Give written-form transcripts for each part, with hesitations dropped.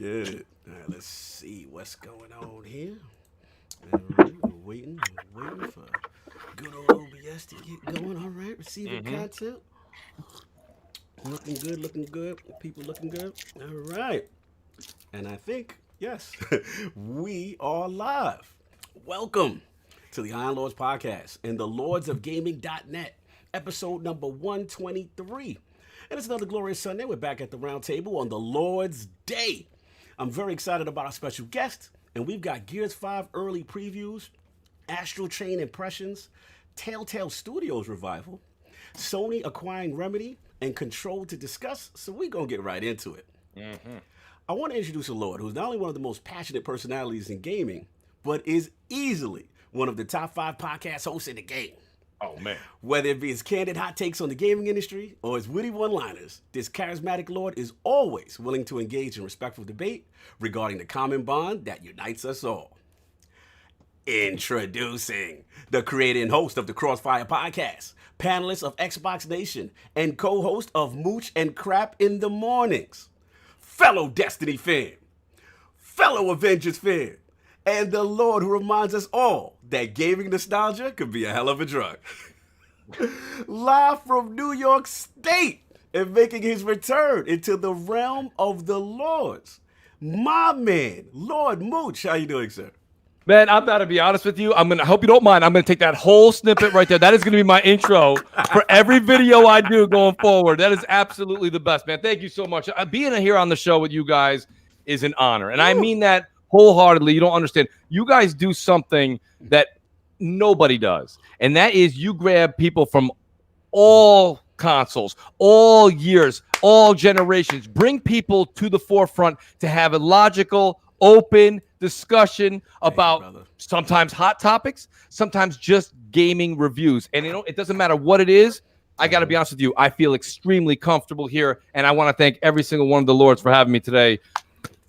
Good. All right, let's see what's going on here. All right, we're waiting for good old OBS to get going. All right, receiving content. Looking good. People looking good. All right. And I think, yes, we are live. Welcome to the Iron Lords Podcast and the lordsofgaming.net, episode number 123. And it's another glorious Sunday. We're back at the round table on the Lord's Day. I'm very excited about our special guest, and we've got Gears 5 early previews, Astral Chain impressions, Telltale Studios revival, Sony acquiring Remedy, and Control to discuss, so we're going to get right into it. I want to introduce a Lord who's not only one of the most passionate personalities in gaming, but is easily one of the top 5 podcast hosts in the game. Oh, man. Whether it be his candid hot takes on the gaming industry or his witty one-liners, this charismatic Lord is always willing to engage in respectful debate regarding the common bond that unites us all. Introducing the creator and host of the Crossfire Podcast, panelist of Xbox Nation, and co-host of Mooch and Crap in the Mornings, fellow Destiny fan, fellow Avengers fan, and the Lord who reminds us all that gaming nostalgia could be a hell of a drug. Live from New York State and making his return into the realm of the Lords, my man, Lord Mooch. How you doing, sir? Man, I'm about to be honest with you. I hope you don't mind. I'm gonna take that whole snippet right there. That is gonna be my intro for every video I do going forward. That is absolutely the best, man. Thank you so much. Being here on the show with you guys is an honor, and I mean that wholeheartedly. You don't understand. You guys do something that nobody does, and that is you grab people from all consoles, all years, all generations, bring people to the forefront to have a logical, open discussion about sometimes hot topics, sometimes just gaming reviews. And you know, it doesn't matter what it is. I got to be honest with you. I feel extremely comfortable here, and I want to thank every single one of the Lords for having me today.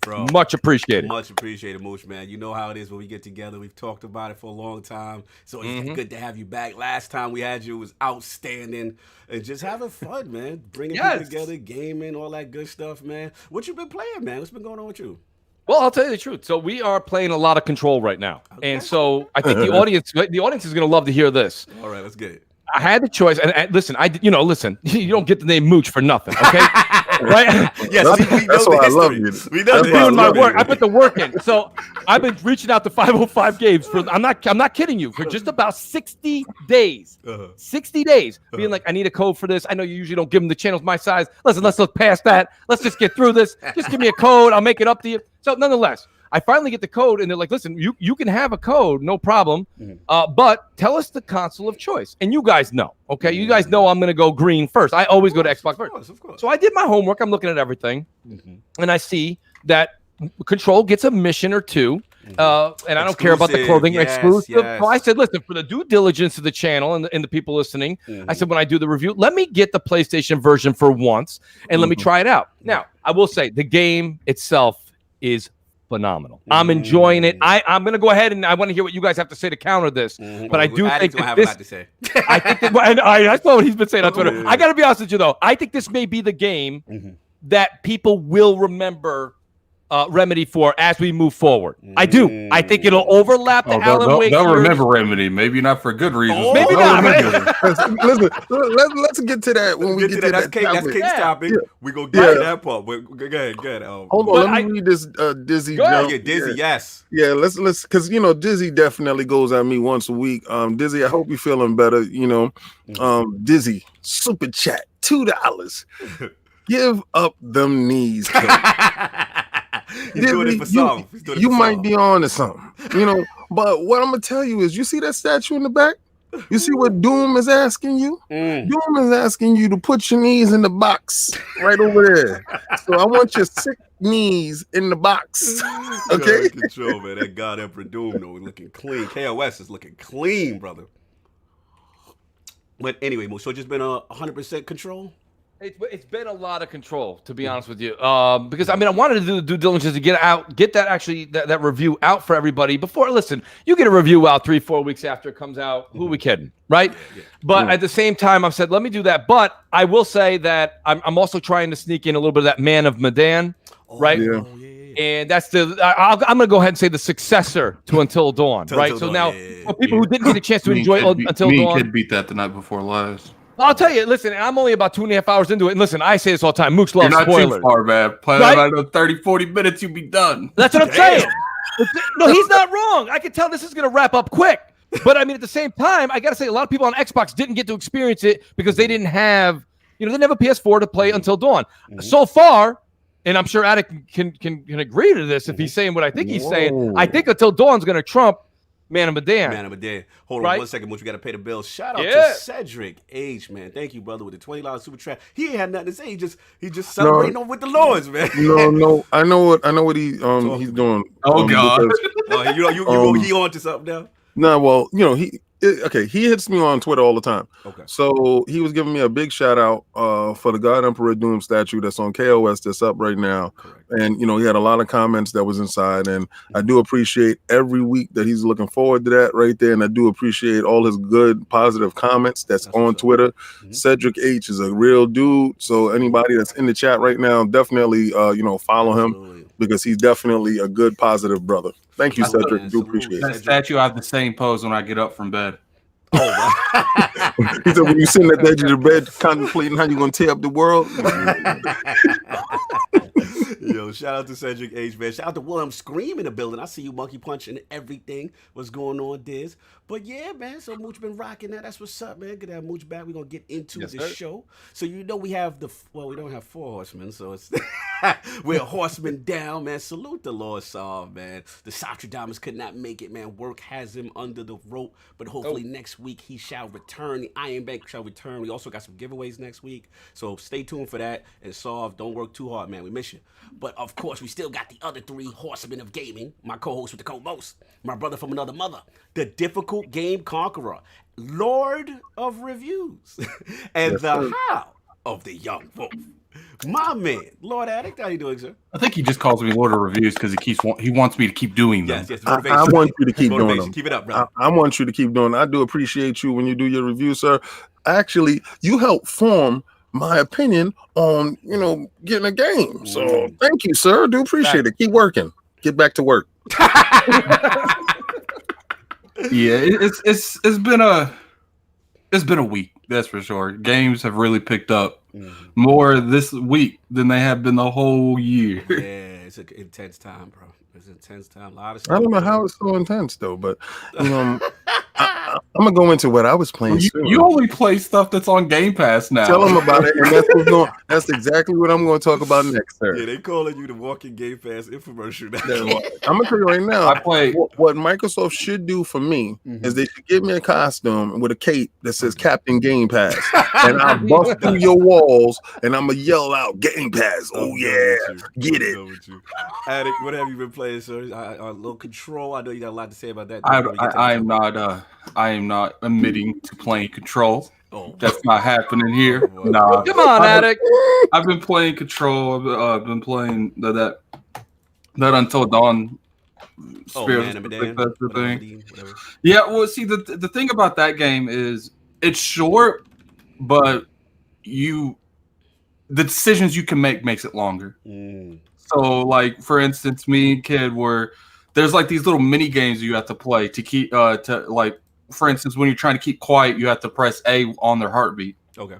Bro, much appreciated. Much appreciated, Mooch, man. You know how it is when we get together. We've talked about it for a long time. So it's good to have you back. Last time we had you was outstanding and just having fun, man. Bringing people together, gaming, all that good stuff, man. What you been playing, man? What's been going on with you? Well, I'll tell you the truth. So we are playing a lot of Control right now. Okay. And so I think the audience is going to love to hear this. All right, let's get it. I had the choice, and listen, you don't get the name Mooch for nothing, okay? Right? Yes, that's why I love you. We know doing my work. I put the work in. So I've been reaching out to 505 games for. I'm not kidding you, for just about 60 days. 60 days, being like, I need a code for this. I know you usually don't give them the channels my size. Listen, let's look past that. Let's just get through this. Just give me a code. I'll make it up to you. So nonetheless, I finally get the code, and they're like, listen, you can have a code, no problem, but tell us the console of choice. And you guys know, okay? You guys know I'm going to go green first. I always go to Xbox first. Of course. So I did my homework. I'm looking at everything, and I see that Control gets a mission or two, and I don't care about the clothing exclusive. Yes. So I said, listen, for the due diligence of the channel and the people listening, I said, when I do the review, let me get the PlayStation version for once, and let me try it out. Now, I will say, the game itself is phenomenable. I'm enjoying it. I'm going to go ahead and I want to hear what you guys have to say to counter this. But I do think that this. I think that I know what he's been saying on Twitter. I got to be honest with you though. I think this may be the game that people will remember Remedy for as we move forward. I do. I think it'll overlap the Alan Wake. They'll remember Remedy, maybe not for good reasons. Maybe not. Listen, let's get to that when we get to that. That's Kate's topic. Yeah. We're going to get to that part. Go ahead. Hold on, let me read this Dizzy. Yeah, Dizzy, yes. Yeah, let's because Dizzy definitely goes at me once a week. Dizzy, I hope you're feeling better. Dizzy, super chat, $2. Give up them knees. He's doing it for some. You might be on to something, But what I'm gonna tell you is, you see that statue in the back? You see what Doom is asking you? Doom is asking you to put your knees in the box right over there. So I want your sick knees in the box. Okay? Control, man. That God Emperor Doom, though, looking clean. KOS is looking clean, brother. But anyway, so it's just been 100% Control? It's been a lot of Control, to be honest with you, because I wanted to do the due diligence to get that review out for everybody before. Listen, you get a review out 3-4 weeks after it comes out. Who are we kidding, right? Yeah. But at the same time, I've said, let me do that. But I will say that I'm also trying to sneak in a little bit of that Man of Medan, right? Yeah. And that's I'm going to go ahead and say the successor to Until Dawn, right? So now, for people who didn't get a chance to enjoy Until Dawn. Kid beat that the night before last. I'll tell you, listen, I'm only about 2.5 hours into it. And listen, I say this all the time. Mooch loves You're not spoilers. too far, man. Play about 30, 40 minutes, you'll be done. That's what I'm saying. No, he's not wrong. I can tell this is going to wrap up quick. But I mean, at the same time, I got to say, a lot of people on Xbox didn't get to experience it because they didn't have, they didn't have a PS4 to play Until Dawn. So far, and I'm sure Attic can agree to this if he's saying what I think he's saying. I think Until Dawn's going to trump Man of Medan. Man of Medan. Hold on 1 second, Mooch. We got to pay the bill. Shout out to Cedric H, man. Thank you, brother, with the $20 super chat. He ain't had nothing to say. He just celebrating on with the Lords, man. No. I know what he's doing. Oh God. He on to something now? No, well, he hits me on Twitter all the time. Okay. So he was giving me a big shout out for the God Emperor Doom statue that's on KOS that's up right now. Correct. And he had a lot of comments that was inside, and I do appreciate every week that he's looking forward to that right there, and I do appreciate all his good positive comments that's on Twitter. Mm-hmm. Cedric H is a real dude, so anybody that's in the chat right now, definitely follow him because he's definitely a good positive brher. Thank you, Cedric. Do appreciate that it. statue. I have the same pose when I get up from bed. He said when you sitting at the edge of the bed contemplating how you're gonna tear up the world. Yo, shout out to Cedric H, man. Shout out to William Scream in the building. I see you, Monkey Punch, and everything. What's going on, Diz? But yeah, man. So Mooch been rocking that. That's what's up, man. Good to have Mooch back. We're gonna get into the show. So we have we don't have 4 horsemen, so it's we're a horseman down, man. Salute the Lord Saul, man. The Sostradamus could not make it, man. Work has him under the rope, but hopefully next week he shall return. The Iron Bank shall return. We also got some giveaways next week, so stay tuned for that. And Saul, don't work too hard, man. We miss you. But of course, we still got the other 3 horsemen of gaming. My co-host with the co-most, my brother from another mother, the difficult game conqueror, Lord of Reviews, and the how of the young wolf. My man, Lord Addict, how you doing, sir? I think he just calls me Lord of Reviews because he wants me to keep doing them. Yes, I want you to keep doing them. Keep it up, brother. I want you to keep doing it. I do appreciate you when you do your review, sir. Actually, you help form my opinion on, getting a game. So thank you, sir. I do appreciate it. Keep working. Get back to work. Yeah, it's been a week, that's for sure. Games have really picked up more this week than they have been the whole year. Yeah, it's an intense time, bro. It's an intense time. A lot of stuff. I don't know how it's so intense though, but I'm gonna go into what I was playing. You only play stuff that's on Game Pass now. Tell them about it, and that's exactly what I'm going to talk about next, sir. Yeah, they calling you the walking Game Pass infomercial now. I'm gonna tell you right now. I play what Microsoft should do for me is they should give me a costume with a cape that says Captain Game Pass, and I'll bust through your walls, and I'm gonna yell out Game Pass. Oh yeah, get it. Addict, what have you been playing, sir? A little Control. I know you got a lot to say about that. I am not admitting to playing Control. Oh, that's not happening here. Nah. Come on, Addict. I've been playing Control. I've been playing that Until Dawn. Thing. Yeah, well, see, the thing about that game is it's short, but the decisions you can make makes it longer. So, like, for instance, me and Kid there's like these little mini games you have to play to keep for instance, when you're trying to keep quiet, you have to press A on their heartbeat. Okay.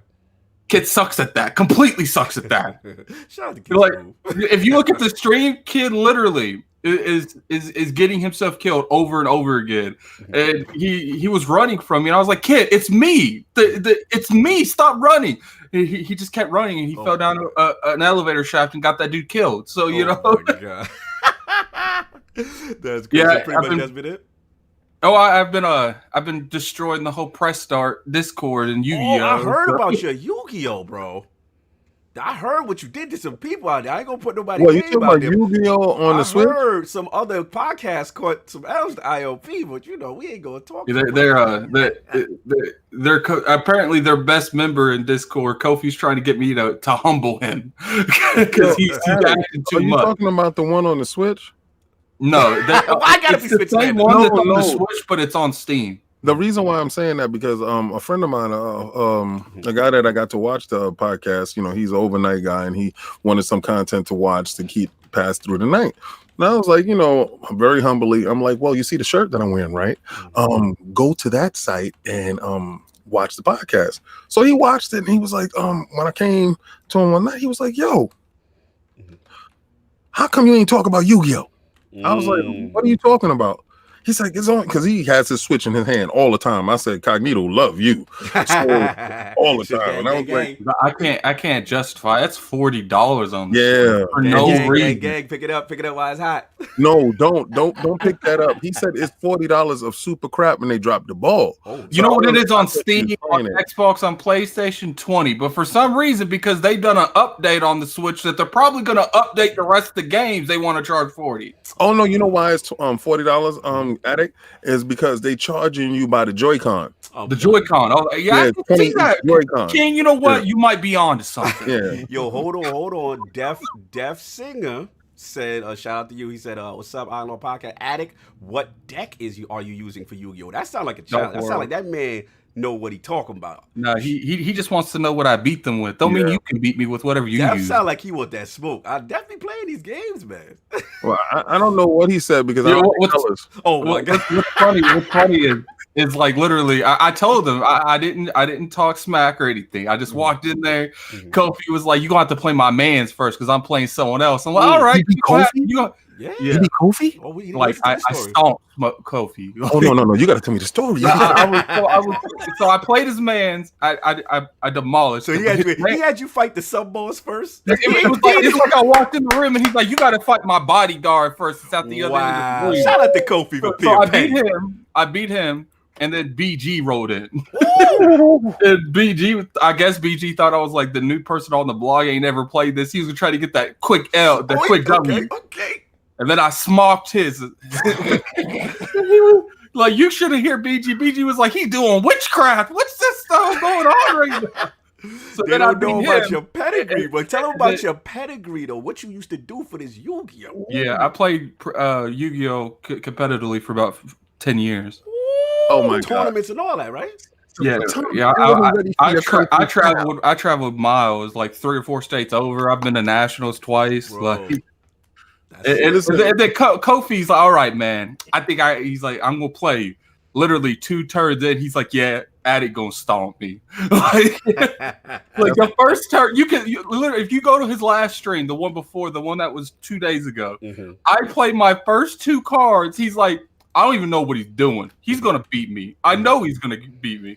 Kid sucks at that. Completely sucks at that. Shout out to Kid. Like, if you look at the stream, Kid literally is getting himself killed over and over again. And he was running from me, and I was like, Kid, it's me. It's me. Stop running. He just kept running, and he fell down an elevator shaft and got that dude killed. So my God. That's good. Yeah, so pretty much that's been it. Oh, I've been destroying the whole press start Discord and Yu-Gi-Oh. I heard about your Yu-Gi-Oh, bro. I heard what you did to some people out there. I ain't gonna put nobody. Well, you talking about Yu-Gi-Oh on the Switch? I heard some other podcasts caught some else IOP, but we ain't gonna talk. They're apparently their best member in Discord. Kofi's trying to get me to humble him because he's acting too much. Are you talking about the one on the Switch? No, I gotta be the same one that's on the Switch, but it's on Steam. The reason why I'm saying that because a friend of mine, a guy that I got to watch the podcast, he's an overnight guy and he wanted some content to watch to keep pass through the night. And I was like, very humbly, I'm like, well, you see the shirt that I'm wearing, right? Go to that site and watch the podcast. So he watched it and he was like, when I came to him one night, he was like, yo, how come you ain't talk about Yu-Gi-Oh? I was like, what are you talking about? He's like, it's on because he has his Switch in his hand all the time. I said, Cognito, love you. So, all the time. And I was like, I can't justify. That's $40 on for no reason. Gang, pick it up while it's hot. No, don't pick that up. He said it's $40 of super crap and they dropped the ball. You know what it is on Steam, on Xbox, on PlayStation? 20. But for some reason, because they've done an update on the Switch that they're probably going to update the rest of the games, they want to charge $40. Oh no, you know why it's $40? Addict is because they charging you by the Joy-Con. The Joy-Con. Oh yeah, I can see that. Joy-Con. King, you know what? You might be on to something. Yeah. Yo, hold on. Def Singer said, shout out to you. He said, what's up, Lord Podcast Addict? What deck are you using for Yu-Gi-Oh? That sound like a child. That sound like that man know what he talking about. No, he just wants to know what I beat them with. Don't mean you can beat me with whatever you use. Sound like he want that smoke. I definitely playing these games, man. Well, I don't know what he said because I don't know colors. Oh my god. What's funny is like literally I told them I didn't talk smack or anything. I just walked in there. Kofi was like, "You gonna have to play my mans first because I'm playing someone else." I'm like, "All right, Yeah. You be Kofi? Oh, like I stomped Kofi. Oh no! You got to tell me the story. So I played his man's. I demolished. So he had you fight the sub boss first. It's like I walked in the room and he's like, "You got to fight my bodyguard first. It's at the other end of the room." Shout out to Kofi for I beat him, and then BG rolled in. And BG, I guess BG thought I was like the new person on the blog. Ain't never played this. He was gonna try to get that quick L, quick W. Okay. And then I smocked his. He was like, you should have heard BG. BG was like, he doing witchcraft. What's this stuff going on right now? So they don't know about your pedigree, but tell them about your pedigree, though. What you used to do for this Yu-Gi-Oh? Yeah, I played Yu-Gi-Oh competitively for about 10 years. Oh my god! Tournaments and all that, right? Yeah. I traveled miles, like 3 or 4 states over. I've been to nationals twice. Bro. Like. And then Kofi's like, all right, man. He's like, I'm gonna play. Literally 2 turns in, he's like, yeah, Addict gonna stomp me. like the first turn, literally, if you go to his last stream, the one before, the one that was 2 days ago, I played my first 2 cards. He's like, I don't even know what he's doing. He's gonna beat me. I know he's gonna beat me.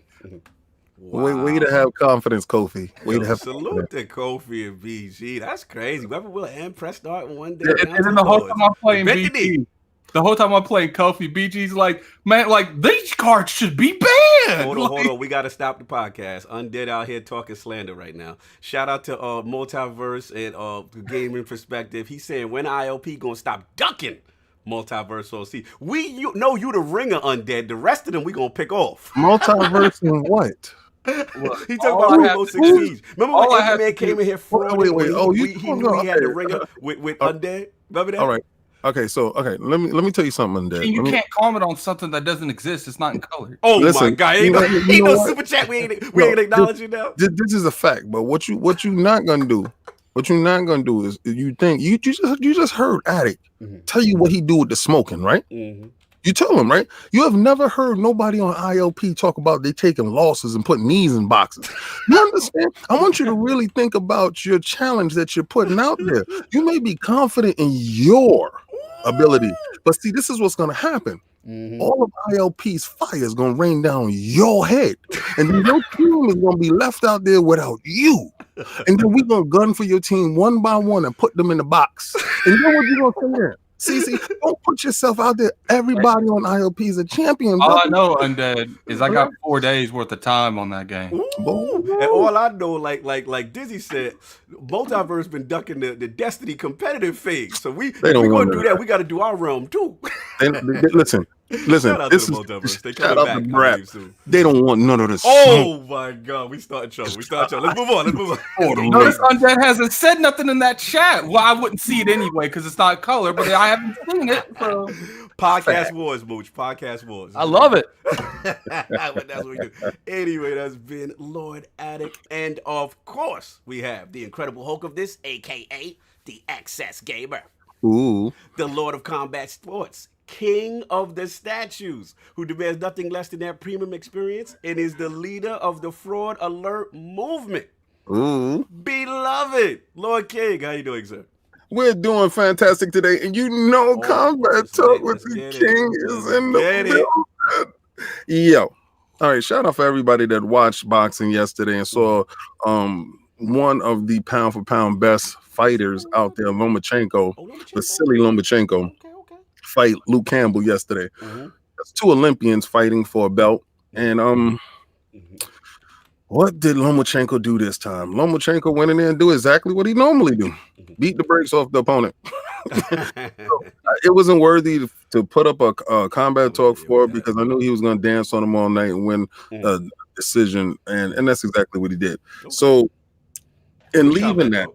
Wow. Way to have confidence, Kofi. Salute to Kofi and BG. That's crazy. Weapon Will and press start one day. And then the whole time I'm playing BG, Kofi, BG's like, man, like these cards should be banned. Hold on. We gotta stop the podcast. Undead out here talking slander right now. Shout out to Multiverse and the Gaming Perspective. He's saying when ILP gonna stop ducking Multiverse OC. You know you the ringer, Undead. The rest of them we gonna pick off. Multiverse and what? He talking about Rainbow Six Siege. Remember when Ant-Man came in here frauding? Wait. He knew he had the ringer with Undead? Remember that? All right. Okay, let me tell you something, Undead. You can't comment on something that doesn't exist. It's not in color. Oh my god! Ain't no super chat. We ain't acknowledging now. This is a fact. But what you not gonna do? What you're not gonna do is you just heard Addict tell you what he do with the smoking, right? You tell him, right? You have never heard nobody on ILP talk about they taking losses and putting knees in boxes. You understand? I want you to really think about your challenge that you're putting out there. You may be confident in your ability, but see, this is what's going to happen. All of ILP's fire is going to rain down your head, and then your team is going to be left out there without you. And then we're going to gun for your team one by one and put them in the box. And then what you going to say there? See, don't put yourself out there. Everybody on ILP is a champion. All I know, Undead, is I got 4 days worth of time on that game. And all I know, like Dizzy said, Multiverse been ducking the Destiny competitive phase. So we gonna do that. We got to do our realm too. Listen, Listen, Shout out to this the is multiverse. They shout coming out back, to I BRAP. believe, soon. They don't want none of this. Oh my God, we started trouble. Let's move on. Notice Undead hasn't said nothing in that chat. Well, I wouldn't see it anyway because it's not color, but I haven't seen it. So. Podcast Wars, Mooch. Podcast Wars. I love it. But that's what we do. Anyway, that's been Lord Attic. And of course, we have the Incredible Hulk of this, a.k.a. the Excess Gamer. Ooh. The Lord of Combat Sports. King of the statues, who demands nothing less than that premium experience and is the leader of the Fraud Alert movement. Ooh. Beloved Lord King, how you doing, sir? We're doing fantastic today, and Combat Talk with the King is in the building. Yo. All right, shout out for everybody that watched boxing yesterday and saw one of the pound for pound best fighters out there, Lomachenko, Vasily Lomachenko. Fight Luke Campbell yesterday. That's two Olympians fighting for a belt. And what did Lomachenko do this time? Lomachenko went in there and do exactly what he normally do. Beat the brakes off the opponent. So, it wasn't worthy to put up a combat talk for because I knew he was going to dance on him all night and win a decision. And that's exactly what he did. So in leaving that,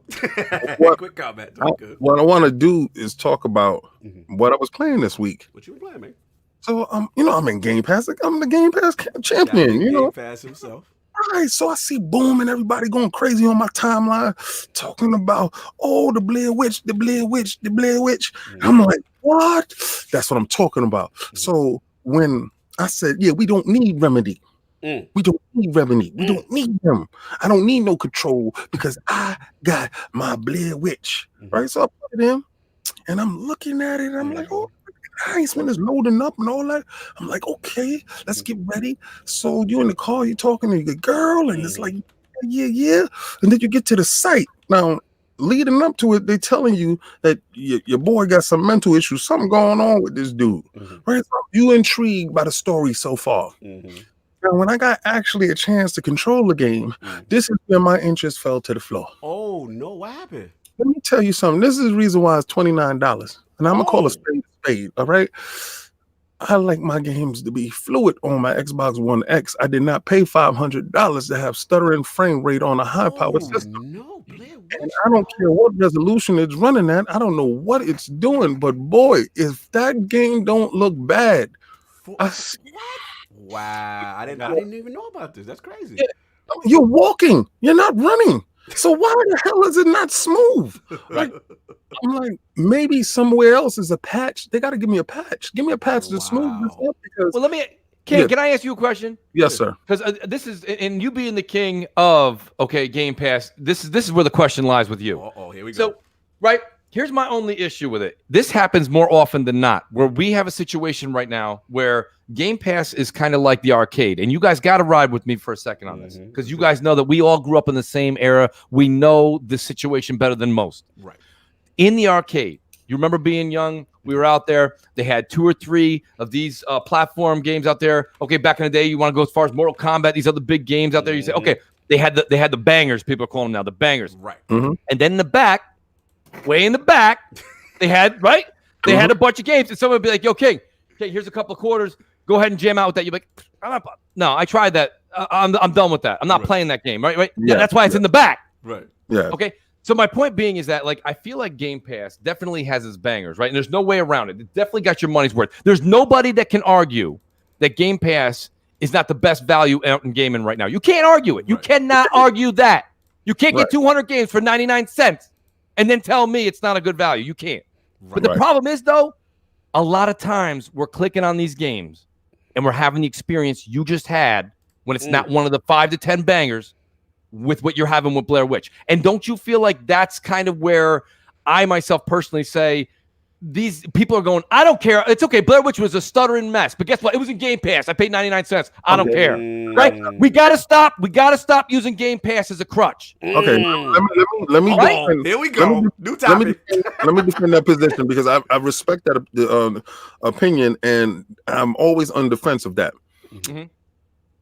quick comment. What I want to do is talk about what I was playing this week. What you were playing, man? So I'm in Game Pass. I'm the Game Pass champion. Game Pass himself. Right. So I see boom and everybody going crazy on my timeline talking about the Blair Witch, the Blair Witch, the Blair Witch. I'm like, what? That's what I'm talking about. So when I said, yeah, we don't need Remedy. We don't need Remedy. We don't need them. I don't need no control because I got my Blair Witch. Right. So I put it in and I'm looking at it. And I'm like, oh, nice when it's loading up and all that. I'm like, okay, let's get ready. So you in the car, you talking to your girl, and it's like, yeah. And then you get to the site. Now, leading up to it, they telling you that your boy got some mental issues, something going on with this dude. Right? So you intrigued by the story so far. Now, when I got actually a chance to control the game, this is where my interest fell to the floor. Oh, no, what happened? Let me tell you something. This is the reason why it's $29. And I'm going to call a spade, all right? I like my games to be fluid on my Xbox One X. I did not pay $500 to have stuttering frame rate on a high-powered system. No, Blair Witch. And I don't care what resolution it's running at. I don't know what it's doing. But, boy, if that game don't look bad. Wow, I didn't even know about this. That's crazy. You're walking. You're not running. So why the hell is it not smooth? Like, I'm like, maybe somewhere else is a patch. They got to give me a patch. Give me a patch to smooth this up. Because, well, can I ask you a question? Yes, sir. Because this is, and you being the king of Game Pass, this is where the question lies with you. Oh, here we go. So, right. Here's my only issue with it. This happens more often than not, where we have a situation right now where Game Pass is kind of like the arcade. And you guys got to ride with me for a second on this, because you guys know that we all grew up in the same era. We know the situation better than most. Right. In the arcade, you remember being young? We were out there. They had 2 or 3 of these platform games out there. Okay, back in the day, you want to go as far as Mortal Kombat, these other big games out there. You say, okay, they had the bangers. People are calling them now the bangers. Right. And then in the back, way in the back, they had They had a bunch of games, and someone would be like, "Yo, King, okay, here's a couple of quarters. Go ahead and jam out with that." You're like, "No, I tried that. I'm done with that. I'm not playing that game." Right? Yeah, that's why it's in the back. Right. Yeah. Okay. So my point being is that, like, I feel like Game Pass definitely has its bangers, right? And there's no way around it. It definitely got your money's worth. There's nobody that can argue that Game Pass is not the best value out in gaming right now. You can't argue it. You cannot argue that. You can't get 200 games for 99 cents and then tell me it's not a good value. You can't. But the problem is, though, a lot of times we're clicking on these games and we're having the experience you just had when it's not one of the 5 to 10 bangers with what you're having with Blair Witch. And don't you feel like that's kind of where I myself personally say these people are going, I don't care. It's okay. Blair Witch was a stuttering mess, but guess what? It was in Game Pass. I paid 99 cents. I don't care. Right? We got to stop. We got to stop using Game Pass as a crutch. Okay. Let me defend, here we go. New topic. Let me defend that position because I respect that opinion, and I'm always on defense of that.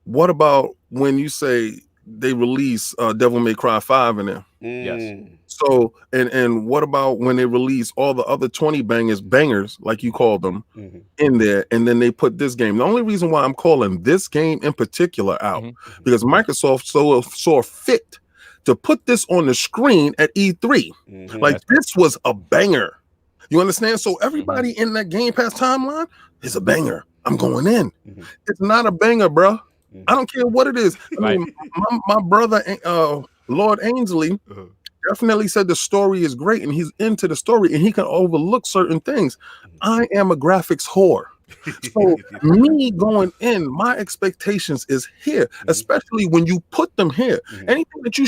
What about when you say they release Devil May Cry 5 in there? Yes. So, and what about when they release all the other 20 bangers, like you call them, in there, and then they put this game? The only reason why I'm calling this game in particular out, because Microsoft saw fit to put this on the screen at E3. Like, this was a banger. You understand? So everybody in that Game Pass timeline is a banger. I'm going in. It's not a banger, bro. I don't care what it is. I mean, my brother, Lord Ainsley, definitely said the story is great, and he's into the story, and he can overlook certain things. I am a graphics whore. So me going in, my expectations is here, especially when you put them here. Anything that you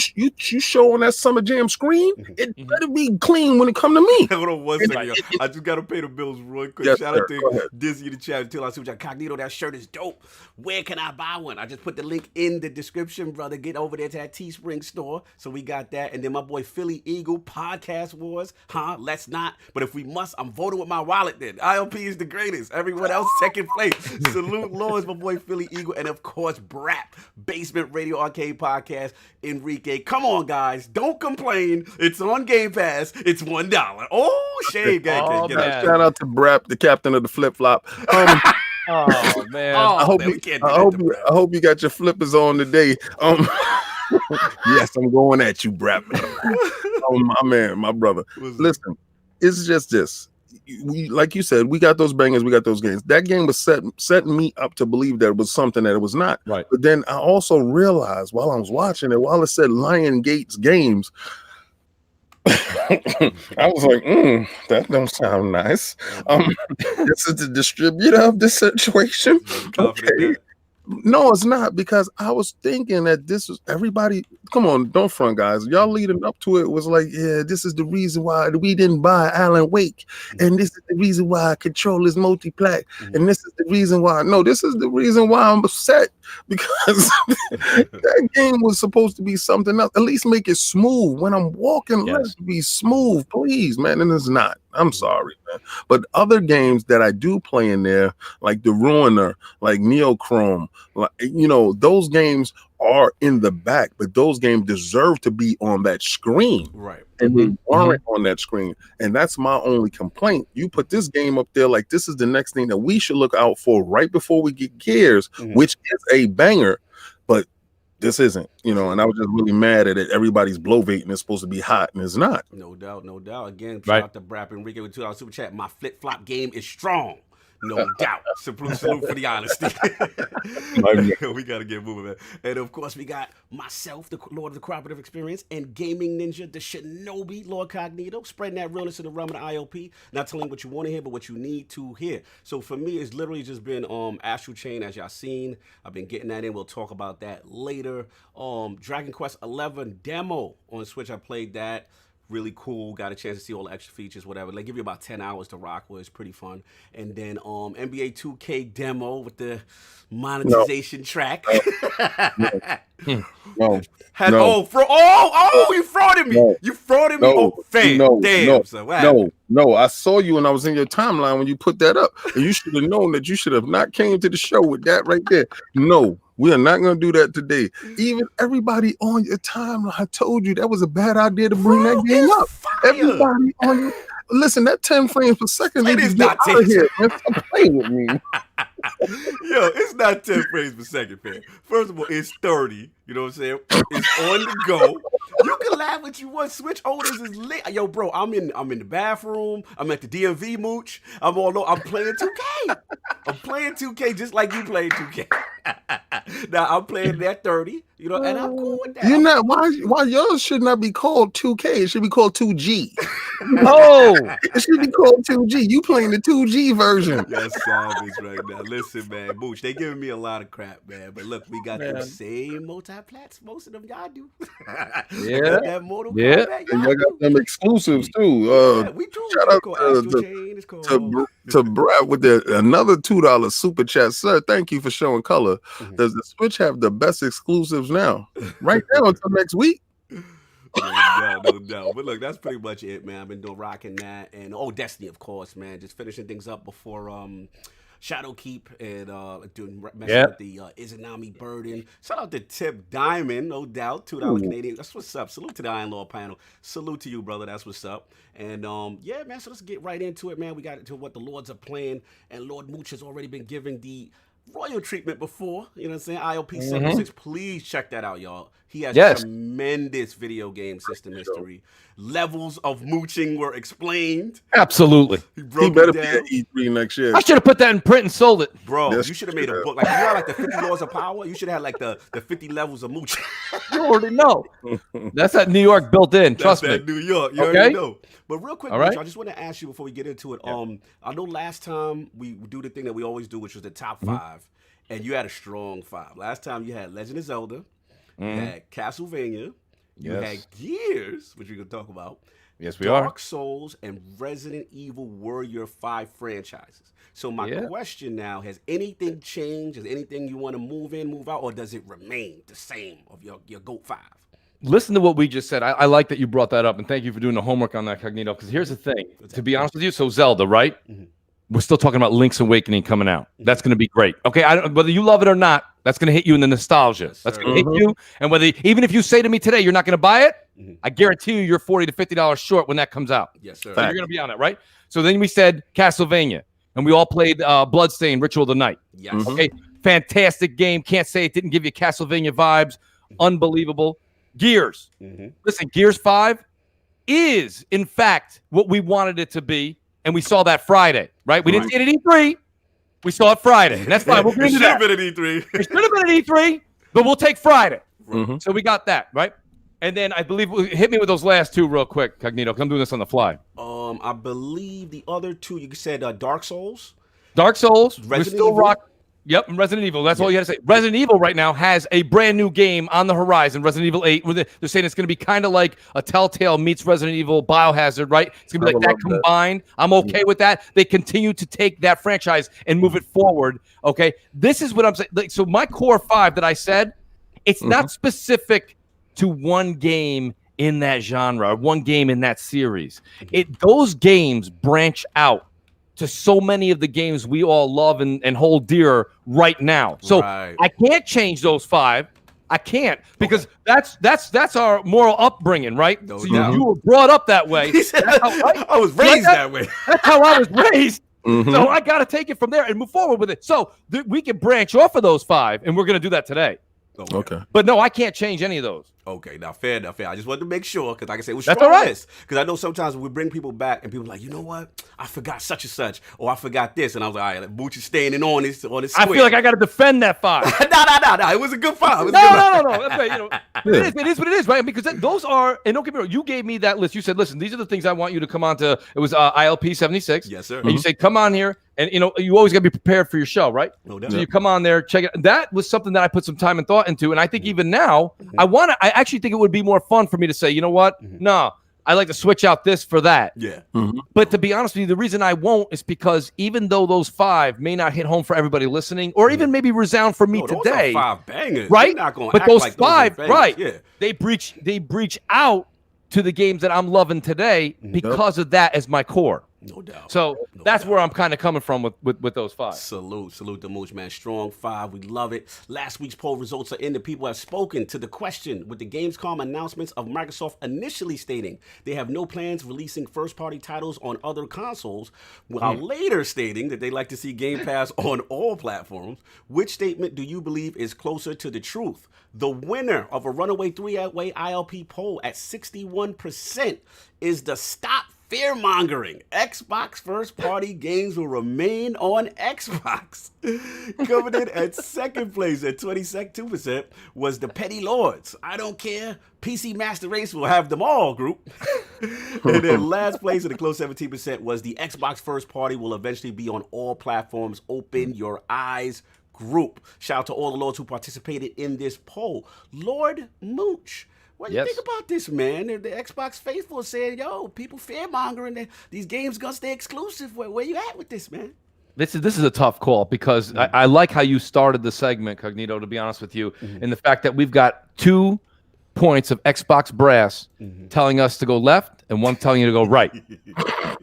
show on that Summer Jam screen, it better be clean when it come to me. Hold on 1 second, yo. I just gotta pay the bills real quick. Yes, Shout sir. out to Disney in the chat. Tell us Cognito, that shirt is dope. Where can I buy one? I just put the link in the description, brother. Get over there to that Teespring store. So we got that. And then my boy Philly Eagle, Podcast Wars. Let's not. But if we must, I'm voting with my wallet then. ILP is the greatest. Everyone else second place. Salute Lords, my boy Philly Eagle. And of course, BRAP, Basement Radio Arcade Podcast. Enrique. Come on, guys. Don't complain. It's on Game Pass. It's $1. Oh, shade gang. Shout out to BRAP, the captain of the flip flop. Oh man! I hope you got your flippers on today. Yes, I'm going at you, BRAP. My man, my brother. Listen, it's just this. Like you said, we got those bangers, we got those games. That game was setting me up to believe that it was something that it was not. Right. But then I also realized while I was watching it, while it said Lion Gates Games, I was like, that don't sound nice. This is the distributor of this situation. Okay. No, it's not, because I was thinking that this was everybody. Come on, don't front, guys. Y'all leading up to it was like, yeah, this is the reason why we didn't buy Alan Wake, and this is the reason why Control is multi-plat, and this is the reason why. No, this is the reason why I'm upset, because that game was supposed to be something else. At least make it smooth when I'm walking. Let it be smooth, please, man. And it's not. I'm sorry, man. But other games that I do play in there, like The Ruiner, like Neochrome, like, those games are in the back, but those games deserve to be on that screen. Right. And they aren't on that screen. And that's my only complaint. You put this game up there like this is the next thing that we should look out for right before we get Gears, which is a banger, but this isn't, and I was just really mad at it. Everybody's bloviating. It's supposed to be hot, and it's not. No doubt. Again, shout out to BRAP Enrique with $2 super chat. My flip-flop game is strong. No doubt. Salute for the honesty. We got to get moving, man. And of course, we got myself, the Lord of the Cooperative Experience, and Gaming Ninja, the Shinobi, LordCognito, spreading that realness in the realm of the IOP, not telling what you want to hear, but what you need to hear. So for me, it's literally just been Astral Chain, as y'all seen. I've been getting that in. We'll talk about that later. Dragon Quest 11 demo on Switch. I played that. Really cool. Got a chance to see all the extra features, whatever. They give you about 10 hours to rock with. It's pretty fun. And then NBA 2K demo with the monetization track. No. You frauded me. You frauded me. No, I saw you and I was in your timeline when you put that up. And you should have known that you should have not came to the show with that right there. No, we are not going to do that today. Even everybody on your timeline, I told you that was a bad idea to bring that game up. Fire. Everybody on your... Listen, that 10 frames per second. It is not 10. Stop playing with me. Yo, it's not 10 frames per second, man. First of all, it's 30. You know what I'm saying? It's on the go. You can laugh what you want. Switch owners is lit. Yo, bro, I'm in the bathroom. I'm at the DMV, Mooch. I'm playing 2K. I'm playing 2K just like you played 2K. Now I'm playing that 30. And I'm cool with that. You're not. Why yours should not be called 2K? It should be called 2G. Oh, it should be called 2G. You playing the 2G version? That's savage right now. Listen, man, Mooch, they giving me a lot of crap, man. But look, we got the same multi-plats. Most of them y'all do. That Mortal Kombat, and y'all got them exclusives too. We do. Shout out to Brad with another $2 super chat, sir. Thank you for showing color. Does the Switch have the best exclusives now? Right now until next week. No doubt. But look, that's pretty much it, man. I've been rocking that, and Destiny, of course, man. Just finishing things up before Shadowkeep and doing messing with the Izanami Burden. Shout out to Tip Diamond, no doubt, $2 Canadian. That's what's up. Salute to the Iron Law panel. Salute to you, brother. That's what's up. And yeah, man. So let's get right into it, man. We got into what the Lords are playing, and Lord Mooch has already been given the royal treatment before, you know what I'm saying? ILP 76. Please check that out, y'all. He has tremendous video game system history. Levels of mooching were explained. Absolutely. He better be at E3 next year. I should have put that in print and sold it. Bro, you should have made a book. Like, you had like the 50 laws of power. You should have had like the 50 levels of mooching. You already know. That's that New York built in. Trust me. That's New York. You already know. But real quick, right. Mooch, I just want to ask you before we get into it. I know last time we do the thing that we always do, which was the top 5. And you had a strong 5. Last time you had Legend of Zelda, you had Castlevania, you had Gears, which we're going to talk about. Yes, we are. Dark Souls and Resident Evil were your 5 franchises. So my question now, has anything changed? Is anything you want to move in, move out, or does it remain the same of your GOAT 5? Listen to what we just said. I like that you brought that up, and thank you for doing the homework on that, Cognito, because here's the thing. To be honest with you, so Zelda, right? We're still talking about Link's Awakening coming out. That's going to be great. Okay, whether you love it or not, that's going to hit you in the nostalgia. That's going to hit you. And even if you say to me today you're not going to buy it, I guarantee you you're $40 to $50 short when that comes out. Yes, sir. So you're going to be on it, right? So then we said Castlevania, and we all played Bloodstained Ritual of the Night. Yes. Okay, fantastic game. Can't say it didn't give you Castlevania vibes. Unbelievable. Gears. Listen, Gears 5 is, in fact, what we wanted it to be. And we saw that Friday, right? We didn't see it at E3. We saw it Friday. And that's fine. We'll bring it should have been at E3. It should have been at E3, but we'll take Friday. So we got that, right? And then I believe, hit me with those last 2 real quick, Cognito, because I'm doing this on the fly. I believe the other 2, you said Dark Souls. Dark Souls. Resident we're still Evil. rock. Yep, and Resident Evil. That's all you had to say. Resident Evil right now has a brand new game on the horizon, Resident Evil 8. They're saying it's going to be kind of like a Telltale meets Resident Evil Biohazard, right? It's going to be like that combined. I'm okay with that. They continue to take that franchise and move it forward, okay? This is what I'm saying. So my core 5 that I said, it's not specific to one game in that genre, or one game in that series. Those games branch out to so many of the games we all love and hold dear right now. So I can't change those 5. I can't, because that's our moral upbringing, right? No so doubt. you were brought up that way. I was raised that way. That's how I was raised. So I got to take it from there and move forward with it. So we can branch off of those 5, and we're going to do that today. Okay. But no, I can't change any of those. Okay, now fair enough. I just wanted to make sure, because like I said, it was That's strong all right. list. Because I know sometimes we bring people back and people are like, you know what? I forgot such and such, or I forgot this, and I was like, all right, Mooch is staying in on this square. I feel like I got to defend that 5. No. It was a good 5. No. That's right, it is what it is, right? Because those are, and don't get me wrong, you gave me that list. You said, listen, these are the things I want you to come on to. It was ILP 76. Yes, sir. And you said, come on here. And, you always got to be prepared for your show, right? No doubt. So you come on there, check it. That was something that I put some time and thought into. And I think even now, I actually think it would be more fun for me to say, you know what? No, I like to switch out this for that. Yeah. But to be honest with you, the reason I won't is because even though those 5 may not hit home for everybody listening, or even maybe resound for me today, those are 5 bangers. right? Not gonna But act those like 5, those are right? Yeah. They breach out to the games that I'm loving today because of that as my core. No doubt. So that's where I'm kind of coming from with those 5. Salute the Mooch, man. Strong 5. We love it. Last week's poll results are in. The people have spoken to the question, with the Gamescom announcements of Microsoft initially stating they have no plans releasing first-party titles on other consoles, while later stating that they like to see Game Pass on all platforms. Which statement do you believe is closer to the truth? The winner of a runaway 3-way ILP poll at 61% is the stop fear-mongering. Xbox first-party games will remain on Xbox. Coming in at second place at 22% was the Petty Lords. I don't care. PC Master Race will have them all group. And then last place at a close 17% was the Xbox first-party will eventually be on all platforms. Open your eyes group. Shout out to all the Lords who participated in this poll. Lord Mooch, what do you think about this, man? The Xbox faithful saying, yo, people fear-mongering, these games going to stay exclusive. Where you at with this, man? This is a tough call, because I like how you started the segment, Cognito, to be honest with you, and the fact that we've got 2 points of Xbox brass telling us to go left and one telling you to go right.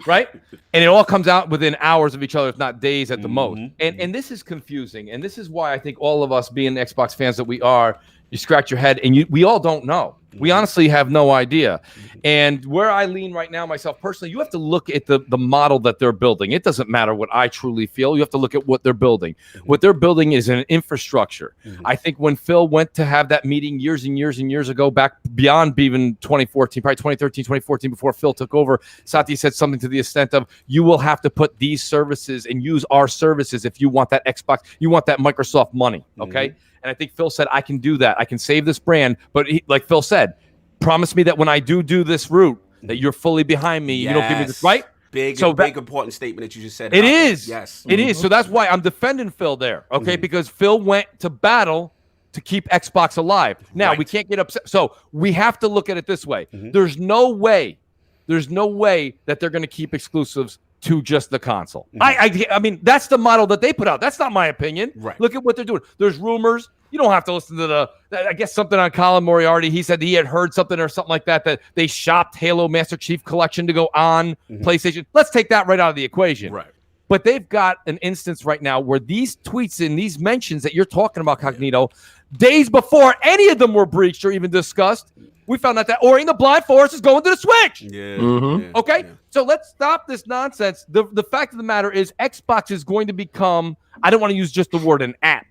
Right? And it all comes out within hours of each other, if not days at the most. And this is confusing. And this is why I think all of us being Xbox fans that we are, you scratch your head and we all don't know. We honestly have no idea. And where I lean right now, myself personally, you have to look at the model that they're building. It doesn't matter what I truly feel. You have to look at what they're building. What they're building is an infrastructure. I think when Phil went to have that meeting years and years and years ago, back beyond even 2014, probably 2013, 2014, before Phil took over, Satya said something to the extent of, you will have to put these services and use our services if you want that Xbox, you want that Microsoft money, okay? And I think Phil said, I can do that. I can save this brand. But like Phil said, promise me that when I do this route, that you're fully behind me. Yes. You don't give me this, right? Big important statement that you just said. It is. Yes. It is. So that's why I'm defending Phil there, okay? Because Phil went to battle to keep Xbox alive. Now, we can't get upset. So we have to look at it this way. There's no way that they're going to keep exclusives to just the console. I mean, that's the model that they put out. That's not my opinion. Right. Look at what they're doing. There's rumors. You don't have to listen to I guess something on Colin Moriarty. He said he had heard something or something like that they shopped Halo Master Chief Collection to go on PlayStation. Let's take that right out of the equation. Right. But they've got an instance right now where these tweets and these mentions that you're talking about, Cognito, days before any of them were breached or even discussed, we found out that Ori and the Blind Forest is going to the Switch. Okay? Yeah. So let's stop this nonsense. The fact of the matter is Xbox is going to become, I don't want to use just the word an app,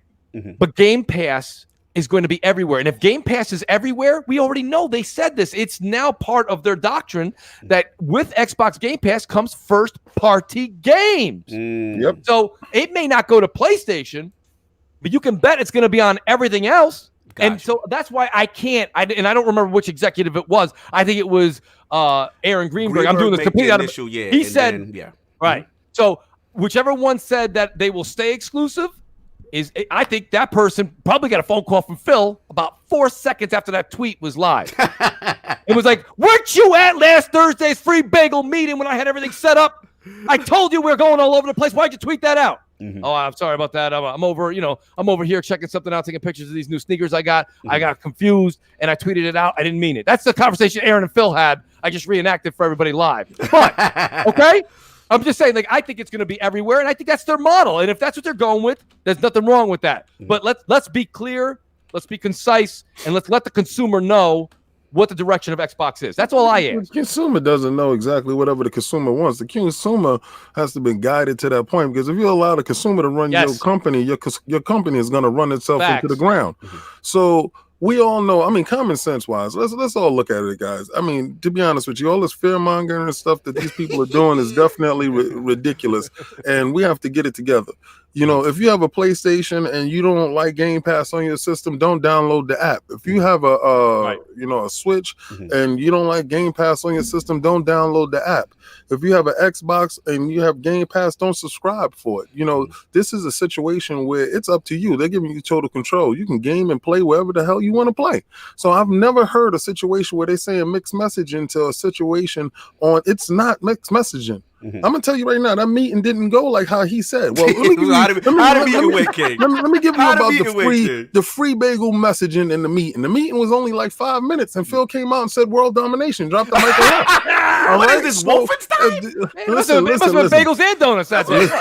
but Game Pass is going to be everywhere. And if Game Pass is everywhere, we already know they said this. It's now part of their doctrine that with Xbox Game Pass comes first-party games. Yep. So it may not go to PlayStation, but you can bet it's going to be on everything else. Gotcha. And so that's why I can't. I don't remember which executive it was. I think it was Aaron Greenberg. I'm doing this completely out of. He said, right. So whichever one said that they will stay exclusive I think that person probably got a phone call from Phil about 4 seconds after that tweet was live. It was like, weren't you at last Thursday's free bagel meeting when I had everything set up? I told you we were going all over the place. Why'd you tweet that out? Oh, I'm sorry about that. I'm over here checking something out, taking pictures of these new sneakers I got. I got confused and I tweeted it out. I didn't mean it. That's the conversation Aaron and Phil had. I just reenacted for everybody live. But, okay? I'm just saying, I think it's going to be everywhere, and I think that's their model. And if that's what they're going with, there's nothing wrong with that. But let's be clear, let's be concise, and let's let the consumer know what the direction of Xbox is. That's all I ask. The consumer doesn't know exactly whatever the consumer wants. The consumer has to be guided to that point, because if you allow the consumer to run your company, your company is going to run itself into the ground. So we all know, I mean, common sense wise, let's all look at it, guys. I mean, to be honest with you, all this fear mongering and stuff that these people are doing is definitely ridiculous, and we have to get it together. You know, if you have a PlayStation and you don't like Game Pass on your system, don't download the app. If you have a Switch and you don't like Game Pass on your system, don't download the app. If you have an Xbox and you have Game Pass, don't subscribe for it. You know, this is a situation where it's up to you. They're giving you total control. You can game and play wherever the hell you want to play. So I've never heard a situation where they're saying mixed messaging to a situation on it's not mixed messaging. I'm gonna tell you right now, that meeting didn't go like how he said. Well, let me give you about the free bagel messaging in the meeting. The meeting was only like 5 minutes, and Phil came out and said world domination. Dropped the mic around. What is this, Wolfenstein? Listen, bagels and donuts. That's it.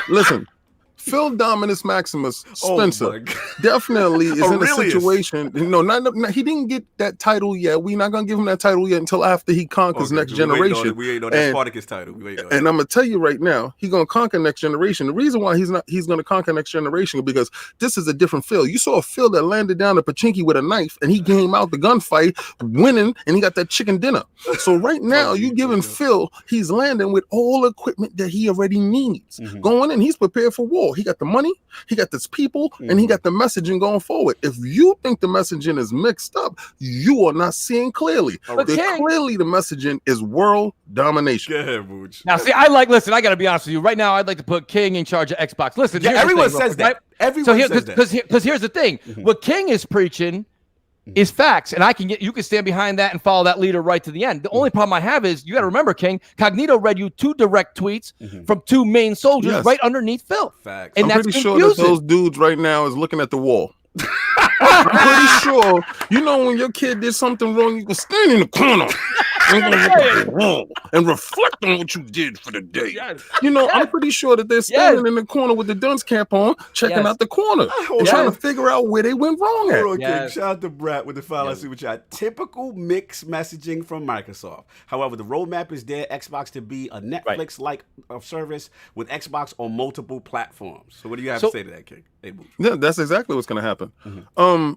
Listen. Phil Dominus Maximus Spencer definitely is in a situation. He didn't get that title yet. We're not gonna give him that title yet until after he conquers Next Generation. We ain't know that Spartacus title. And I'm gonna tell you right now, he's gonna conquer Next Generation. The reason why he's gonna conquer Next Generation is because this is a different Phil. You saw a Phil that landed down a Pachinki with a knife, and he came out the gunfight winning, and he got that chicken dinner. So right now, you giving Phil, he's landing with all equipment that he already needs. Going in, he's prepared for war. He got the money, he got this people, and he got the messaging going forward. If you think the messaging is mixed up, you are not seeing clearly. Clearly, the messaging is world domination. Go ahead, Mooch. Now, see, listen, I got to be honest with you. Right now, I'd like to put King in charge of Xbox. Listen, everyone says that. Everyone says that. Because here's the thing. What King is preaching is facts, and you can stand behind that and follow that leader right to the end. The only problem I have is you got to remember, King, Cognito read you 2 direct tweets from 2 main soldiers right underneath Phil. Facts. And I'm pretty sure that those dudes right now is looking at the wall. I'm pretty sure, you know, when your kid did something wrong, you can stand in the corner and reflect on what you did for the day. Yes. You know, I'm pretty sure that they're standing in the corner with the dunce cap on, checking out the corner and trying to figure out where they went wrong at. Shout out to BRAP with the file I see with y'all. Typical mixed messaging from Microsoft. However, the roadmap is there. Xbox to be a Netflix-like service with Xbox on multiple platforms. So what do you have to say to that, King? Hey, Mooch. Yeah, that's exactly what's going to happen.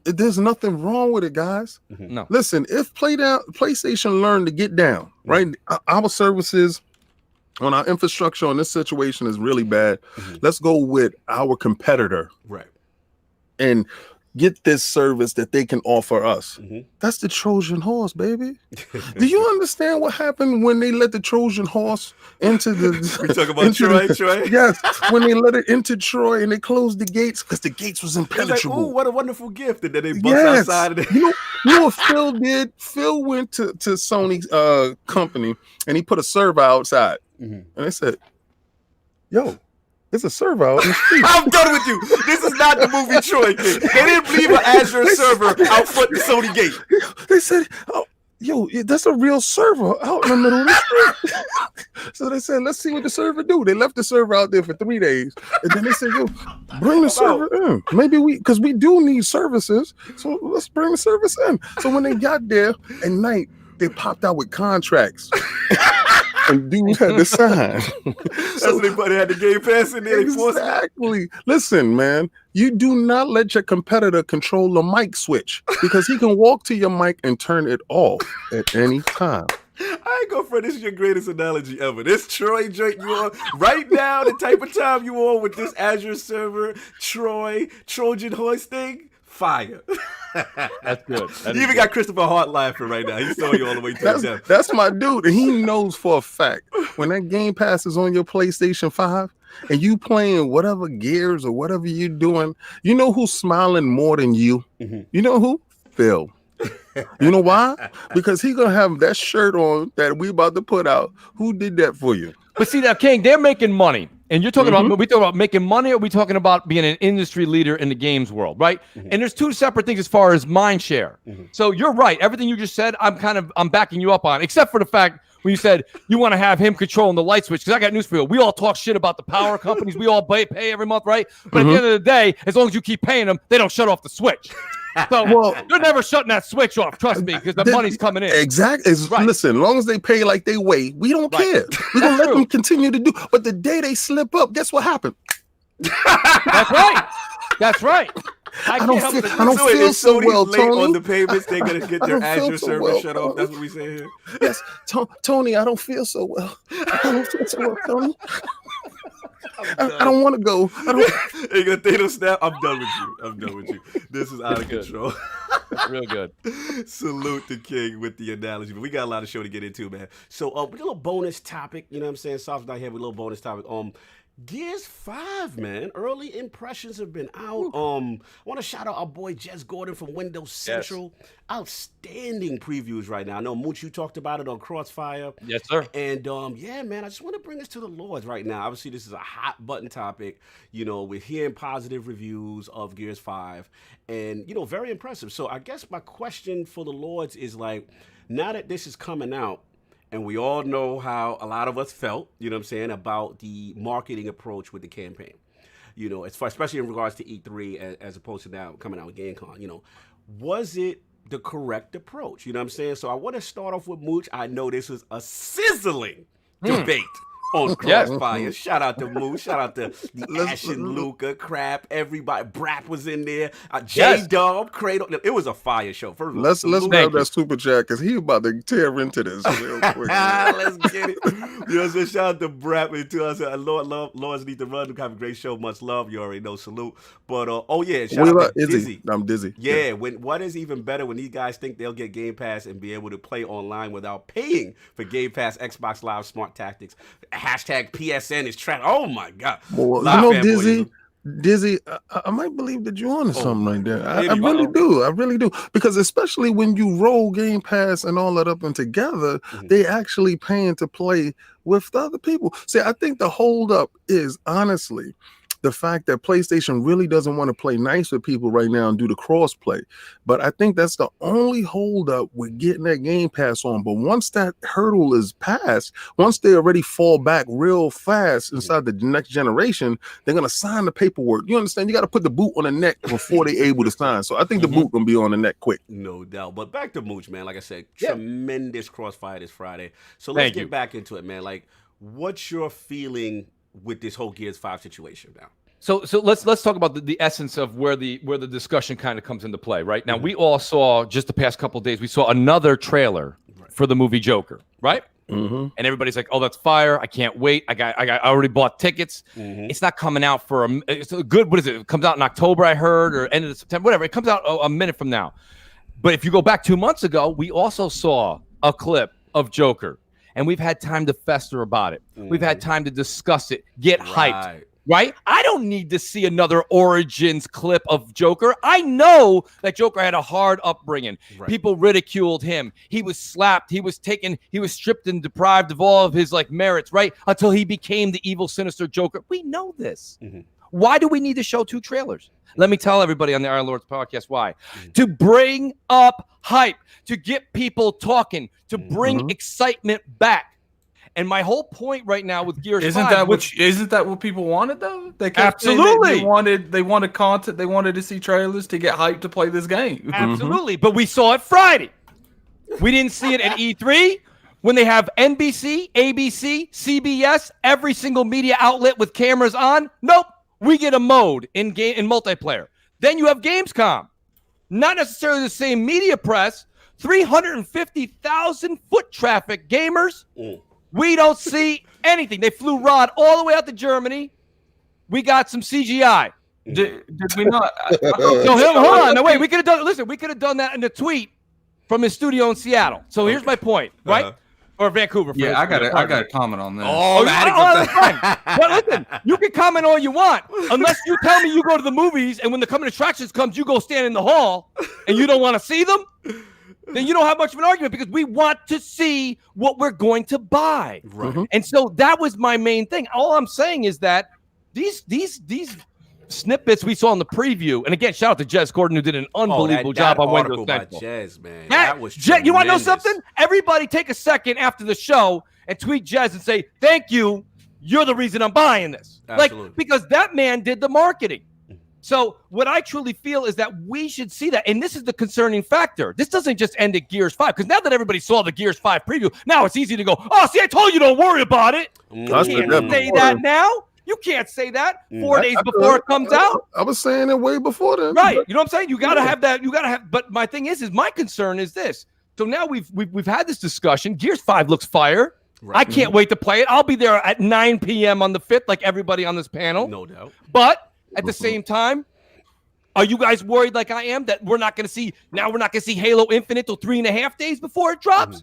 There's nothing wrong with it, guys. No. Listen, if PlayStation learned to get down, right? Our services on our infrastructure on this situation is really bad. Let's go with our competitor. Right. And get this service that they can offer us. That's the Trojan horse, baby. Do you understand what happened when they let the Trojan horse into the... We talk about Troy? Yes, when they let it into Troy and they closed the gates because the gates was impenetrable. Like, ooh, what a wonderful gift. And then they bust outside of it. You know what Phil did? Phil went to Sony's company and he put a server outside. And they said, yo, it's a server out in the street. I'm done with you. This is not the movie Troy, King. They didn't leave an Azure server out front the Sony gate. They said, oh, yo, that's a real server out in the middle of the street. So they said, let's see what the server do. They left the server out there for 3 days. And then they said, yo, bring the server in. Maybe because we do need services. So let's bring the service in. So when they got there at night, they popped out with contracts. And dudes had to sign. So they had the Game Pass in there. Exactly. Listen, man, you do not let your competitor control the mic switch because he can walk to your mic and turn it off at any time. I ain't gonna front. This is your greatest analogy ever. This Troy joint you on right now, the type of time you on with this Azure server, Trojan horse thing. Fire. That's good. You even got Christopher Hart laughing right now. He's throwing you all the way to the depth. That's my dude. And he knows for a fact when that Game Pass is on your PlayStation 5 and you playing whatever Gears or whatever you're doing, you know who's smiling more than you? You know who? Phil. You know why? Because he gonna have that shirt on that we about to put out. Who did that for you? But see, that King, they're making money. And you're talking about, we talking about making money, or are we talking about being an industry leader in the games world, right? And there's two separate things as far as mind share. So you're right. Everything you just said, I'm backing you up on, except for the fact when you said you want to have him controlling the light switch. Because I got news for you. We all talk shit about the power companies. We all pay every month, right? But at the end of the day, as long as you keep paying them, they don't shut off the switch. So they're never shutting that switch off, trust me, because the money's coming in. Exactly. Listen, as long as they pay like they weigh, we don't care. We're going to let them continue to do. But the day they slip up, guess what happened? That's right. That's right. I don't feel so well, Tony. On the payments, they're going to get their Azure server shut off. That's what we say here. Yes, Tony, I don't feel so well. I don't feel so well, Tony. I don't want to go. Hey, Thanos snap. I'm done with you. This is out of control. Real good. Salute the King with the analogy. But we got a lot of show to get into, man. So we got a little bonus topic. You know what I'm saying? Soft's not here with a little bonus topic. Gears 5, man. Early impressions have been out. I want to shout out our boy Jez Gordon from Windows Central. Yes. Outstanding previews right now. I know Mooch, you talked about it on Crossfire. Yes, sir. And yeah, man, I just want to bring this to the Lords right now. Obviously, this is a hot button topic. You know, we're hearing positive reviews of Gears 5 and, you know, very impressive. So I guess my question for the Lords is like, now that this is coming out, and we all know how a lot of us felt, you know what I'm saying, about the marketing approach with the campaign. You know, especially in regards to E3 as opposed to now coming out with GameCon. You know, was it the correct approach? You know what I'm saying? So I want to start off with Mooch. I know this was a sizzling debate on Crossfire. Yes. Shout out to Mooch. Shout out to the Ashen Luca, Crap, everybody. BRAP was in there. J-Dub, Cradle. It was a fire show. First of all, let's grab that super chat because he about to tear into this real quick. Let's get it. You know what I'm saying? Shout out to BRAP and to us. Lords need to run. Have a great show. Much love. You already know. Salute. But shout out to Dizzy. I'm Dizzy. Yeah. What is even better when these guys think they'll get Game Pass and be able to play online without paying for Game Pass, Xbox Live, Smart Tactics. Hashtag PSN is trash. Oh my God. Well, you know, Dizzy, I might believe that you're on to something right there. I really do. I really do. Because especially when you roll Game Pass and all that up and together, they actually paying to play with the other people. See, I think the hold up is honestly, the fact that PlayStation really doesn't want to play nice with people right now and do the cross play. But I think that's the only holdup with getting that Game Pass on. But once that hurdle is passed, once they already fall back real fast inside the next generation, they're going to sign the paperwork. You understand? You got to put the boot on the neck before they're able to sign. So I think the boot going to be on the neck quick. No doubt. But back to Mooch, man. Like I said, tremendous crossfire this Friday. So let's get back into it, man. Like, what's your feeling with this whole Gears 5 situation now? So let's talk about the essence of where the discussion kind of comes into play. Right now, we all saw just the past couple of days. We saw another trailer for the movie Joker, right? And everybody's like, "Oh, that's fire! I can't wait! I already bought tickets. It's not coming out for it's a good. What is it? It comes out in October, I heard, or end of September, whatever. It comes out a minute from now. But if you go back 2 months ago, we also saw a clip of Joker, and we've had time to fester about it. We've had time to discuss it, get hyped. Right? I don't need to see another Origins clip of Joker. I know that Joker had a hard upbringing. People ridiculed him. He was slapped. He was stripped and deprived of all of his merits, right? Until he became the evil, sinister Joker. We know this. Why do we need to show 2 trailers? Let me tell everybody on the Iron Lords podcast why. To bring up hype, to get people talking, to bring excitement back. And my whole point right now with Gears 5 isn't that what people wanted though? They kept absolutely they wanted content. They wanted to see trailers to get hyped to play this game. Absolutely, but we saw it Friday. We didn't see it at E3 when they have NBC, ABC, CBS, every single media outlet with cameras on. Nope, we get a mode in multiplayer. Then you have Gamescom, not necessarily the same media press. 350,000 foot traffic gamers. We don't see anything. They flew Rod all the way out to Germany. We got some CGI. Did we not? No, hold on. No, wait. We could have done. Listen, we could have done that in a tweet from his studio in Seattle. So here's my point, right? Or Vancouver. Yeah, I got to comment on this. That's fine. But listen, you can comment all you want, unless you tell me you go to the movies and when the coming attractions comes, you go stand in the hall and you don't want to see them. Then you don't have much of an argument because we want to see what we're going to buy. And so that was my main thing. All I'm saying is that these snippets we saw in the preview, and again, shout out to Jez Gordon who did an unbelievable job on Windows Central. Jez, man. That was you want to know something? Everybody take a second after the show and tweet Jez and say, thank you. You're the reason I'm buying this. Absolutely. Because that man did the marketing. So what I truly feel is that we should see that. And this is the concerning factor. This doesn't just end at Gears 5. Because now that everybody saw the Gears 5 preview, now it's easy to go, oh, see, I told you don't worry about it. You can't say that now. You can't say that 4 days before it comes out. I was saying it way before then. Right. You know what I'm saying? You got to have that. You got to have. But my thing is my concern is this. So now we've had this discussion. Gears 5 looks fire. I can't wait to play it. I'll be there at 9 p.m. on the 5th, like everybody on this panel. No doubt. But at the same time, are you guys worried like I am that we're not going to see Halo Infinite till 3.5 days before it drops?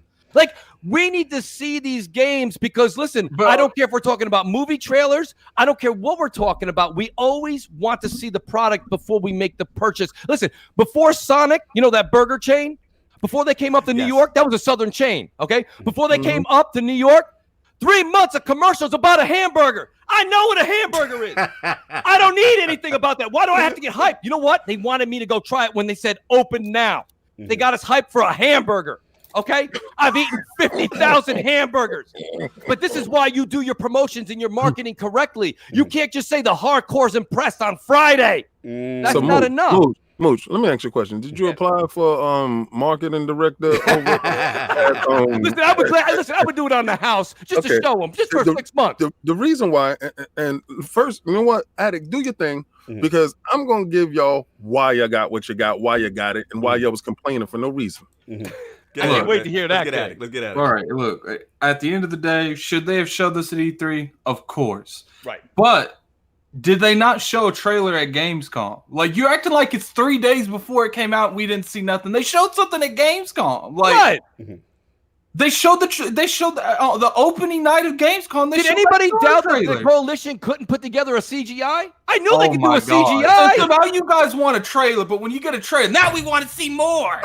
We need to see these games because, listen, I don't care if we're talking about movie trailers. I don't care what we're talking about. We always want to see the product before we make the purchase. Listen, before Sonic, that burger chain, before they came up to New York, that was a Southern chain, okay? Before they came up to New York, 3 months of commercials about a hamburger. I know what a hamburger is. I don't need anything about that. Why do I have to get hyped? You know what? They wanted me to go try it when they said open now. They got us hyped for a hamburger. Okay? I've eaten 50,000 hamburgers. But this is why you do your promotions and your marketing correctly. You can't just say the hardcore's impressed on Friday. That's not enough. Mooch, let me ask you a question. Did you apply for marketing director over at, Listen, I would do it on the house just to show them, just for 6 months. The reason why, and first, you know what, Addict, do your thing, because I'm going to give y'all why you got what you got, why you got it, and why y'all was complaining for no reason. I can't wait to hear that. Let's get at it. All right, look, at the end of the day, should they have showed this at E3? Of course. Right. But did they not show a trailer at Gamescom? You're acting like it's 3 days before it came out and we didn't see nothing. They showed something at Gamescom. Right. They showed the opening night of Gamescom. Did anybody doubt that the Coalition couldn't put together a CGI? I knew they could do a CGI. So now you guys want a trailer, but when you get a trailer, now we want to see more.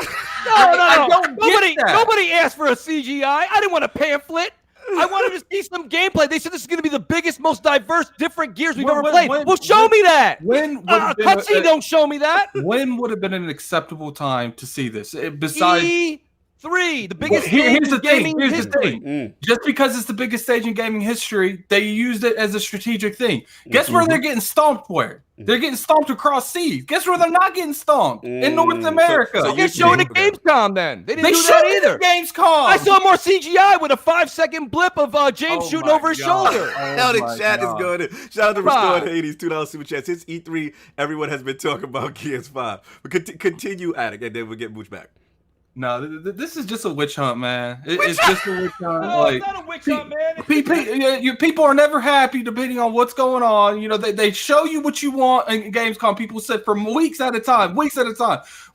No. Nobody asked for a CGI. I didn't want a pamphlet. I wanted to see some gameplay. They said this is going to be the biggest, most diverse, different Gears we've ever When- played. when- Well, show me that. When would A have been cutscene don't show me that. when would have been an acceptable time to see this? Besides E3, the biggest here's stage the in thing. gaming Here's history. the thing. Just because it's the biggest stage in gaming history, they used it as a strategic thing. Guess where they're getting stomped? Where they're getting stomped across seas. Guess where they're not getting stomped? In North America. so They showed it at Gamescom then. They didn't They do showed that it either. at Gamescom. I saw more CGI with a 5-second blip of James Oh shooting my over his God. shoulder. Now the my chat God. is going in. Shout out to Right. Restored Hades, $2 super chats. It's E3. Everyone has been talking about Gears 5. But continue Attic, and then we'll get Mooch back. No, this is just a witch hunt, man. It's just a witch hunt. No, Like, it's not a witch hunt, man. people are never happy depending on what's going on. You know, they show you what you want in Gamescom. People said for weeks at a time.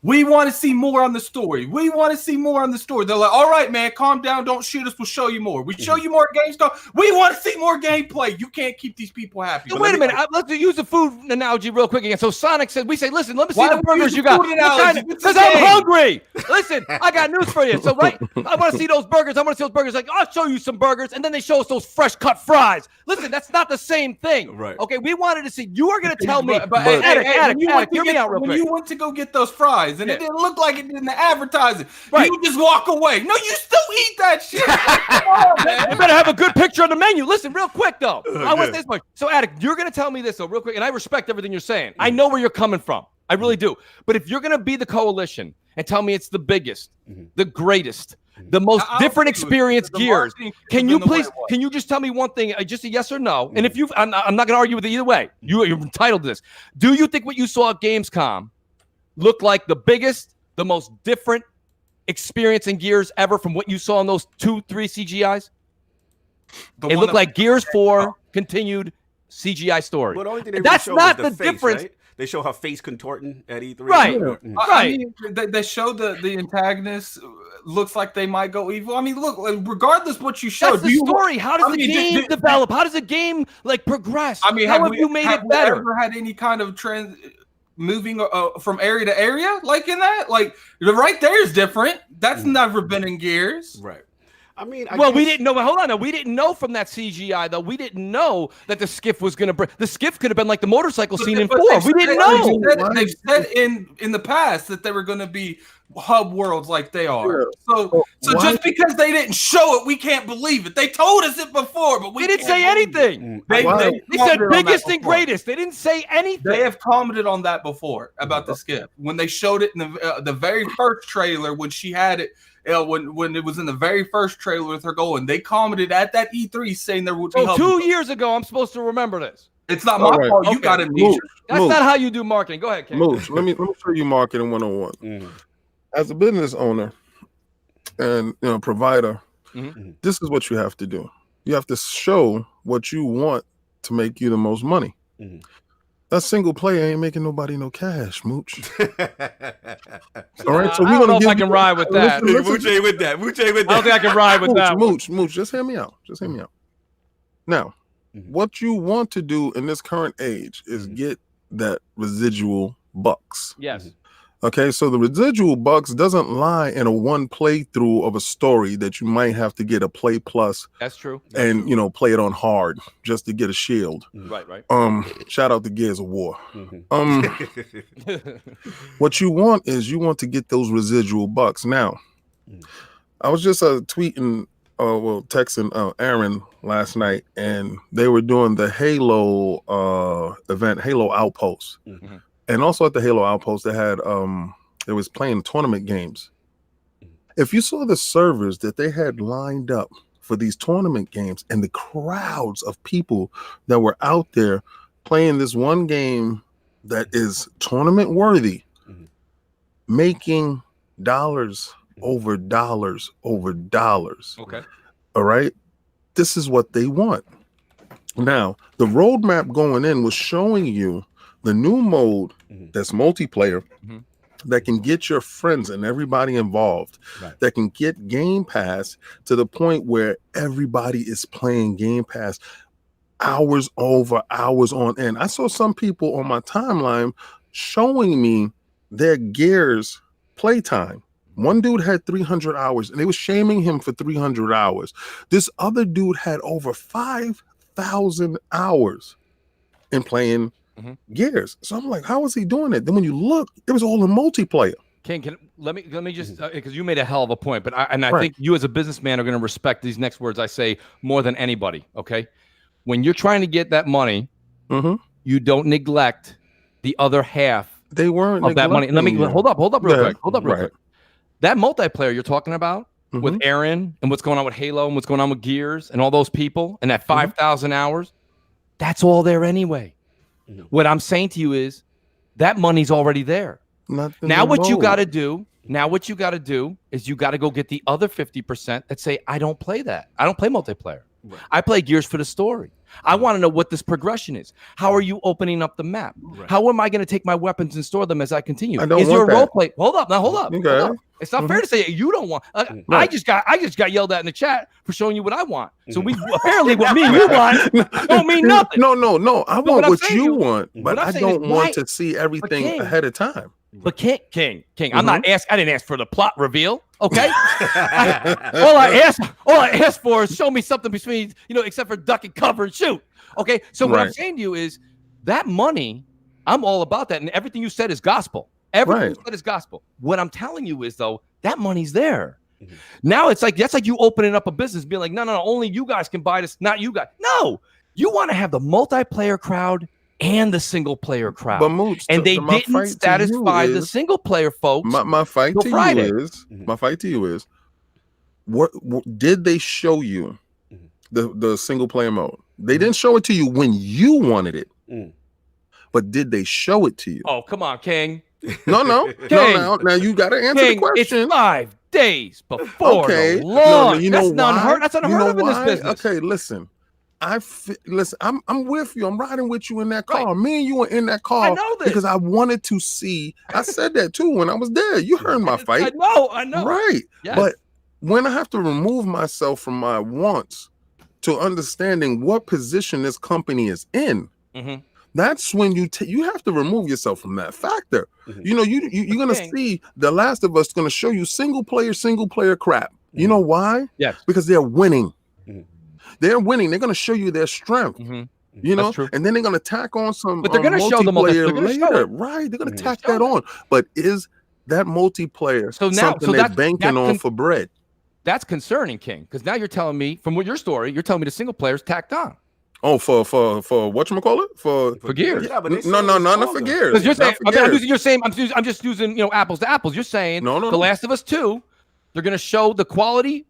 We want to see more on the story. They're like, all right, man, calm down. Don't shoot us. We'll show you more. We show you more at Gamescom. We want to see more gameplay. You can't keep these people happy. So wait a minute. Let's use the food analogy real quick again. So Sonic said, we say, listen, let me see Why the would we burgers use you the got. food analogy? It's a Because I'm game. hungry. Listen, I got news for you. So, right, I want to see those burgers. Like, I'll show you some burgers. And then they show us those fresh cut fries. Listen, that's not the same thing. Right. Okay, we wanted to see. You are going to tell me. But Attic, when you went to hear me get- out real when quick. you went to go get those fries and Yeah. it didn't look like it did in the advertising, Right. you just walk away. No, you still eat that shit. Come on, man. You better have a good picture on the menu. Listen, real quick though. I want to good. say this much. So, Attic, you're gonna tell me this though, real quick, and I respect everything you're saying. I know where you're coming from. I really do. But if you're gonna be the coalition and tell me it's the biggest, the greatest, the most I'll different agree with you. experience The Gears, marketing can could've you been the way please? it was. Can you just tell me one thing, just a yes or no? And if I'm not gonna argue with it either way. You're entitled to this. Do you think what you saw at Gamescom looked like the biggest, the most different experience in Gears ever from what you saw in those 2-3 CGIs? The It one looked that- like Gears 4 continued CGI story. But the only thing they That's really not showed was the face, difference. Right? They show her face contorting at E3. Right. Mm. I mean, they show the antagonist looks like they might go evil. I mean, look, like, regardless what you show, That's the story. How does I the mean, game develop? How does the game progress? I mean, how have you made it we better? ever had any kind of trend moving from area to area like in that? Like right there is different. That's never been in Gears. Right. I mean, I Well, we guess- didn't know. Hold on, though. We didn't know from that CGI though. We didn't know that the skiff was going to bring. The skiff could have been like the motorcycle scene in 4. They've We didn't said- know. They've said in the past that they were going to be hub worlds like they are. Yeah. So Why- just because they didn't show it, we can't believe it. They told us it before, but we They didn't can't say believe it. anything. They Why- They said commented on that biggest and before. greatest. They didn't say anything. They have commented on that before about the skip when they showed it in the very first trailer when she had it. When it was in the very first trailer with her going, they commented at that E3 saying there would be. So hub 2 worlds. years ago, I'm supposed to remember this. It's not my All right. fault. You Okay. got amnesia. Mooch, That's Mooch, not how you do marketing. Go ahead, Ken. Mooch, let me show you marketing 101. Mm. As a business owner and provider, Mhm. this is what you have to do. You have to show what you want to make you the most money. Mhm. That single player ain't making nobody no cash, Mooch. All right, I so we're don't gonna know if give I can ride with that. Listen, Mooch ain't with that. Mooch ain't with I don't think I that. can ride with that. one. Mooch, just hear me out. Just hear me out. Now, Mhm. what you want to do in this current age is get that residual bucks. Yes. Okay, so the residual bucks doesn't lie in a one playthrough of a story that you might have to get a play plus That's true. and play it on hard just to get a shield. Right, right. Shout out to Gears of War. Mhm. What you want is you want to get those residual bucks. Now, I was just texting Aaron last night, and they were doing the Halo event, Halo Outpost. Mhm. And also at the Halo Outpost, they had it was playing tournament games. If you saw the servers that they had lined up for these tournament games and the crowds of people that were out there playing this one game that is tournament worthy, Mhm. making dollars over dollars over dollars. Okay. All right. This is what they want. Now, the roadmap going in was showing you the new mode Mhm. that's multiplayer Mhm. that can get your friends and everybody involved, Right. that can get Game Pass to the point where everybody is playing Game Pass hours over hours on end. I saw some people on my timeline showing me their Gears playtime. One dude had 300 hours, and they were shaming him for 300 hours. This other dude had over 5,000 hours in playing Gears. So I'm like, how is he doing it? Then when you look, it was all in multiplayer. King, let me just because you made a hell of a point, but I think you as a businessman are going to respect these next words I say more than anybody. Okay, when you're trying to get that money, you don't neglect the other half. They weren't of that money. Let me hold up real quick. Hold up real quick. That multiplayer you're talking about with Aaron and what's going on with Halo and what's going on with Gears and all those people and that 5,000 hours, that's all there anyway. What I'm saying to you is that money's already there. Now what you got to do is you got to go get the other 50% that say, I don't play that. I don't play multiplayer. Right. I play Gears for the story. I want to know what this progression is. How are you opening up the map? Right. How am I going to take my weapons and store them as I continue? Is there a role play? Hold up. Okay. It's not fair to say you don't want. I just got yelled at in the chat for showing you what I want. So we apparently what me and you want don't mean nothing. No. I want what you want, but I don't want to see everything ahead of time. But King, I'm not asking. I didn't ask for the plot reveal. Okay. all I asked for is show me something between, except for duck and cover and shoot. Okay. So what I'm saying to you is that money, I'm all about that. And everything you said is gospel. Everything you said is gospel. What I'm telling you is, though, that money's there. Now it's like, that's like you opening up a business, being like, no, only you guys can buy this, not you guys. No, you want to have the multiplayer crowd and the single player crowd. But Mooch, and they didn't satisfy the single player folks. My fight to you is, what did they show you the single player mode? They didn't show it to you when you wanted it. But did they show it to you? Oh, come on, King. No. King, now you got to answer the question. It's 5 days before the launch. That's unheard of in this business. Okay, listen. I'm with you. I'm riding with you in that car. Me and you were in that car. I know this because I wanted to see. I said that too when I was there. You heard my fight. I know. Right. Yes. But when I have to remove myself from my wants to understanding what position this company is in, that's when you have to remove yourself from that factor. You're gonna see The Last of Us going to show you single player crap. You know why? Yes. Because they're winning. They're winning. They're going to show you their strength. And then they're going to tack on some. But they're going to show the multiplayer later, right? They're going to tack that on. But is that multiplayer something they're banking on for bread? That's concerning, King, because now you're telling me from your story, you're telling me the single player's tacked on. Oh, for whatchamacallit? For Gears. Yeah, but not for Gears. Because you're saying, I'm just using apples to apples. You're saying The Last of Us 2, they're going to show the quality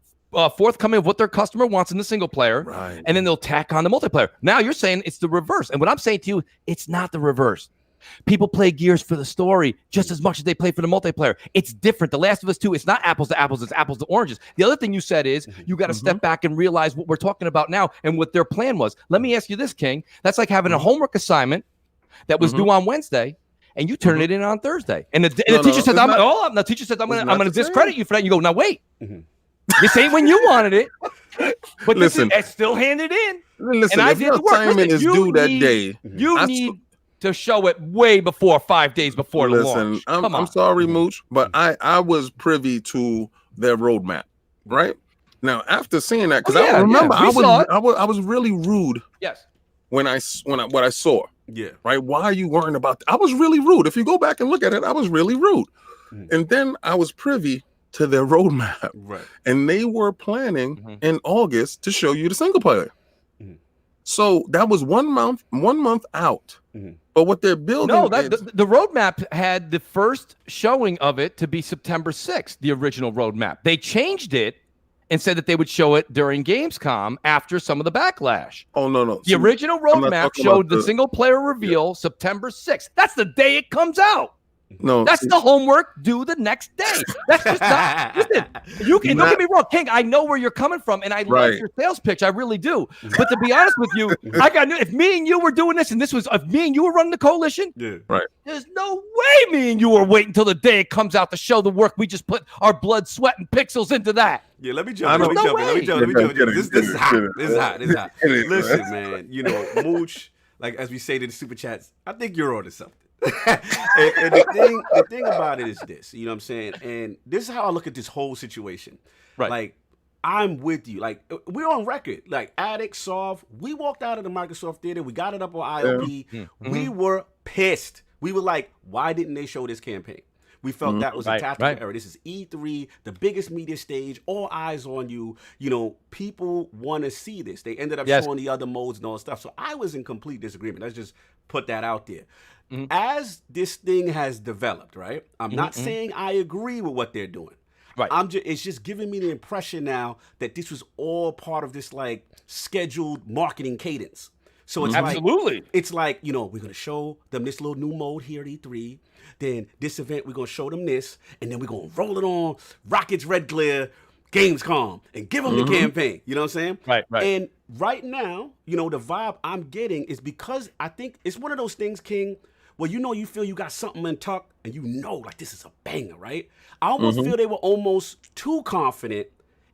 forthcoming of what their customer wants in the single player, and then they'll tack on the multiplayer. Now you're saying it's the reverse. And what I'm saying to you, it's not the reverse. People play Gears for the story just as much as they play for the multiplayer. It's different. The Last of Us 2, it's not apples to apples, it's apples to oranges. The other thing you said is you got to step back and realize what we're talking about now and what their plan was. Let me ask you this, King. That's like having a homework assignment that was due on Wednesday, and you turn it in on Thursday. And the teacher says, the teacher says, I'm going to discredit you for that. And you go, now wait. This ain't when you wanted it, but listen, it's still handed in. Listen, and if your assignment is due that day, you need to show it way before 5 days before the launch. I'm sorry, Mooch, but I was privy to their roadmap. Right now, after seeing that, because I remember I was really rude. Yes. When I what I saw. Yeah. Right. Why are you worrying about that? I was really rude. If you go back and look at it, I was really rude. And then I was privy to their roadmap, and they were planning in August to show you the single player. So that was 1 month out. But what they're building, the roadmap had the first showing of it to be September 6th, the original roadmap. They changed it and said that they would show it during Gamescom after some of the backlash. Oh no! The original roadmap showed the single player reveal September 6th. That's the day it comes out. No, that's the homework due the next day. That's just not. Listen, don't get me wrong, King. I know where you're coming from, and I love your sales pitch. I really do. But to be honest with you, if me and you were doing this, and if me and you were running the coalition, there's no way me and you were waiting until the day it comes out to show the work we just put our blood, sweat, and pixels into that. Yeah, let me jump. Let me jump. This is hot. This is hot. Listen, man. Mooch, like as we say to the super chats, I think you're onto something. and the thing about it is this, you know what I'm saying? And this is how I look at this whole situation. Right. Like, I'm with you. Like, we're on record. Like, Addict, Soft, we walked out of the Microsoft Theater. We got it up on IOP. Yeah. We were pissed. We were like, why didn't they show this campaign? We felt that was a tactical error. This is E3, the biggest media stage, all eyes on you. You know, people want to see this. They ended up showing the other modes and all stuff. So I was in complete disagreement. Let's just put that out there. As this thing has developed, right? I'm not saying I agree with what they're doing. Right. It's just giving me the impression now that this was all part of this like scheduled marketing cadence. So it's it's like, you know, we're going to show them this little new mode here at E3. Then this event, we're going to show them this. And then we're going to roll it on Rockets Red Glare, Gamescom, and give them the campaign. You know what I'm saying? Right. And right now, you know, the vibe I'm getting is because I think it's one of those things, King, where you know you feel you got something in tuck and you know like this is a banger, right? I almost feel they were almost too confident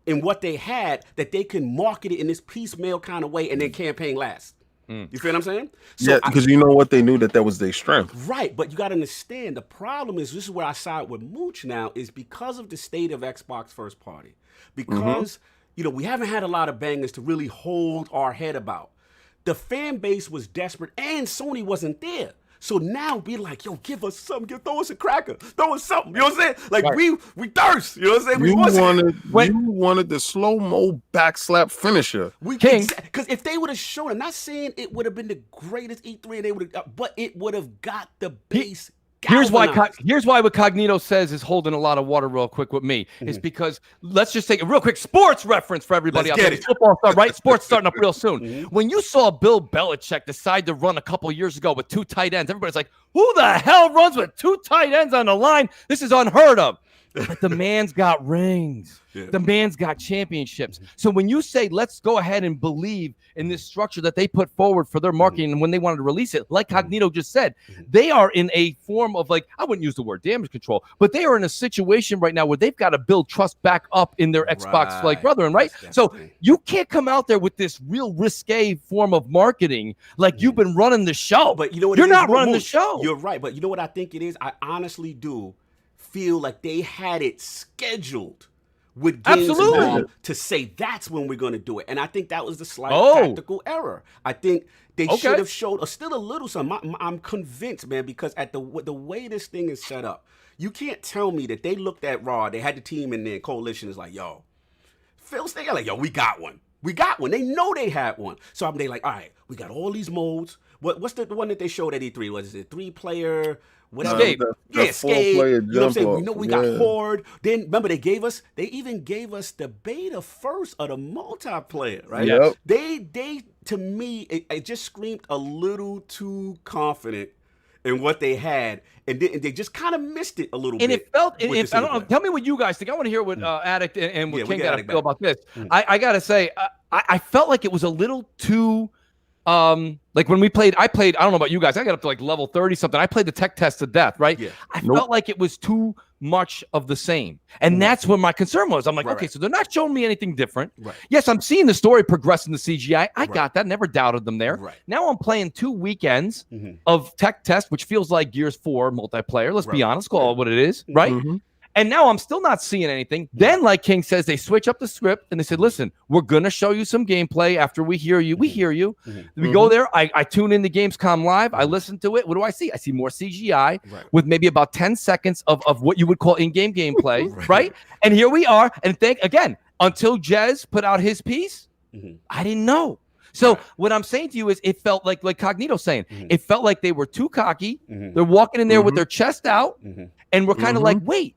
in what they had that they can market it in this piecemeal kind of way and then campaign last. You feel what I'm saying? So yeah, because you know what, they knew that was their strength. Right, but you got to understand, the problem is, this is where I side with Mooch now, is because of the state of Xbox first party. Because, you know, we haven't had a lot of bangers to really hold our head about. The fan base was desperate and Sony wasn't there. So now be like, yo, give us something, throw us a cracker, throw us something. You know what I'm saying? Like we thirst. You know what I'm saying? You wanted the slow-mo backslap finisher. Because if they would have shown, I'm not saying it would have been the greatest E3 and they would have, but it would have got the base. Here's why what Cognito says is holding a lot of water real quick with me is because let's just take a real quick sports reference for everybody out there. Football start, right? Sports starting up real soon. When you saw Bill Belichick decide to run a couple years ago with 2 tight ends, everybody's like, who the hell runs with 2 tight ends on the line? This is unheard of. But the man's got rings. The man's got championships. So when you say, let's go ahead and believe in this structure that they put forward for their marketing and when they wanted to release it, like Cognito just said, they are in a form of, like, I wouldn't use the word damage control, but they are in a situation right now where they've got to build trust back up in their Xbox like brethren, right? So you can't come out there with this real risque form of marketing like you've been running the show. But you know what? You're not running the show. You're right. But you know what I think it is? I honestly do feel like they had it scheduled with Gamescom to say that's when we're going to do it. And I think that was the slight tactical error. I think they should have showed still a little something. I'm convinced, man, because at the way this thing is set up, you can't tell me that they looked at Raw, they had the team in there, Coalition is like, yo, Phil's thinking like, yo, we got one. We got one. They know they had one. So they like, all right, we got all these modes. What's the one that they showed at E3? Was it 3-player? Escape. Escape. You know what I'm saying? We know we got Horde. Then remember they even gave us the beta first of the multiplayer, right? Yep. They to me, it just screamed a little too confident in what they had, and they just kind of missed it a little bit. And it felt, I don't know, tell me what you guys think. I want to hear what Addict and what King got to feel about this. I got to say, I felt like it was a little too, like when I don't know about you guys, I got up to like level 30 something. I played the tech test to death, right? Yeah. I felt like it was too much of the same. And that's what my concern was. I'm like, okay, so they're not showing me anything different. Right. Yes, I'm seeing the story progress in the CGI. I got that. Never doubted them there. Right. Now I'm playing 2 weekends of tech test, which feels like Gears 4 multiplayer. Let's be honest, call it what it is, right? And now I'm still not seeing anything. Then, like King says, they switch up the script and they said, listen, we're going to show you some gameplay after we hear you. We hear you. We go there. I tune in to Gamescom Live. I listen to it. What do I see? I see more CGI with maybe about 10 seconds of what you would call in-game gameplay, right? And here we are. And again, until Jez put out his piece, I didn't know. So what I'm saying to you is it felt like Cognito saying, it felt like they were too cocky. They're walking in there with their chest out. And we're kind of like, wait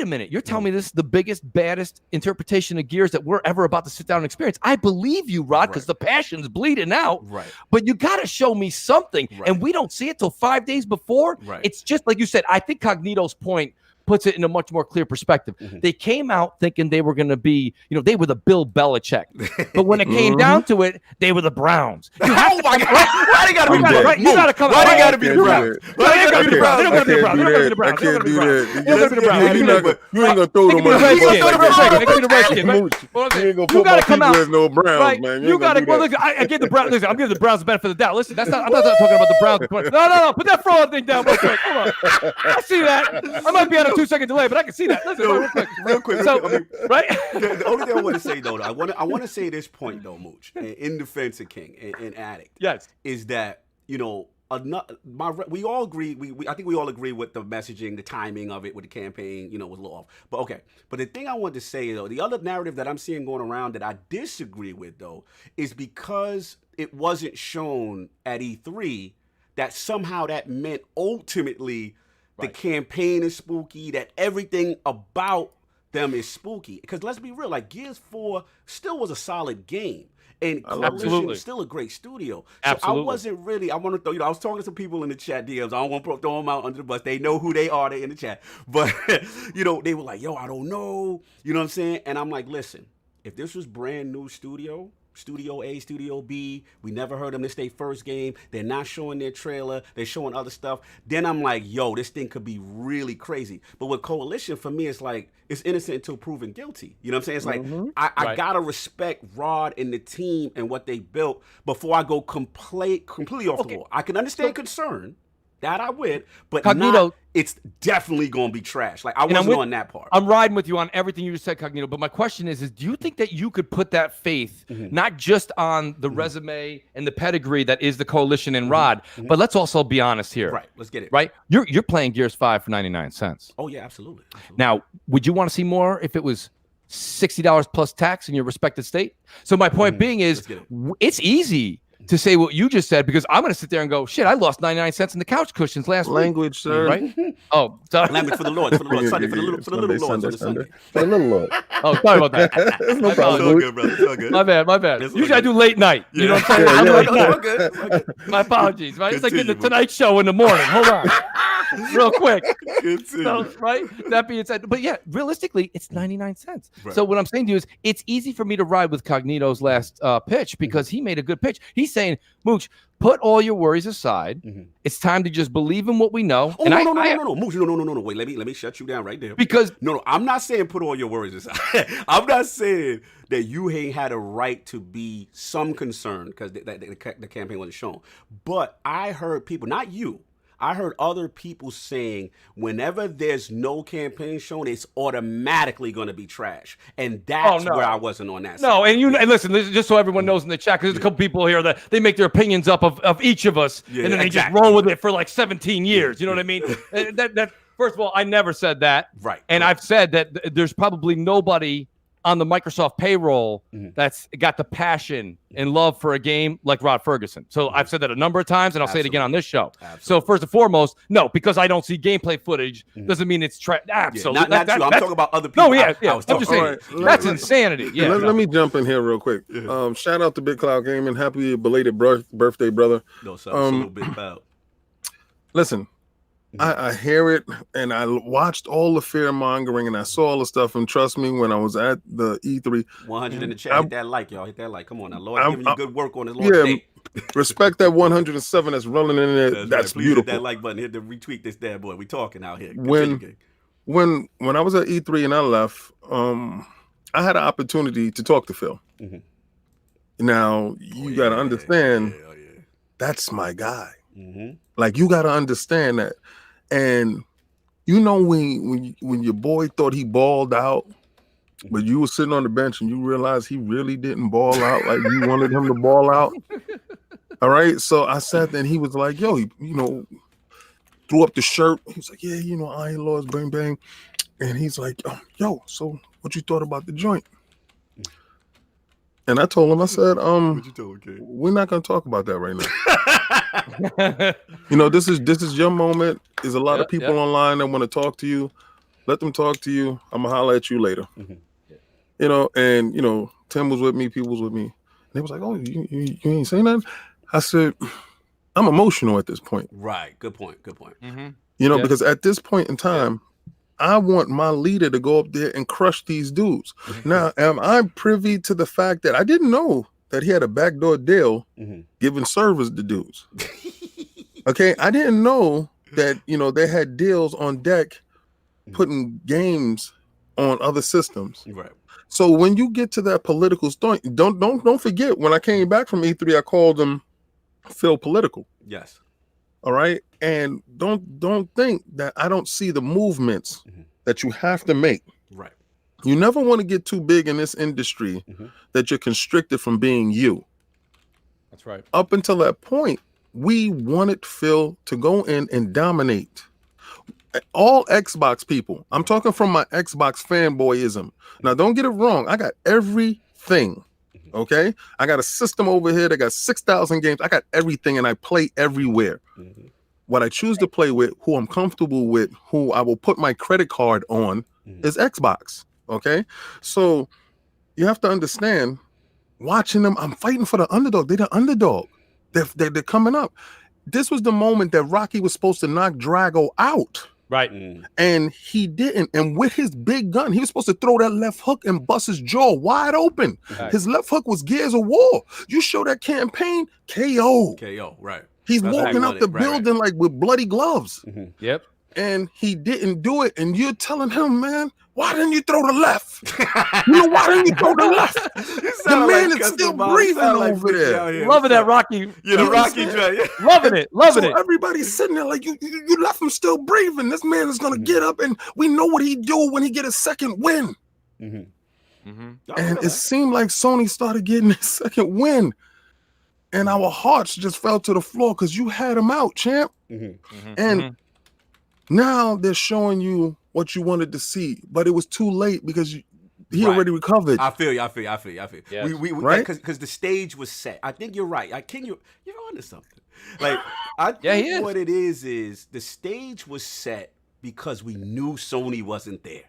a minute. You're telling me this is the biggest, baddest interpretation of Gears that we're ever about to sit down and experience. I believe you, Rod, because the passion's bleeding out. Right. But you got to show me something. And we don't see it till 5 days before. Right. It's just like you said. I think Cognito's point puts it in a much more clear perspective. They came out thinking they were going to be, they were the Bill Belichick. But when it came down to it, they were the Browns. Oh my God! Why they gotta be the Browns? Right? You gotta come. Why they gotta be the Browns? Why they gotta be the Browns? They don't gotta be the Browns. They don't gotta be the Browns. I can't do that. They don't gotta be the Browns. You ain't gonna throw them on the Redskins. You gotta come out. No Browns, right? man. You gotta. Well, listen, I give the Browns. Listen, I'm giving the Browns the benefit of the doubt. Listen, I'm not talking about the Browns. No. Put that fraud thing down real quick. Hold on. I see that. I might be on a 2-second delay, but I can see that. Listen, real quick. So, right? The only thing I want to say though, I want to say this point though, Mooch, in defense of King and Addict. Yes. Is that we all agree. I think we all agree with the messaging, the timing of it, with the campaign. Was a little off. But okay. But the thing I wanted to say though, the other narrative that I'm seeing going around that I disagree with though, is because it wasn't shown at E3 that somehow that meant ultimately the campaign is spooky, that everything about them is spooky. Because let's be real, like Gears 4 still was a solid game. And Coalition is still a great studio. So Absolutely. I wasn't really, I want to throw, I was talking to some people in the chat DMs. I don't want to throw them out under the bus. They know who they are. They in the chat. But, they were like, yo, I don't know. You know what I'm saying? And I'm like, listen, if this was brand new Studio A, Studio B, we never heard them. This their first game. They're not showing their trailer. They're showing other stuff. Then I'm like, yo, this thing could be really crazy. But with Coalition, for me, it's like, it's innocent until proven guilty. You know what I'm saying? It's like, I gotta respect Rod and the team and what they built before I go completely off the wall. I can understand concern. That I would, but Cognito, it's definitely going to be trash. Like, I wasn't on that part. I'm riding with you on everything you just said, Cognito. But my question is do you think that you could put that faith, not just on the resume and the pedigree that is the Coalition and Rod, but let's also be honest here. Right. Let's get it. Right? You're playing Gears 5 for 99 cents. Oh, yeah, absolutely. Now, would you want to see more if it was $60 plus tax in your respective state? So my point being is it's easy to say what you just said, because I'm going to sit there and go, shit, I lost 99 cents in the couch cushions last language, week. sir. Right? Oh, sorry. Language for the Lord, Sunday, for the little Lords on the Sunday. For the little Lord. Oh, sorry about that. It's no It's problem. all good, brother. It's all good. My bad. It's Usually all I do late night. You know what I'm saying? Yeah, I do late It's all night. good. It's all good. My apologies, right? It's like getting the Continue, Tonight Show in the morning. Hold on. Real quick. Continue. So, right? That being said, but yeah, realistically, it's 99 cents. Right. So what I'm saying to you is it's easy for me to ride with Cognito's last pitch because he made a good pitch. He's saying, Mooch, put all your worries aside. It's time to just believe in what we know. Oh, and no, Mooch, no. Wait, let me shut you down right there. Because no, I'm not saying put all your worries aside. I'm not saying that you ain't had a right to be some concern because the campaign wasn't shown. But I heard people, not you, I heard other people saying whenever there's no campaign shown, it's automatically going to be trash. And that's where I wasn't on that side. No, and listen, just so everyone knows in the chat, because there's a couple people here that they make their opinions up of each of us, and then they just roll with it for like 17 years. You know what I mean? that first of all, I never said that. Right. And I've said that there's probably nobody on the Microsoft payroll that's got the passion and love for a game like Rod Ferguson. So I've said that a number of times, and I'll say it again on this show. Absolutely. So first and foremost, no, because I don't see gameplay footage doesn't mean it's absolutely. Yeah, not you. I'm talking about other people. No, yeah. I'm just saying right, that's insanity. Yeah. Let me jump in here real quick. Shout out to Big Cloud Gaming. Happy belated birthday, brother. No, so a little bit about. Listen. I hear it, and I watched all the fear mongering, and I saw all the stuff. And trust me, when I was at the E3, 100 in the chat, hit that like, y'all, hit that like. Come on now, Lord, giving you good work on this Lord day. Respect that 107 that's rolling in there. That's right. beautiful. Hit that like button, hit the retweet this bad boy. We talking out here. When I was at E3 and I left, I had an opportunity to talk to Phil. Now you got to understand, that's my guy. Like, you got to understand that. And you know, when your boy thought he balled out, but you were sitting on the bench and you realized he really didn't ball out like you wanted him to ball out. All right. So I sat there and he was like, yo, threw up the shirt. He was like, yeah, Iron Lords, bang, bang. And he's like, yo, so what you thought about the joint? And I told him, I said, we're not going to talk about that right now. This is your moment. There's a lot of people online that want to talk to you. Let them talk to you. I'm going to holler at you later. And Tim was with me, people was with me. And they was like, oh, you ain't saying nothing? I said, I'm emotional at this point. Right. Good point. Because at this point in time, I want my leader to go up there and crush these dudes. Now, am I privy to the fact that I didn't know that he had a backdoor deal giving servers to dudes? Okay, I didn't know that, you know, they had deals on deck putting games on other systems. Right. So when you get to that political story, don't forget, when I came back from E3, I called him Phil Political. Yes. All right. And don't think that I don't see the movements that you have to make. Right. You never want to get too big in this industry that you're constricted from being you. That's right. Up until that point, we wanted Phil to go in and dominate. All Xbox people. I'm talking from my Xbox fanboyism. Now, don't get it wrong. I got everything. Okay, I got a system over here that got 6,000 games. I got everything, and I play everywhere. What I choose to play with, who I'm comfortable with, who I will put my credit card on, is Xbox. Okay, so you have to understand. Watching them, I'm fighting for the underdog. They're the underdog. They're coming up. This was the moment that Rocky was supposed to knock Drago out. Right. And he didn't. And with his big gun, he was supposed to throw that left hook and bust his jaw wide open. Right. His left hook was Gears of War. You show that campaign, KO. KO, right. He's That's walking out the building like with bloody gloves. Yep. And he didn't do it. And you're telling him, man, why didn't you throw the left? You know, why didn't you throw the left? The man is still breathing over there. Loving that Rocky. Yeah, the Rocky joint. Loving it. Loving it. Everybody's sitting there like, you left him still breathing. This man is going to get up, and we know what he do when he get a second win. And it seemed like Sony started getting his second win. And our hearts just fell to the floor because you had him out, champ. And now they're showing you what you wanted to see, but it was too late because he already recovered. I feel you. Yes. We right? Because the stage was set. I think you're right. King, you're onto something. Like, I think what it is the stage was set because we knew Sony wasn't there,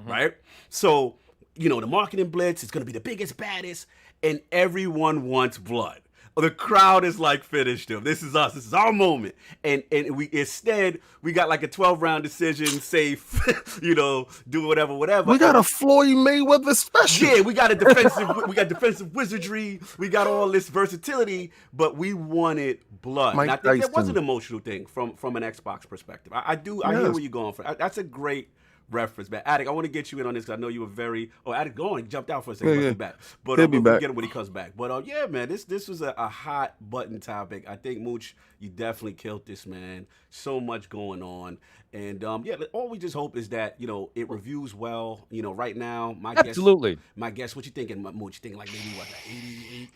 right? So, you know, the marketing blitz is going to be the biggest, baddest, and everyone wants blood. The crowd is like, finish them. This is us. This is our moment. And we got like a 12-round decision, safe, you know, do whatever. We got a Floyd Mayweather special. Yeah, we got defensive wizardry. We got all this versatility, but we wanted blood. And I think that was an emotional thing from an Xbox perspective. I hear where you're going for. That's a great reference, man. Attic, I want to get you in on this because I know you were very. Oh, Attic, go on. He jumped out for a second. He'll be back. But he'll be back. We'll get him when he comes back. But yeah, man, this was a hot button topic. I think, Mooch, you definitely killed this, man. So much going on. And yeah, all we just hope is that, you know, it reviews well. You know, right now, my guess, what you thinking, Mooch? You thinking like maybe what,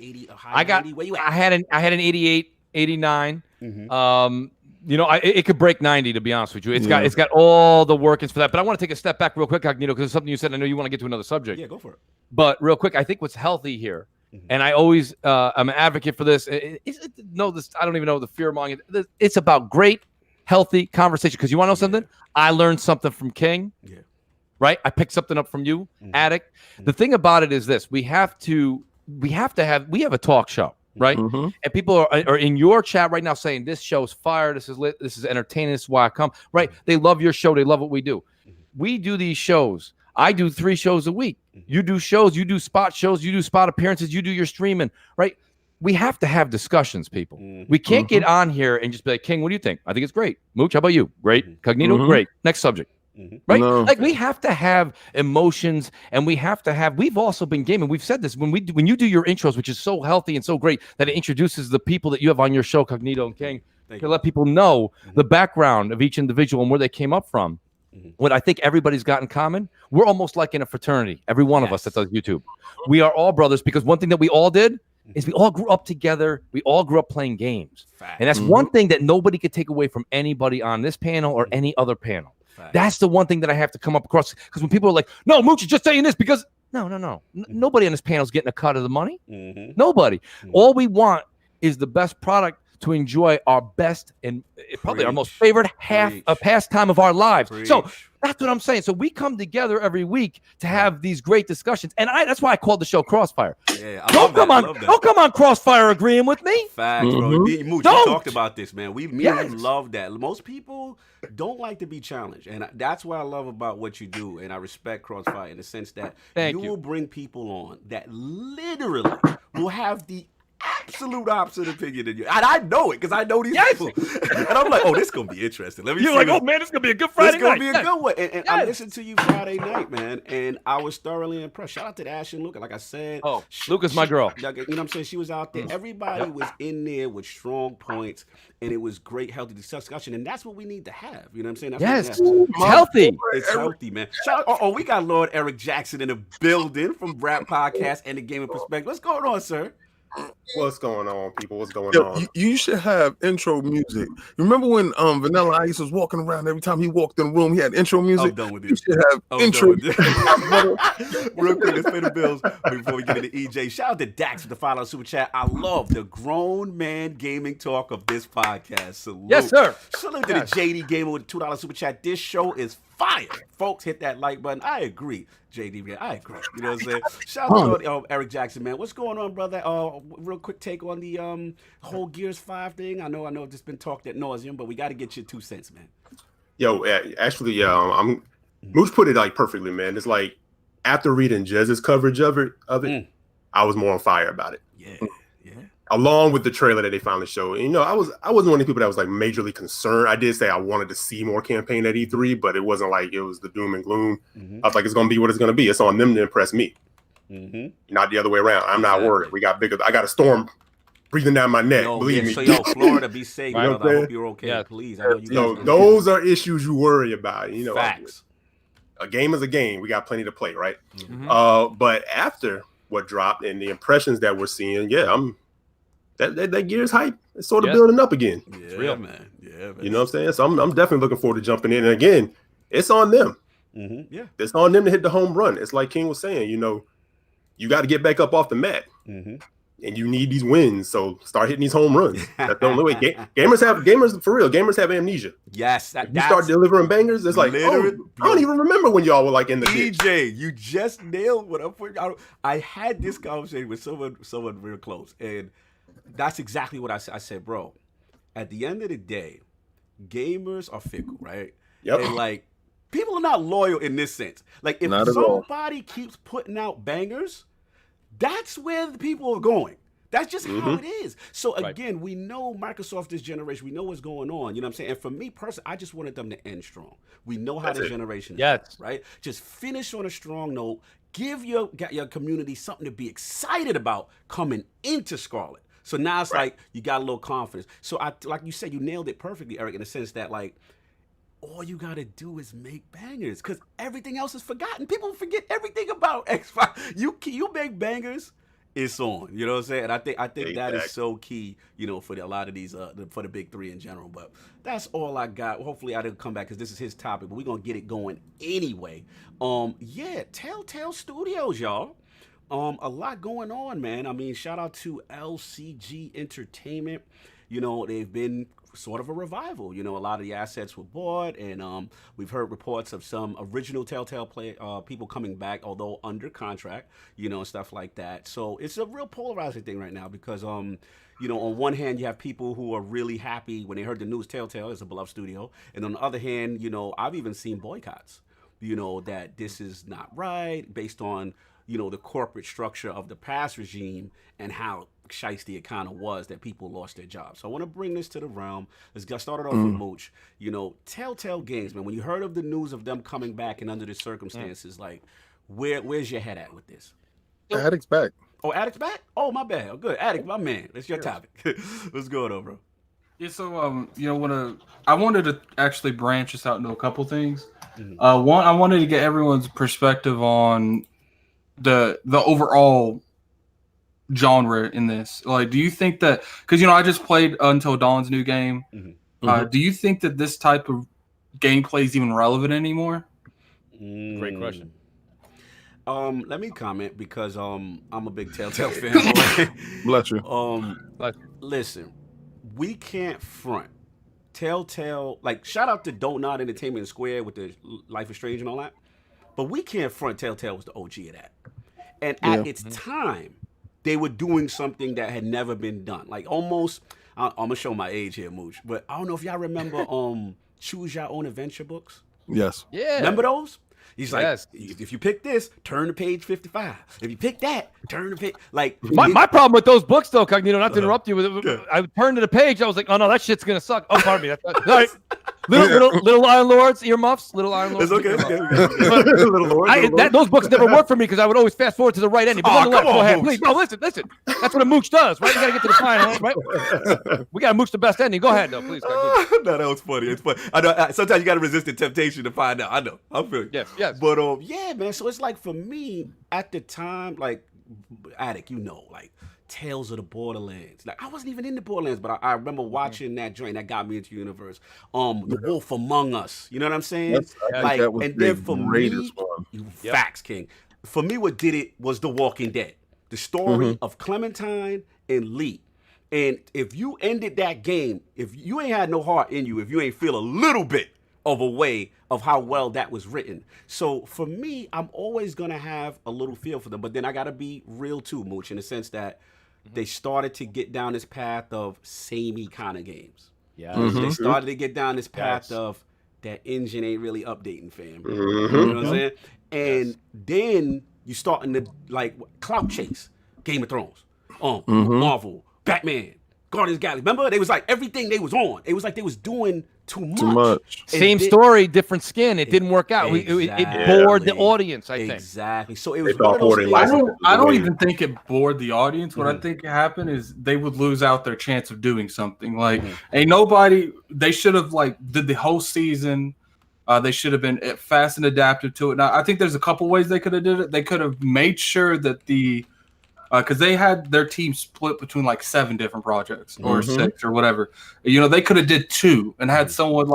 80, a high 90? Where you at? I had an 88, 89. You know, it could break 90, to be honest with you. It's got all the workings for that. But I want to take a step back real quick, Cognito, because it's something you said. I know you want to get to another subject. Yeah, go for it. But real quick, I think what's healthy here, and I always I'm an advocate for this. I don't even know the fear mongering. It's about great, healthy conversation. Because you want to know something? I learned something from King. Yeah. Right? I picked something up from you, Addict. The thing about it is this: we have a talk show. Right. And people are in your chat right now saying this show's fire. This is lit. This is entertaining. This is why I come. Right. They love your show. They love what we do. We do these shows. I do 3 shows a week. You do shows. You do spot shows. You do spot appearances. You do your streaming. Right. We have to have discussions, people. We can't get on here and just be like, King, what do you think? I think it's great. Mooch, how about you? Great. Cognito, great. Next subject. Right? No. Like, we have to have emotions, and we've also been gaming. We've said this when you do your intros, which is so healthy and so great that it introduces the people that you have on your show, Cognito and King, to let people know the background of each individual and where they came up from. What I think everybody's got in common, we're almost like in a fraternity, every one of us that does YouTube. We are all brothers, because one thing that we all did is we all grew up together. We all grew up playing games. And that's one thing that nobody could take away from anybody on this panel or any other panel. That's the one thing that I have to come up across, because when people are like, no, Mooch is just saying this because no. Nobody on this panel is getting a cut of the money. Nobody. All we want is the best product to enjoy our best and probably our most favorite pastime of our lives. So That's what I'm saying. So we come together every week to have these great discussions, and that's why I called the show Crossfire. Yeah, Don't come on, Crossfire agreeing with me. Facts, bro. Me and Mooch, we talked about this, man. We love that. Most people don't like to be challenged, and that's what I love about what you do, and I respect Crossfire in the sense that you will bring people on that literally will have the absolute opposite opinion than you. And I know it because I know these people. And I'm like, oh, this is going to be interesting. You're like, oh, man, this is going to be a good Friday night. This is going to be a good one. And I listened to you Friday night, man, and I was thoroughly impressed. Shout out to Ash and Luca. Like I said. Oh, Luca's my girl. You know what I'm saying? She was out there. Everybody was in there with strong points, and it was great, healthy discussion. And that's what we need to have. You know what I'm saying? That's it's healthy. It's healthy, man. Shout out. Oh, we got Lord Eric Jackson in the building from BRAP Podcast and the Gaming Perspective. What's going on, sir? What's going on, people? What's going on? You should have intro music. Remember when Vanilla Ice was walking around? Every time he walked in the room, he had intro music. I'm done with you. You should have intro. Real quick, let's pay the bills before we get into EJ. Shout out to Dax for the $5 super chat. I love the grown man gaming talk of this podcast. Salute. Yes, sir. Salute to the JD Gamer with the $2 super chat. This show is fire. Folks, hit that like button. I agree, JD, man. I agree. You know what I'm saying? Shout out to Eric Jackson, man. What's going on, brother? Real quick take on the whole Gears 5 thing. I know it's been talked at nauseum, but we got to get your 2 cents, man. Yo, actually, Mooch put it like perfectly, man. It's like after reading Jez's coverage of it, I was more on fire about it. Yeah. Along with the trailer that they finally showed. And, I wasn't one of the people that was like majorly concerned. I did say I wanted to see more campaign at E3, but it wasn't like it was the doom and gloom. I was like, it's going to be what it's going to be. It's on them to impress me, not the other way around. I'm not worried. I got a storm breathing down my neck. Believe me. So Florida, be safe, brother. I hope you're okay. Please. I know those are issues you worry about. Facts. A game is a game. We got plenty to play, right? But after what dropped and the impressions that we're seeing, that Gears hype is sort of building up again. Yeah, it's real, man. Yeah, man. You know what I'm saying? So I'm definitely looking forward to jumping in. And again, it's on them. Yeah, it's on them to hit the home run. It's like King was saying. You got to get back up off the mat, and you need these wins. So start hitting these home runs. That's the only way. Gamers for real. Gamers have amnesia. Yes, you start delivering bangers. It's like, I don't even remember when y'all were like in the DJ. You just nailed what I'm putting out. I had this conversation with someone real close, and that's exactly what I said. I said, bro, at the end of the day, gamers are fickle, right? Yep. And like, people are not loyal in this sense. Like, if somebody keeps putting out bangers, that's where the people are going. That's just how it is. So again, we know Microsoft this generation. We know what's going on. You know what I'm saying? And for me personally, I just wanted them to end strong. We know how this generation is, right? Just finish on a strong note. Give your community something to be excited about coming into Scarlet. So now it's like you got a little confidence. So like you said, you nailed it perfectly, Eric, in the sense that like all you gotta do is make bangers because everything else is forgotten. People forget everything about Xbox. You make bangers, it's on. You know what I'm saying? And I think that is so key, for a lot of these for the big three in general. But that's all I got. Hopefully I didn't come back because this is his topic, but we're gonna get it going anyway. Telltale Studios, y'all. A lot going on, man. I mean, shout out to LCG Entertainment. They've been sort of a revival. A lot of the assets were bought, and we've heard reports of some original Telltale people coming back, although under contract, and stuff like that. So it's a real polarizing thing right now because, on one hand, you have people who are really happy when they heard the news Telltale is a beloved studio. And on the other hand, I've even seen boycotts, that this is not right based on, the corporate structure of the past regime and how shiesty it kind of was that people lost their jobs. So I want to bring this to the realm. Let's get started off with Mooch. Telltale Games, man, when you heard of the news of them coming back and under the circumstances, like, where's your head at with this? Addict's back. Oh, Addict's back? Oh, my bad. Oh, good. Addict, my man. That's your topic. What's going on, bro? Yeah, so I wanted to actually branch this out into a couple things. One, I wanted to get everyone's perspective on the overall genre in this. Like, do you think that because I just played Until Dawn's new game? Do you think that this type of gameplay is even relevant anymore? Great question. Let me comment because I'm a big Telltale fan. Bless you. Listen, we can't front. Telltale, like shout out to Don't Nod Entertainment Square with the Life is Strange and all that. But we can't front Telltale was the OG of that. And at its time, they were doing something that had never been done. Like almost, I'm gonna show my age here, Mooch. But I don't know if y'all remember Choose Your Own Adventure books. Yes. Yeah. Remember those? He's like, if you pick this, turn to page 55. If you pick that, turn to page. Like my problem with those books, though, Cognito, not to interrupt you, I turned to the page. I was like, oh no, that shit's gonna suck. Oh, pardon me. All right. Little Iron Lords, earmuffs, Little Iron Lords. It's okay. Little Lord. Those books never worked for me because I would always fast forward to the right end. But nonetheless, go ahead, please. No, listen. That's what a mooch does, right? You gotta get to the final, right? We gotta mooch the best ending. Go ahead, though, please. No, that was funny. It's funny. I know. Sometimes you gotta resist the temptation to find out. I know. I feel you. Yes. But yeah, man. So it's like for me at the time, like Attic, like Tales of the Borderlands. Like I wasn't even in the Borderlands, but I remember watching that joint that got me into the universe. The Wolf Among Us. You know what I'm saying? Like, and then for me, facts, King. For me, what did it was The Walking Dead. The story of Clementine and Lee. And if you ended that game, if you ain't had no heart in you, if you ain't feel a little bit of a way of how well that was written. So for me, I'm always going to have a little feel for them. But then I got to be real too, Mooch, in the sense that they started to get down this path of samey kind of games. Yeah, They started to get down this path of that engine ain't really updating, fam. You know what I'm saying? And then you starting to like clout chase, Game of Thrones, Marvel, Batman, Guardians of the Galaxy. Remember? They was like everything they was on. It was like they was doing too much. Same story, different skin. It didn't work out. It bored the audience, I think. Exactly. So it was I don't even think it bored the audience. What I think happened is they would lose out their chance of doing something. Like, they should have did the whole season. They should have been fast and adaptive to it. Now, I think there's a couple ways they could have did it. They could have made sure that because they had their team split between 7 different projects or 6 or whatever. They could have did 2 and had someone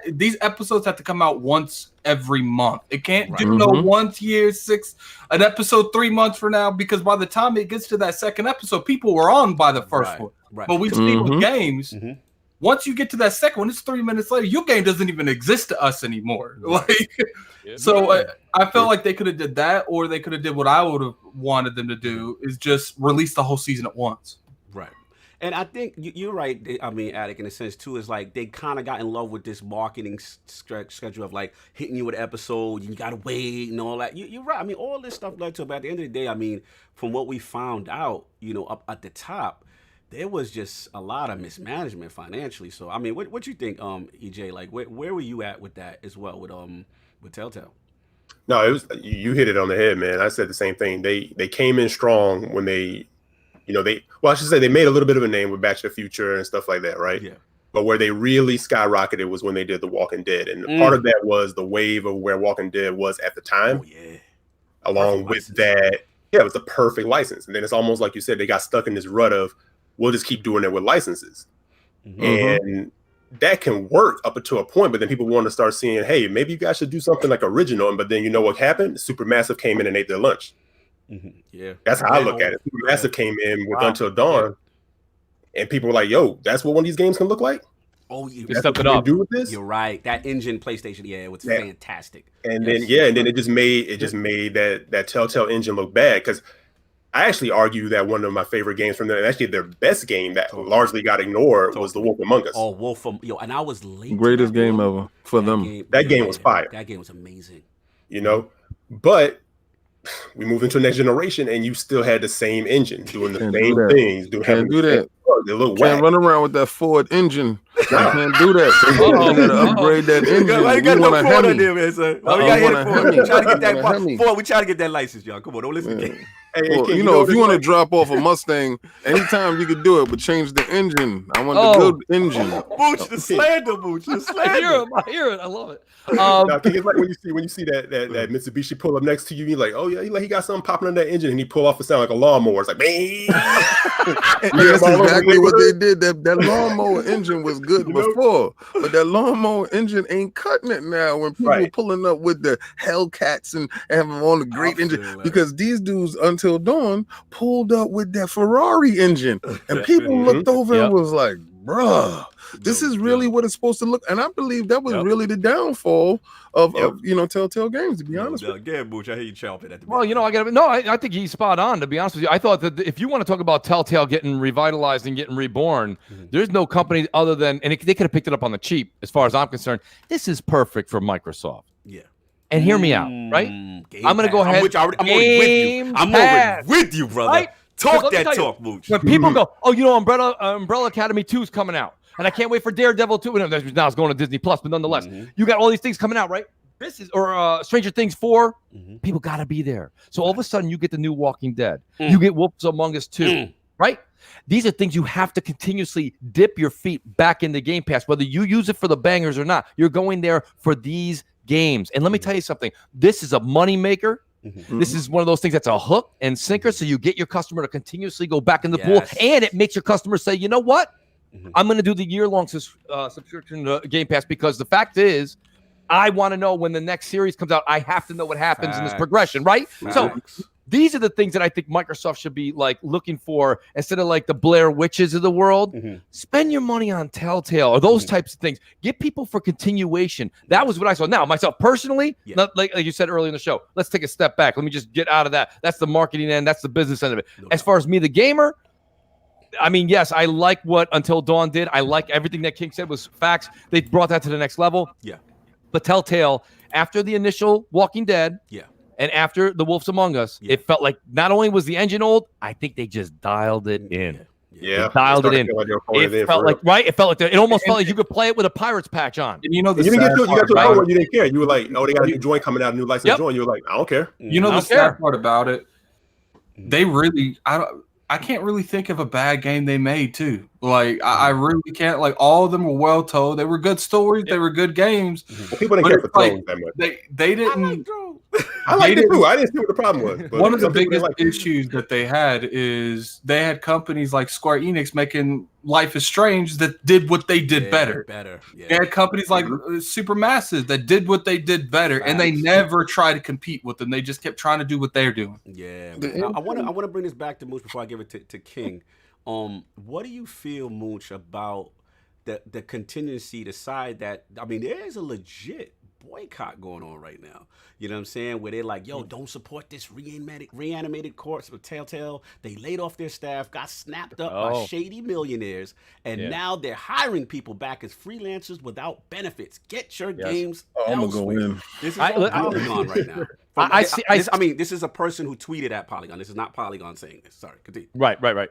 these episodes have to come out once every month. It can't do no 1 year, 6, an episode 3 months from now, because by the time it gets to that second episode, people were on by the first one. Right. But we see with games, once you get to that second one, it's 3 minutes later, your game doesn't even exist to us anymore. I felt like they could have did that, or they could have did what I would have wanted them to do, is just release the whole season at once. Right. And I think you're right. I mean, Attic, in a sense too, is like they kind of got in love with this marketing schedule of hitting you with an episode, you got to wait and all that. You're right. I mean, all this stuff led to, but at the end of the day, I mean, from what we found out, up at the top, there was just a lot of mismanagement financially. So, I mean, what you think, EJ? Like, where were you at with that as well with Telltale? No, it was, you hit it on the head, man. I said the same thing. They came in strong when I should say they made a little bit of a name with Back to the Future and stuff like that, right? Yeah. But where they really skyrocketed was when they did The Walking Dead, and part of that was the wave of where Walking Dead was at the time. Oh yeah. Along with that, it was a perfect license, and then it's almost like you said, they got stuck in this rut of, we'll just keep doing it with licenses. And that can work up to a point, but then people want to start seeing, hey, maybe you guys should do something original. But then you know what happened? Supermassive came in and ate their lunch. Yeah. That's how I look at it. Supermassive came in with Until Dawn, and people were like, yo, that's what one of these games can look like? Oh, you stepped it up. Do with this? You're right. That engine PlayStation, it was fantastic. And then it just made that Telltale engine look bad, because I actually argue that one of my favorite games from them, and actually their best game that largely got ignored, was The Wolf Among Us. Oh, and I was late. Greatest game ever for them. That game was fire. That game was amazing. But we moved into the next generation, and you still had the same engine doing the same things. Can't do that. They look can't run around with that Ford engine. I can't do that. You gotta upgrade that engine. Why you got no Ford on there, man, son? We got hit Ford. We trying to get that Ford. We trying to get that license, y'all. Come on, don't listen to me. Well, if you want to drop off a Mustang, anytime you could do it, but change the engine. I want the good engine. Mooch, the slander, Mooch, the slander. I hear it. I love it. It's like when you see that Mitsubishi pull up next to you, you're like, oh yeah, he got something popping on that engine, and he pull off a sound like a lawnmower. It's like, man. That's exactly what they did. That lawnmower engine was good before, but that lawnmower engine ain't cutting it now. When people pulling up with the Hellcats and have them on the great engine, because these dudes Until Dawn pulled up with that Ferrari engine, and people looked over and was like, bruh. This is really what it's supposed to look. And I believe that was really the downfall of Telltale Games, to be honest with you. Yeah, Mooch, I hear you chomping at the Well, I think he's spot on, to be honest with you. I thought that if you want to talk about Telltale getting revitalized and getting reborn, there's no company other than, and they could have picked it up on the cheap, as far as I'm concerned. This is perfect for Microsoft. Yeah. And hear me out, right? I'm going to go ahead. I'm already with you, brother. Right? Talk that talk, Mooch. When people go, Umbrella Academy 2 is coming out, and I can't wait for Daredevil 2. Now it's going to Disney Plus, but nonetheless, you got all these things coming out, right? This is Stranger Things 4. People got to be there. So all of a sudden, you get the new Walking Dead. You get Wolves Among Us 2, right? These are things you have to continuously dip your feet back in the Game Pass, whether you use it for the bangers or not. You're going there for these games. And let me tell you something. This is a moneymaker. This is one of those things that's a hook and sinker, so you get your customer to continuously go back in the pool, and it makes your customer say, you know what? I'm going to do the year-long subscription to Game Pass, because the fact is, I want to know when the next series comes out. I have to know what happens in this progression, right? So these are the things that I think Microsoft should be like looking for, instead of like the Blair Witches of the world. Spend your money on Telltale or those types of things. Get people for continuation. That was what I saw. Now, myself personally, not like you said earlier in the show, let's take a step back. Let me just get out of that. That's the marketing end. That's the business end of it. As far as me, the gamer, I mean, yes, I like what Until Dawn did. I like everything that King said was facts. They brought that to the next level. Yeah. But Telltale, after the initial Walking Dead, and after the Wolves Among Us, it felt like not only was the engine old, I think they just dialed it in. Yeah, dialed it in. It felt like It felt like it almost felt like you could play it with a Pirates patch on. And you didn't get to a point where you didn't care. You were like, oh, they got a new joint coming out, a new license joint. You were like, I don't care. You know the sad part about it? They really, I can't really think of a bad game they made too. Like I really can't. Like all of them were well told. They were good stories. They were good games. Well, people didn't care for Thrones that much. They didn't. I liked it too. I didn't see what the problem was. But one of the biggest issues that they had is they had companies like Square Enix making Life is Strange that did what they did better. They had companies like Supermassive that did what they did better, and they never tried to compete with them. They just kept trying to do what they're doing. Yeah, I want to bring this back to Mooch before I give it to King. What do you feel, Mooch, about the contingency, the side that, I mean, there is a legit boycott going on right now. You know what I'm saying? Where they're like, yo, don't support this reanimated corpse with Telltale. They laid off their staff, got snapped up by shady millionaires, and now they're hiring people back as freelancers without benefits. Get your games elsewhere. This is Polygon right now. I mean, this is a person who tweeted at Polygon. This is not Polygon saying this. Sorry, continue. Right.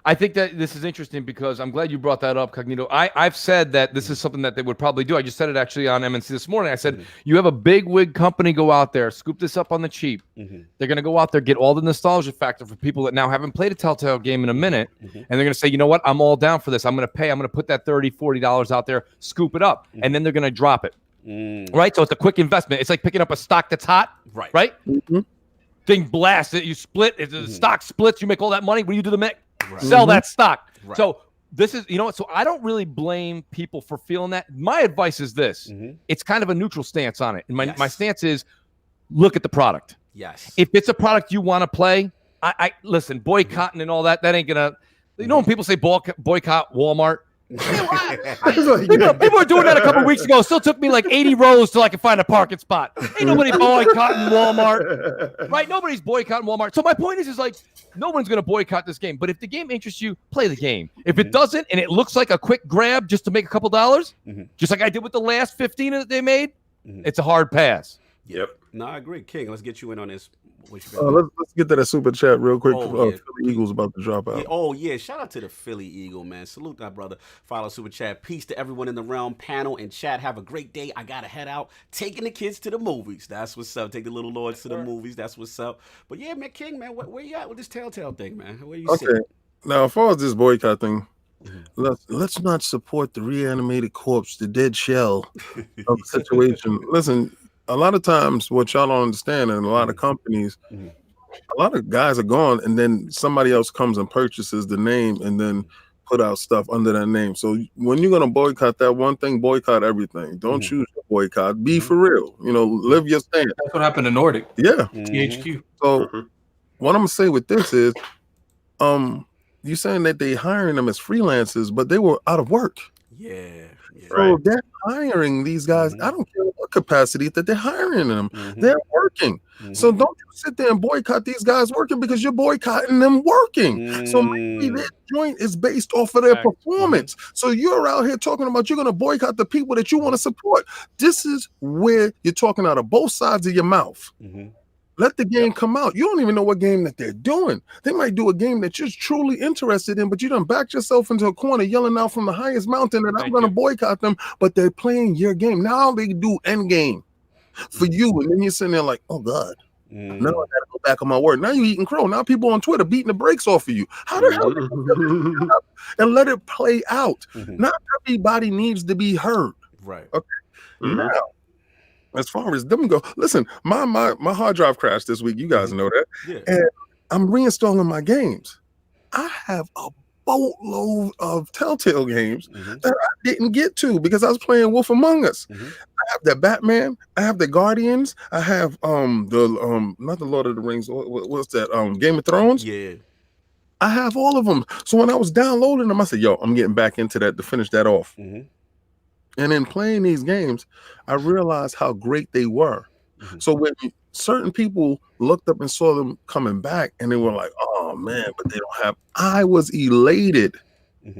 I think that this is interesting because I'm glad you brought that up, Cognito. I've said that this is something that they would probably do. I just said it actually on MNC this morning. I said, you have a big wig company go out there, scoop this up on the cheap. They're going to go out there, get all the nostalgia factor for people that now haven't played a Telltale game in a minute. And they're going to say, you know what? I'm all down for this. I'm going to pay. I'm going to put that $30, $40 out there, scoop it up. And then they're going to drop it. Right? So it's a quick investment. It's like picking up a stock that's hot. Right? Thing blasts it. You split. The stock splits. You make all that money. What do you do to make? Sell that stock. So this is, so I don't really blame people for feeling that. My advice is this. It's kind of a neutral stance on it. And my stance is look at the product. If it's a product you want to play, I listen, boycotting and all that ain't going to, when people say boycott Walmart, people were doing that a couple weeks ago. Still took me like 80 rows till I could find a parking spot. Ain't nobody boycotting Walmart, right? Nobody's boycotting Walmart. So my point is like no one's going to boycott this game. But if the game interests you, play the game. If it doesn't, and it looks like a quick grab just to make a couple dollars, just like I did with the last 15 that they made, it's a hard pass. No, I agree. King, let's get you in on this. Let's get to that super chat real quick. Philly Eagles about to drop out. Shout out to the Philly Eagle, man. Salute that brother. Follow super chat. Peace to everyone in the realm, panel, and chat. Have a great day. I gotta head out. Taking the kids to the movies. That's what's up. Take the little lords to the movies. That's what's up. But yeah, man, King, man, where you at with this Telltale thing, man? Where you sitting? Now, as far as this boycott thing, let's not support the reanimated corpse, the dead shell of the situation. Listen. A lot of times, what y'all don't understand, and a lot of companies, a lot of guys are gone, and then somebody else comes and purchases the name, and then put out stuff under that name. So when you're gonna boycott that one thing, boycott everything. Don't choose to boycott. Be for real. Live your stand. That's what happened to Nordic. Yeah. THQ. So what I'm gonna say with this is, you're saying that they hiring them as freelancers, but they were out of work. Yeah. So they're hiring these guys. I don't care what capacity that they're hiring them. They're working. So don't you sit there and boycott these guys working because you're boycotting them working. So maybe their joint is based off of their performance. So you're out here talking about you're going to boycott the people that you want to support. This is where you're talking out of both sides of your mouth. Let the game come out. You don't even know what game that they're doing. They might do a game that you're truly interested in, but you done backed yourself into a corner yelling out from the highest mountain that I'm going to boycott them, but they're playing your game. Now they do end game for you, and then you're sitting there like, oh, God. Now I got to go back on my word. Now you're eating crow. Now people on Twitter beating the brakes off of you. How the hell and let it play out. Not everybody needs to be heard. Right. Okay. Now, as far as them go, listen, my hard drive crashed this week. You guys know that. Yeah. And I'm reinstalling my games. I have a boatload of Telltale games that I didn't get to because I was playing Wolf Among Us. I have the Batman. I have the Guardians. I have not the Lord of the Rings. What's that? Game of Thrones. Yeah. I have all of them. So when I was downloading them, I said, "Yo, I'm getting back into that to finish that off." And in playing these games, I realized how great they were. So when certain people looked up and saw them coming back and they were like, oh man, but they don't have, I was elated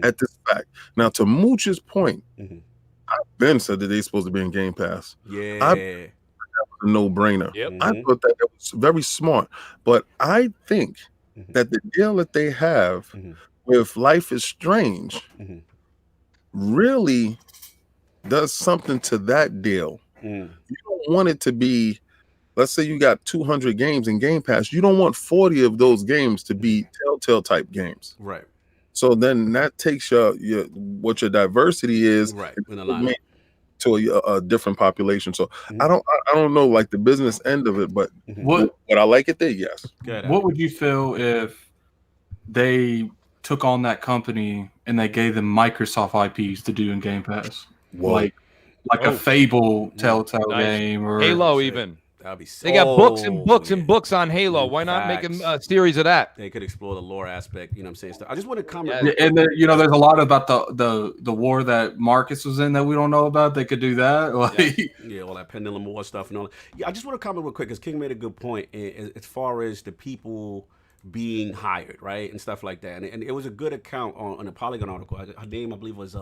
at this fact. Now to Mooch's point, I've been said that they're supposed to be in Game Pass. Yeah. That was a no-brainer. I thought that was very smart. But I think that the deal that they have with Life is Strange really does something to that deal. You don't want it to be, let's say you got 200 games in Game Pass. You don't want 40 of those games to be Telltale type games. Right. So then that takes your what your diversity is to a different population. So I don't know like the business end of it, but what I like it there, yes. What would you feel if they took on that company and they gave them Microsoft IPs to do in Game Pass? Like a Fable Telltale game or Halo even. That'd be so they got books and books and books on Halo. Why not make a series of that? They could explore the lore aspect. You know what I'm saying? I just want to comment. Yeah, and then, there's a lot about the war that Marcus was in that we don't know about. They could do that. All that Pendulum War stuff and all that. Yeah, I just want to comment real quick because King made a good point as far as the people being hired, right, and stuff like that. And it was a good account on a Polygon article. Her name, I believe, was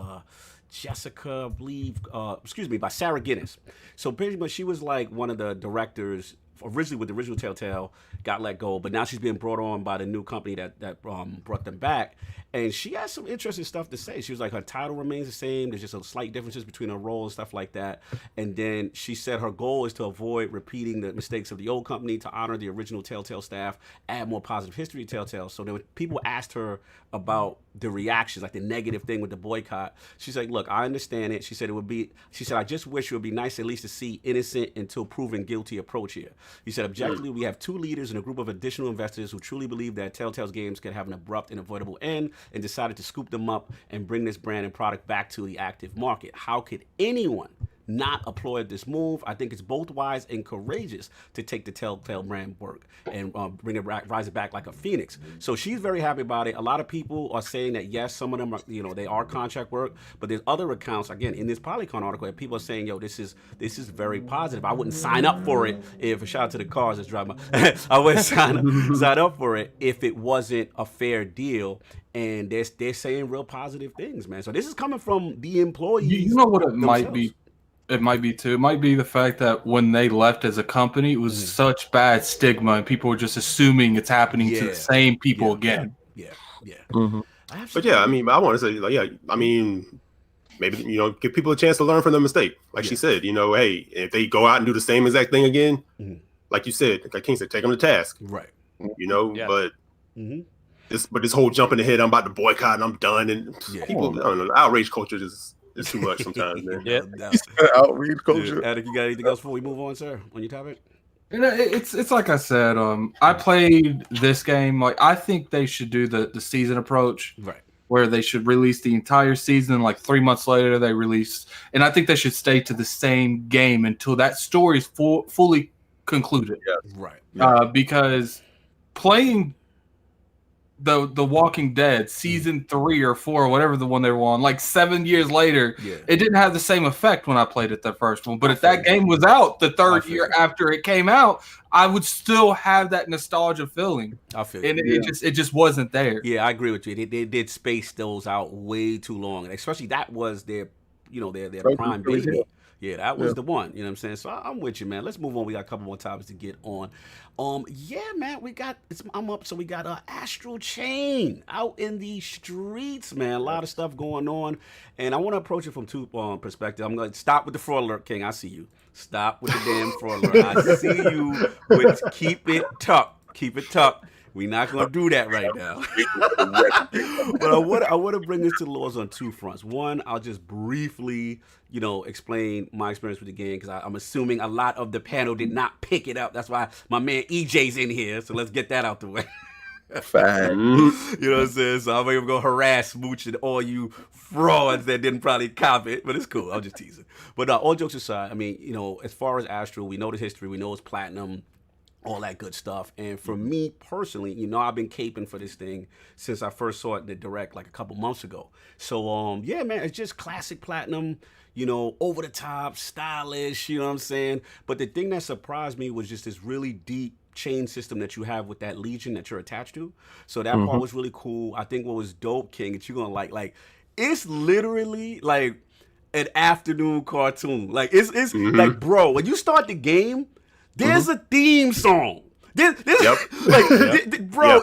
Jessica, by Sarah Guinness. So pretty much she was like one of the directors originally with the original Telltale, got let go, but now she's being brought on by the new company that brought them back. And she has some interesting stuff to say. She was like, her title remains the same. There's just some slight differences between her role and stuff like that. And then she said her goal is to avoid repeating the mistakes of the old company, to honor the original Telltale staff, add more positive history to Telltale. So there were, people asked her about the reactions, like the negative thing with the boycott. She's like, look, I understand it. She said, I just wish it would be nice at least to see innocent until proven guilty approach here. He said, objectively, we have two leaders and a group of additional investors who truly believe that Telltale's games can have an abrupt and avoidable end, and decided to scoop them up and bring this brand and product back to the active market. How could anyone not applaud this move? I think it's both wise and courageous to take the Telltale brand work and bring it back, rise it back like a phoenix. So she's very happy about it. A lot of people are saying that yes, some of them are, they are contract work, but there's other accounts, again, in this Polygon article, that people are saying, yo, this is very positive. I wouldn't sign up for it if, a shout out to the cars that's driving by, I wouldn't sign up for it if it wasn't a fair deal. And they're saying real positive things, man. So this is coming from the employees. You know what it themselves. might be? It might be too. It might be the fact that when they left as a company, it was such bad stigma, and people were just assuming it's happening to the same people again. Yeah. Mm-hmm. But yeah, I mean, I want to say, like, yeah, I mean, maybe give people a chance to learn from their mistake. Like she said, hey, if they go out and do the same exact thing again, like you said, like King said, take them to task. Right. But. This whole jumping ahead, I'm about to boycott and I'm done, and people, I don't know, the outrage culture is too much sometimes, man. Outrage culture. Attic, you got anything else before we move on, sir, on your topic? It's like I said, I played this game. Like, I think they should do the season approach, right? Where they should release the entire season, like 3 months later they release, and I think they should stay to the same game until that story is fully concluded. Right. Because playing the Walking Dead season 3 or 4 or whatever the one they were on, like 7 years later, it didn't have the same effect when I played it the first one. But if that game was out the third year after it came out, I would still have that nostalgia feeling. I feel and it just wasn't there. Yeah, I agree with you. They did space those out way too long, and especially that was their prime baby. Yeah, that was the one. You know what I'm saying? So I'm with you, man. Let's move on. We got a couple more topics to get on. Yeah, man, I'm up. So we got Astral Chain out in the streets, man. A lot of stuff going on, and I want to approach it from two perspectives. I'm going to stop with the fraud alert, King. I see you. Stop with the damn fraud alert. I see you with keep it tucked. Keep it tucked. We're not going to do that right now. But I want to bring this to the laws on two fronts. One, I'll just briefly, explain my experience with the game, because I'm assuming a lot of the panel did not pick it up. That's why my man EJ's in here. So let's get that out the way. Fact. You know what I'm saying? So I'm even going to harass Mooch and all you frauds that didn't probably cop it. But it's cool. I'm just teasing. But all jokes aside, I mean, as far as Astral, we know the history. We know it's platinum. All that good stuff. And for me personally, I've been caping for this thing since I first saw it in the direct like a couple months ago. So, yeah, man, it's just classic platinum, over the top, stylish, you know what I'm saying? But the thing that surprised me was just this really deep chain system that you have with that Legion that you're attached to. So that part was really cool. I think what was dope, King, that you're going to like, it's literally like an afternoon cartoon. Like, it's like, bro, when you start the game, there's a theme song. Bro,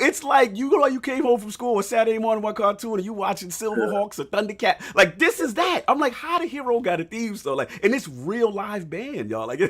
it's like you came home from school on Saturday morning, one cartoon, and you watching Silverhawks or Thundercat. Like, this is that. I'm like, how the hero got a theme song? Like, and it's real live band, y'all. Like,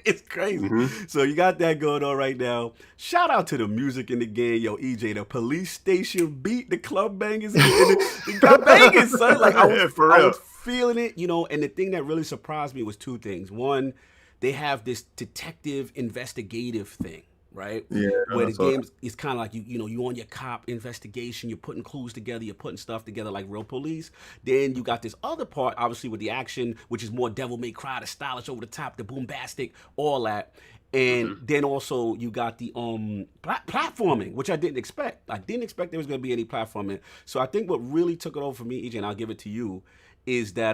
it's crazy. So you got that going on right now. Shout out to the music in the game, yo, EJ. The police station beat, the club bangers, the club bangers, son. Like, I was feeling it, And the thing that really surprised me was two things. One, they have this detective investigative thing, right? Yeah. Where the game is kind of like you on your cop investigation, you're putting clues together, you're putting stuff together like real police. Then you got this other part, obviously, with the action, which is more Devil May Cry, the stylish, over the top, the bombastic, all that. And then also you got the platforming, which I didn't expect. I didn't expect there was going to be any platforming. So I think what really took it over for me, EJ, and I'll give it to you, is that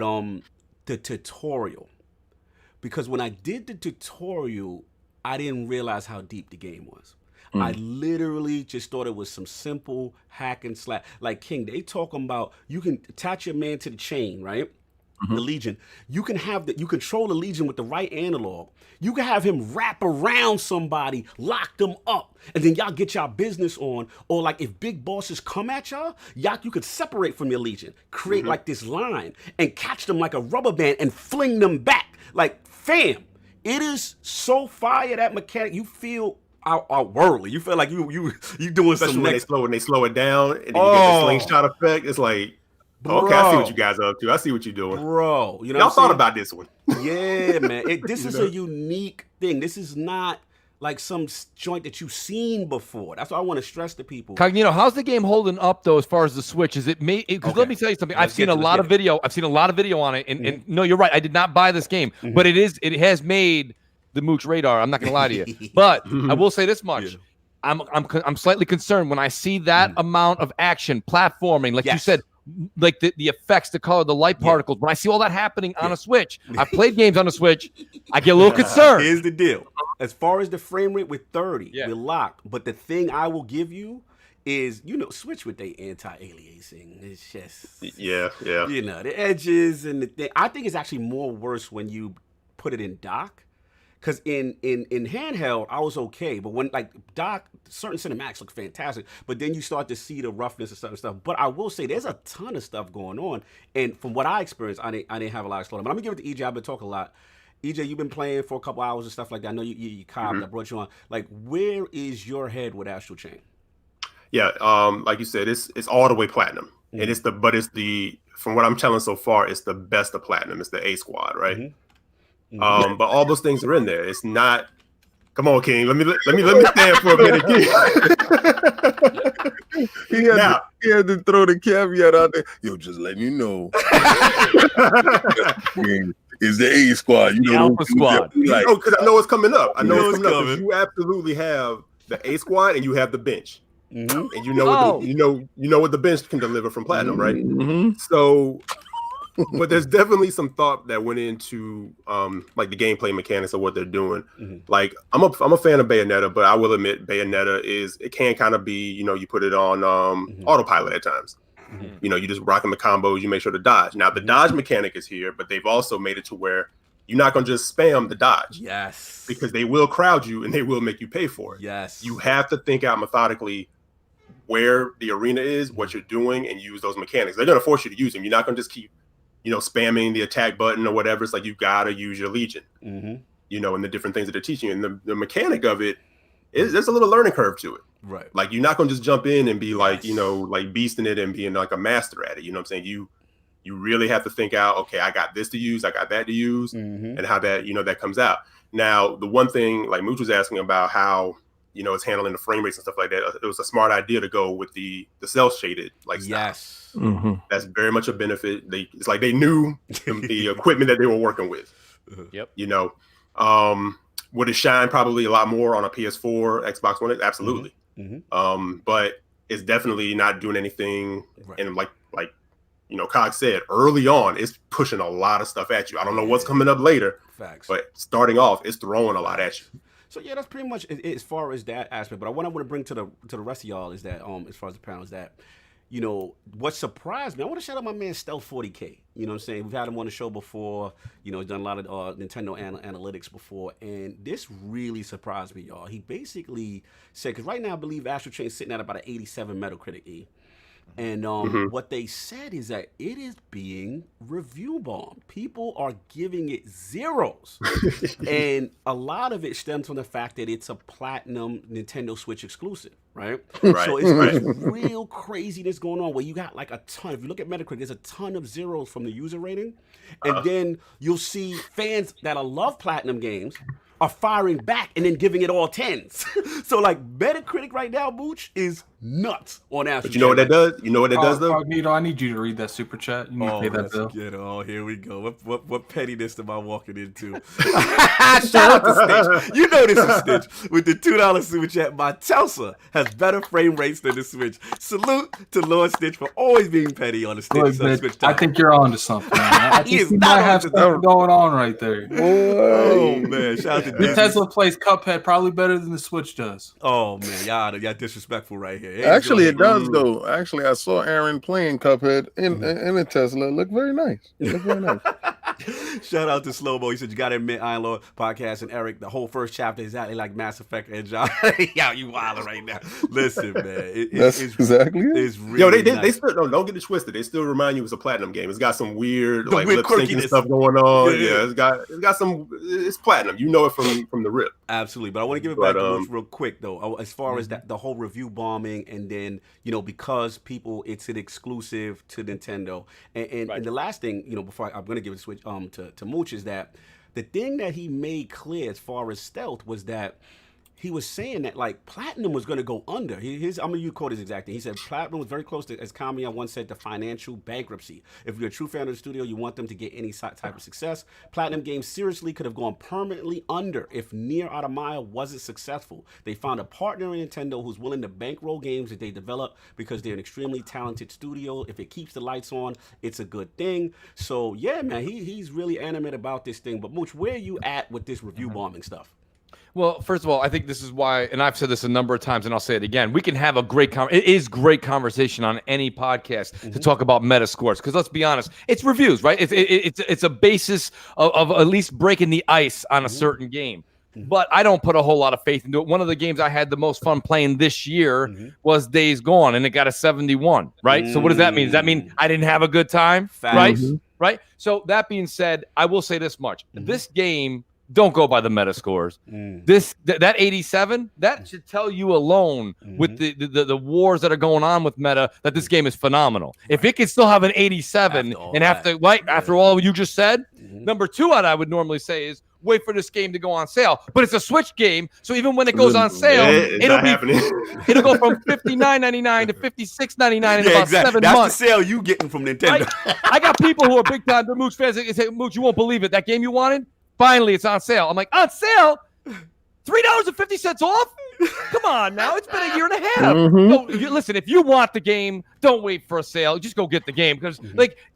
the tutorial. Because when I did the tutorial, I didn't realize how deep the game was. I literally just thought it was some simple hack and slash. Like, King, they talking about you can attach your man to the chain, right? The Legion. You can control the Legion with the right analog. You can have him wrap around somebody, lock them up, and then y'all get y'all business on. Or like if big bosses come at y'all, you could separate from your Legion, create like this line, and catch them like a rubber band and fling them back. Like, fam, it is so fire, that mechanic. You feel outworldly. You feel like you doing especially some when they slow it down and then you get the slingshot effect. It's like, okay, I see what you guys are up to. I see what you're doing, bro. Y'all thought about this one. Yeah, man. This is a unique thing. This is not like some joint that you've seen before. That's what I want to stress to people. Cognito, how's the game holding up though as far as the Switch? Is it made? Because let me tell you something. I've seen a lot of video on it, and no, you're right. I did not buy this game, but it has made the Mooch radar. I'm not gonna lie to you, but I will say this much. Yeah. I'm slightly concerned when I see that amount of action, platforming, like you said. Like the effects, the color, the light particles. When I see all that happening on a Switch, I've played games on a Switch, I get a little concerned. Here's the deal. As far as the frame rate with 30, we're locked. But the thing I will give you is, Switch with their anti-aliasing. It's just, the edges and the thing. I think it's actually more worse when you put it in dock. Because in handheld, I was okay. But when, like, dock, certain cinematics look fantastic. But then you start to see the roughness and certain stuff. But I will say there's a ton of stuff going on. And from what I experienced, I didn't have a lot of slowdown. But I'm going to give it to EJ. I've been talking a lot. EJ, you've been playing for a couple hours and stuff like that. I know you copped. I brought you on. Like, where is your head with Astral Chain? Yeah, like you said, it's all the way platinum. And it's from what I'm telling so far, it's the best of platinum. It's the A squad, right? But all those things are in there. It's not. Come on, King. Let me stand for a minute. He had to throw the caveat out there. Yo, just letting you know. Is the A squad? The Alpha squad. Because I know it's coming up. I know it's coming up. You absolutely have the A squad and you have the bench. and you know you know what the bench can deliver from platinum, right? So, but there's definitely some thought that went into like the gameplay mechanics of what they're doing. Like I'm a fan of Bayonetta, but I will admit Bayonetta it can kind of be, you know, you put it on autopilot at times. You know, you just rocking the combos, you make sure to dodge. Now the dodge mechanic is here, but they've also made it to where you're not gonna just spam the dodge. Yes. Because they will crowd you and they will make you pay for it. Yes. You have to think out methodically where the arena is, what you're doing, and use those mechanics. They're gonna force you to use them. You're not gonna just keep, you know, spamming the attack button or whatever. It's like you gotta use your Legion. You know, and the different things that they're teaching you. And the mechanic of it is there's a little learning curve to it. Right. Like you're not gonna just jump in and be like, you know, like beasting it and being like a master at it. You know what I'm saying? You really have to think out, okay, I got this to use, I got that to use, and how that, you know, that comes out. Now, the one thing like Mooch was asking about how, you know, it's handling the frame rates and stuff like that. It was a smart idea to go with the cell shaded like style. That's very much a benefit. It's like they knew the equipment that they were working with. You know, would it shine probably a lot more on a PS4, Xbox One? Absolutely. But it's definitely not doing anything. And like you know, Cog said early on, it's pushing a lot of stuff at you. I don't know what's coming up later. Facts. But starting off, it's throwing a lot at you. So yeah, that's pretty much it, as far as that aspect. But what I want to bring to the rest of y'all is that as far as the panel is that, you know, what surprised me, I want to shout out my man Stealth 40K. You know what I'm saying? We've had him on the show before. You know, he's done a lot of Nintendo analytics before. And this really surprised me, y'all. He basically said, because right now I believe Astral Chain is sitting at about an 87 Metacritic E. And what they said is that it is being review bombed. People are giving it zeros. And a lot of it stems from the fact that it's a platinum Nintendo Switch exclusive, right? So it's real craziness going on where you got like a ton. If you look at Metacritic, there's a ton of zeros from the user rating. And then you'll see fans that love platinum games are firing back and then giving it all 10s. So like Metacritic right now, Mooch, is nuts on Astral. But you know what that does? You know what that does though? Cognito, I need you to read that super chat. You need to pay that bill. Oh, here we go. What pettiness am I walking into? Shout out to Stitch. You know this is Stitch with the $2 super chat. My Telsa has better frame rates than the Switch. Salute to Lord Stitch for always being petty on the Switch. I think you're on to something. I think you might have something going on right there. Oh man, shout out to the Tesla plays Cuphead probably better than the Switch does. Oh man, y'all disrespectful right here. Actually, it does though. Actually, I saw Aaron playing Cuphead in a Tesla. It looked very nice. Shout out to Slowmo. He said, you got to admit, Iron Lord Podcast and Eric, the whole first chapter is exactly like Mass Effect and John. Yo, you wilding right now. Listen, man. That's exactly it. It's really they still don't get it twisted. They still remind you it's a platinum game. It's got some weird lip syncing quirkiness stuff going on. Yeah, it's got some. It's platinum. You know it from the rip. Absolutely. But I want to give it back to Mooch real quick though. As far as that, the whole review bombing, and then because people, it's an exclusive to Nintendo. And the last thing, before I'm going to give it a switch to Mooch, is that the thing that he made clear as far as Stealth was that he was saying that like Platinum was going to go under. I'm going to quote his exact thing. He said Platinum was very close to, as Kamiya once said, to financial bankruptcy. If you're a true fan of the studio, you want them to get any type of success. Platinum Games seriously could have gone permanently under if Nier Automata wasn't successful. They found a partner in Nintendo who's willing to bankroll games that they develop because they're an extremely talented studio. If it keeps the lights on, it's a good thing. So yeah, man, he's really animated about this thing. But Mooch, where are you at with this review bombing stuff? Well, first of all, I think this is why, and I've said this a number of times, and I'll say it again. We can have a great it is great conversation on any podcast to talk about meta scores, because let's be honest, it's reviews, right? It's a basis of at least breaking the ice on a certain game. But I don't put a whole lot of faith into it. One of the games I had the most fun playing this year was Days Gone, and it got a 71, right? So what does that mean? Does that mean I didn't have a good time, right? Right? So that being said, I will say this much. This game, don't go by the meta scores. That 87, that should tell you alone with the wars that are going on with meta that this game is phenomenal. If it can still have an 87 after all you just said, number two, what I would normally say is wait for this game to go on sale. But it's a Switch game, so even when it goes on sale, it'll go from $59.99 to $56.99 in about 7 months. That's the sale you getting from Nintendo. I got people who are big time Mooch fans. They say, Mooch, you won't believe it. That game you wanted? Finally, it's on sale. I'm like, on sale? $3.50 off? Come on now. It's been a year and a half. Listen, if you want the game, don't wait for a sale. Just go get the game because,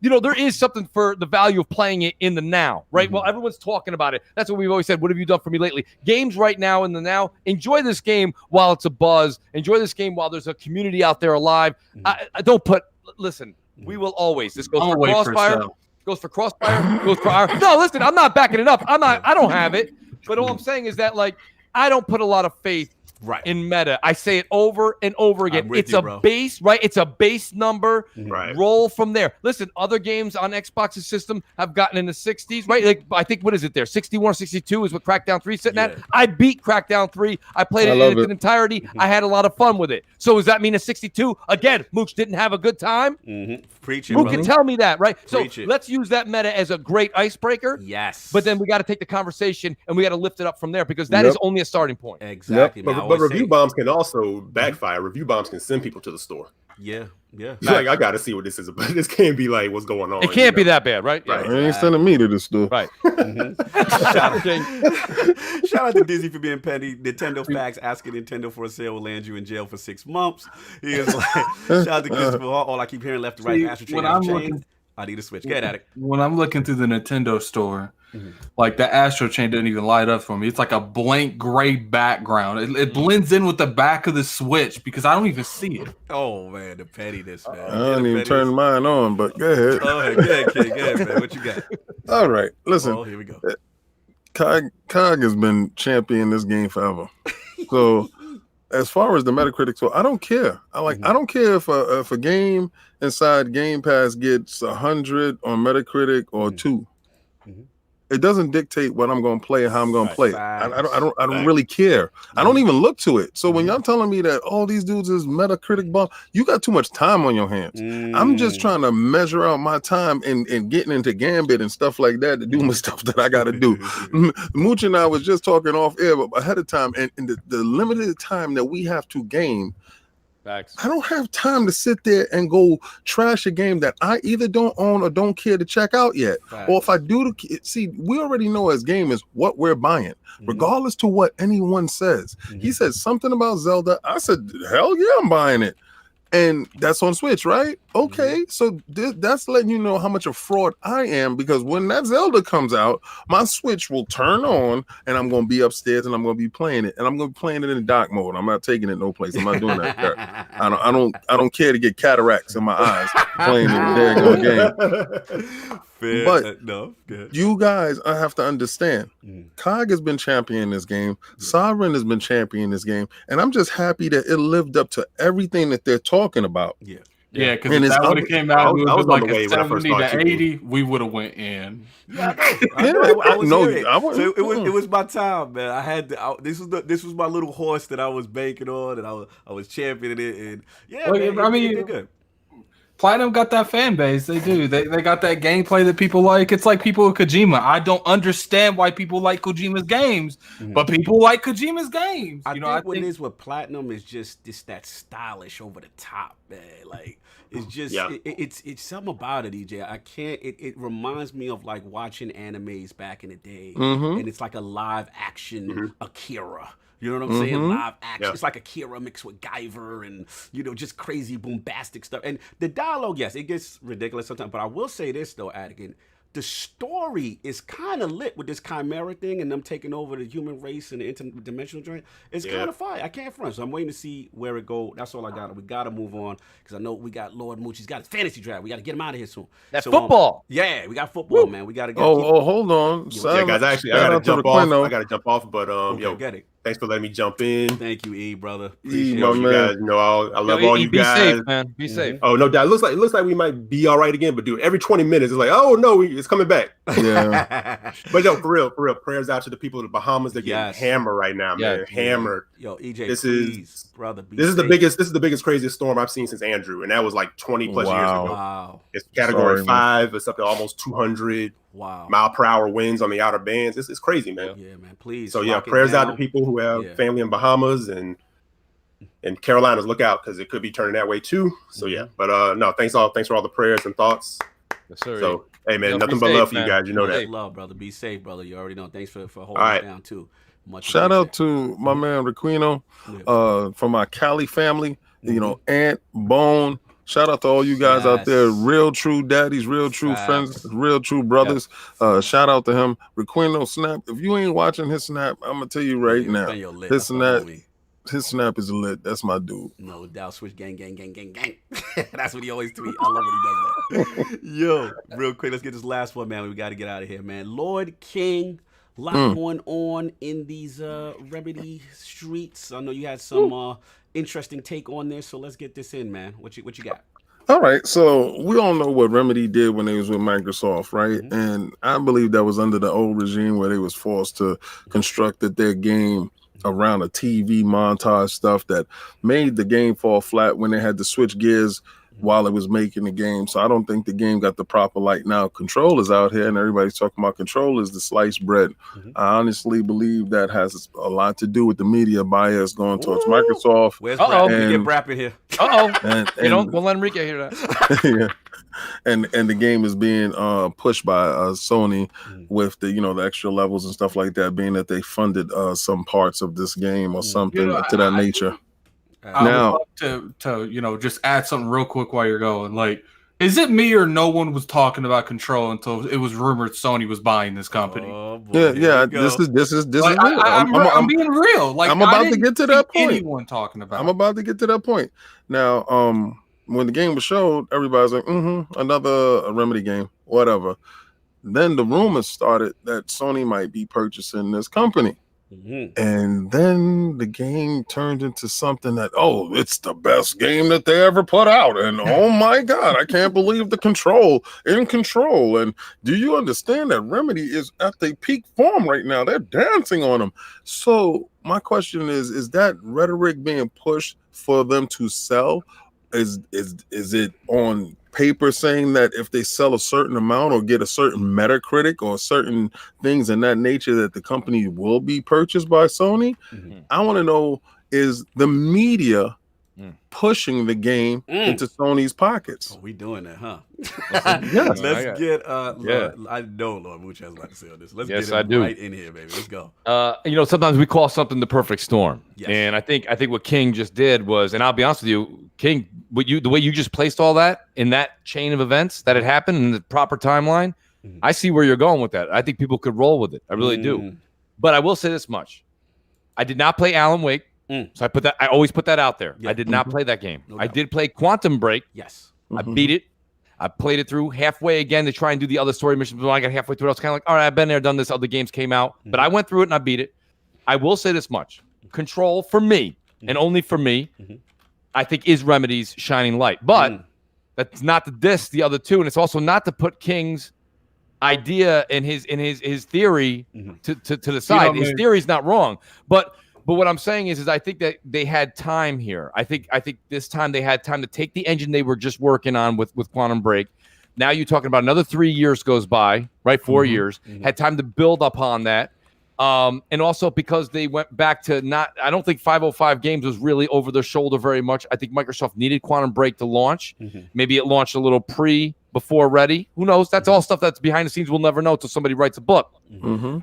there is something for the value of playing it in the now, right? Well, everyone's talking about it. That's what we've always said. What have you done for me lately? Games right now in the now. Enjoy this game while it's a buzz. Enjoy this game while there's a community out there alive. I don't put. Listen, we will always. This goes for Crossfire. Goes for Crossfire. Goes for our. No, listen, I'm not backing it up. I don't have it. But all I'm saying is that, I don't put a lot of faith in meta. I say it over and over again. It's base, right? It's a base number. Right. Roll from there. Listen, other games on Xbox's system have gotten in the 60s, right? I think, what is it there? 61 or 62 is what Crackdown 3 is sitting at. I beat Crackdown 3. I played it in its entirety. I had a lot of fun with it. So does that mean a 62? Again, Mooch didn't have a good time? Preach it, Who can tell me that, right? Preach So let's use that meta as a great icebreaker. Yes. But then we got to take the conversation and we got to lift it up from there because that is only a starting point. Exactly. But review bombs can also backfire. Review bombs can send people to the store. Yeah. It's I got to see what this is about. This can't be what's going on. It can't be that bad, right? Right. They ain't sending me to the store. Right. Shout out to Dizzy for being petty. Nintendo Facts asking Nintendo for a sale will land you in jail for 6 months. He is shout out to Christopher Hall. All I keep hearing left to right. Astral Chain. I need a Switch. Get at it. When I'm looking through the Nintendo store, the Astral Chain didn't even light up for me. It's like a blank gray background. It blends in with the back of the Switch because I don't even see it. Oh man, the pettiness, man. I don't even turn mine on, but go ahead. Go ahead, King. Go ahead, man. What you got? All right, listen. Oh, here we go. Cog has been championing this game forever. So, as far as the Metacritic score, I don't care. I don't care if a game inside Game Pass gets 100 on Metacritic or 2. It doesn't dictate what I'm going to play and how I'm going to play. I don't really care. I don't even look to it. So when y'all telling me that all these dudes is Metacritic bomb, you got too much time on your hands. I'm just trying to measure out my time and getting into Gambit and stuff like that to do my stuff that I got to do. Mooch and I was just talking off air ahead of time, and the limited time that we have to game. Facts. I don't have time to sit there and go trash a game that I either don't own or don't care to check out yet. Facts. Or if I do, we already know as gamers what we're buying, regardless to what anyone says. He said something about Zelda. I said, hell yeah, I'm buying it. And that's on Switch, right? Okay, so that's letting you know how much a fraud I am, because when that Zelda comes out, my Switch will turn on and I'm going to be upstairs and I'm going to be playing it, and I'm going to be playing it in dark mode. I'm not taking it no place. I'm not doing that. I don't care to get cataracts in my eyes playing the daggone game. Fair. But no, good. You guys, I have to understand. Cog has been championing this game. Sovereign has been championing this game, and I'm just happy that it lived up to everything that they're talking about. Yeah, because if that would have came out, it was like a 70 to 80, we would have went in. It was my time, man. I had to, this was my little horse that I was banking on, and I was championing it, and it did good. Platinum got that fan base. They do. They got that gameplay that people like. It's like people with Kojima. I don't understand why people like Kojima's games, but people like Kojima's games. I think what it is with Platinum is just that stylish over the top, man. Like it's just it's something about it, EJ. I can't. It reminds me of like watching animes back in the day, and it's like a live action Akira. You know what I'm saying? Live action. It's like Akira mixed with Guyver and, just crazy bombastic stuff. And the dialogue, yes, it gets ridiculous sometimes. But I will say this, though, Adigan. The story is kind of lit with this Chimera thing and them taking over the human race and the interdimensional joint. It's kind of fire. I can't front. So I'm waiting to see where it go. That's all I got. We got to move on because I know we got Lord Mooch. He's got his fantasy draft. We got to get him out of here soon. That's football. Yeah, we got football, man. We got to get hold on. Yeah, guys, actually, I got to jump off. But, get it. Thanks for letting me jump in. Thank you, E, brother. Appreciate you guys. I love all you guys. Be safe, man. Be safe. Oh, no doubt. It looks like we might be all right again, but dude, every 20 minutes it's like, oh no, it's coming back. Yeah. But for real. Prayers out to the people of the Bahamas. They're getting hammered right now, man. Hammered. Yo, EJ, this is the biggest, craziest storm I've seen since Andrew, and that was like 20 plus years ago. Wow. It's category 5. It's up to almost 200. Wow. Mile per hour winds on the outer bands. It's crazy, man. Yeah, man. Please. So prayers out to people who have family in Bahamas and Carolinas. Look out because it could be turning that way too. So but no, thanks for all the prayers and thoughts. Yes, sir. So hey, man, nothing but love for you guys. You know that. Love, brother. Be safe, brother. You already know. Thanks for holding us down too. Shout out to my man Requino, from my Cali family. You know, Aunt, Bone. Shout out to all you guys out there, real true daddies, real true friends, real true brothers. Shout out to him, Requino Snap. If you ain't watching his Snap, I'm gonna tell you right now, his Snap is lit. That's my dude. No doubt. Switch gang. That's what he always tweet. I love when he does that. Yo, real quick, let's get this last one, man. We got to get out of here, man. Lord King, lot going on in these Remedy streets. I know you had some interesting take on this, so let's get this in, man. What you got? All right, so we all know what Remedy did when they was with Microsoft, right? And I believe that was under the old regime where they was forced to construct their game around a TV montage stuff that made the game fall flat when they had to switch gears while it was making the game. So I don't think the game got the proper light. Now Control is out here and everybody's talking about Control is the sliced bread. I honestly believe that has a lot to do with the media bias going towards Microsoft. Where's BRAP? We get BRAP in here. We'll let Enrique hear that. Yeah. And the game is being pushed by Sony with the the extra levels and stuff like that, being that they funded some parts of this game or something to that nature. I would love to just add something real quick while you're going. Like, is it me or no one was talking about Control until it was rumored Sony was buying this company? Yeah. This is like, I'm being real. Like, I'm about to get to that point. Anyone talking about? I'm about to get to that point. Now, when the game was showed, everybody's like, another Remedy game, whatever. Then the rumors started that Sony might be purchasing this company. And then the game turned into something that, it's the best game that they ever put out. And oh my God, I can't believe the Control. And do you understand that Remedy is at their peak form right now? They're dancing on them. So my question is that rhetoric being pushed for them to sell? Is it on paper saying that if they sell a certain amount or get a certain Metacritic or certain things in that nature that the company will be purchased by Sony? I want to know, is the media pushing the game into Sony's pockets? We doing that, huh? Yes. Let's get I know Lord Mooch has a lot to say on this. Let's get him right in here, baby. Let's go. Sometimes we call something the perfect storm. Yes. And I think what King just did was, and I'll be honest with you, King, the way you just placed all that in that chain of events that had happened in the proper timeline, I see where you're going with that. I think people could roll with it. I really do. But I will say this much. I did not play Alan Wake. So I always put that out there. I did not play that game. I did play Quantum Break. Yes. I beat it. I played it through halfway again to try and do the other story missions. But when I got halfway through, I was kind of like, all right, I've been there, done this. Other games came out. But I went through it and I beat it. I will say this much. Control, for me, and only for me, I think is Remedy's shining light. But that's not to diss the other two. And it's also not to put King's idea and his theory to the side. His theory is not wrong. But what I'm saying is I think that they had time here. I think this time they had time to take the engine they were just working on with Quantum Break. Now you're talking about another 3 years goes by, right? 4 years. Had time to build upon that. And also because they went back to I don't think 505 Games was really over their shoulder very much. I think Microsoft needed Quantum Break to launch. Maybe it launched a little before ready. Who knows? That's all stuff that's behind the scenes. We'll never know until somebody writes a book.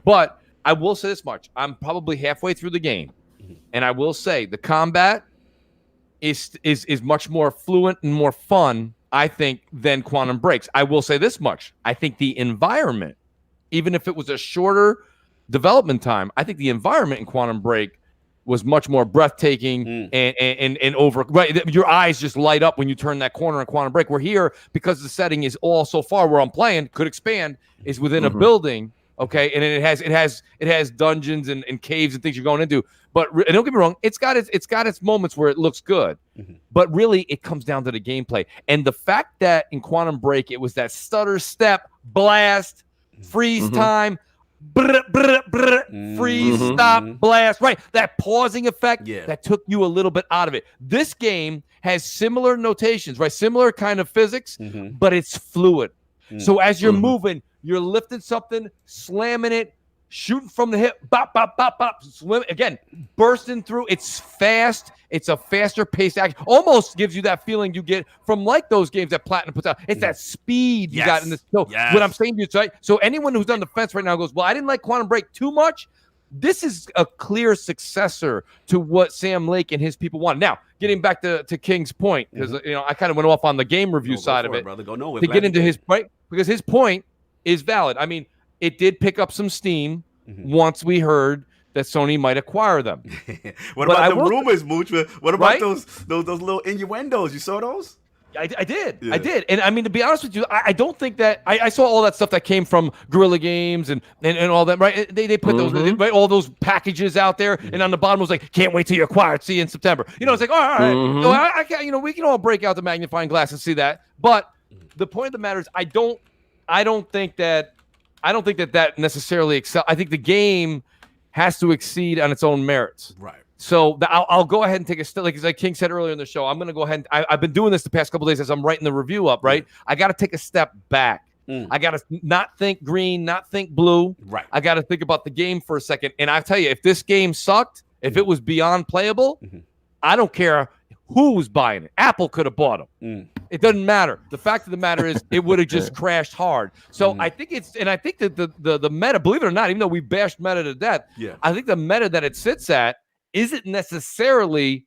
But I will say this much. I'm probably halfway through the game. And I will say the combat is much more fluent and more fun, I think, than Quantum Breaks. I will say this much. I think the environment, even if it was a shorter development time, I think the environment in Quantum Break was much more breathtaking and over. Right, your eyes just light up when you turn that corner in Quantum Break. We're here because the setting is all so far where I'm playing could expand is within a building. Okay, and it has dungeons and caves and things you're going into. But and don't get me wrong, it's got its moments where it looks good. But really, it comes down to the gameplay and the fact that in Quantum Break it was that stutter step, blast, freeze time, freeze, stop, blast. Right, that pausing effect that took you a little bit out of it. This game has similar notations, right? Similar kind of physics, but it's fluid. So as you're moving. You're lifting something, slamming it, shooting from the hip, bop, bop, bop, bop, swim again, bursting through. It's fast. It's a faster paced action. Almost gives you that feeling you get from like those games that Platinum puts out. It's that speed you got in this. So what I'm saying to you, right? So anyone who's on the fence right now goes, well, I didn't like Quantum Break too much. this is a clear successor to what Sam Lake and his people want. Now, getting back to King's point, because I kind of went off on the game review side of it, brother. Go nowhere, to get into his point, because his point is valid. I mean, it did pick up some steam once we heard that Sony might acquire them. What about the rumors, Mooch? What about those little innuendos? You saw those? I did. And I mean, to be honest with you, I don't think that I saw all that stuff that came from Guerrilla Games and all that, right? They put those, right, all those packages out there, and on the bottom was like, can't wait till you acquire it. See you in September. It's like, all right. So I can't, we can all break out the magnifying glass and see that. But the point of the matter is, I don't think that necessarily excel. I think the game has to exceed on its own merits. Right. So I'll go ahead and take a step, like King said earlier in the show. I'm going to go ahead and I've been doing this the past couple of days as I'm writing the review up, right? I got to take a step back. I got to not think green, not think blue. Right. I got to think about the game for a second. And I tell you, if this game sucked, if it was beyond playable, I don't care who was buying it. Apple could have bought them. It doesn't matter. The fact of the matter is, it would have just crashed hard. So I think I think that the meta, believe it or not, even though we bashed meta to death, I think the meta that it sits at isn't necessarily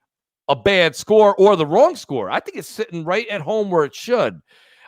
a bad score or the wrong score. I think it's sitting right at home where it should.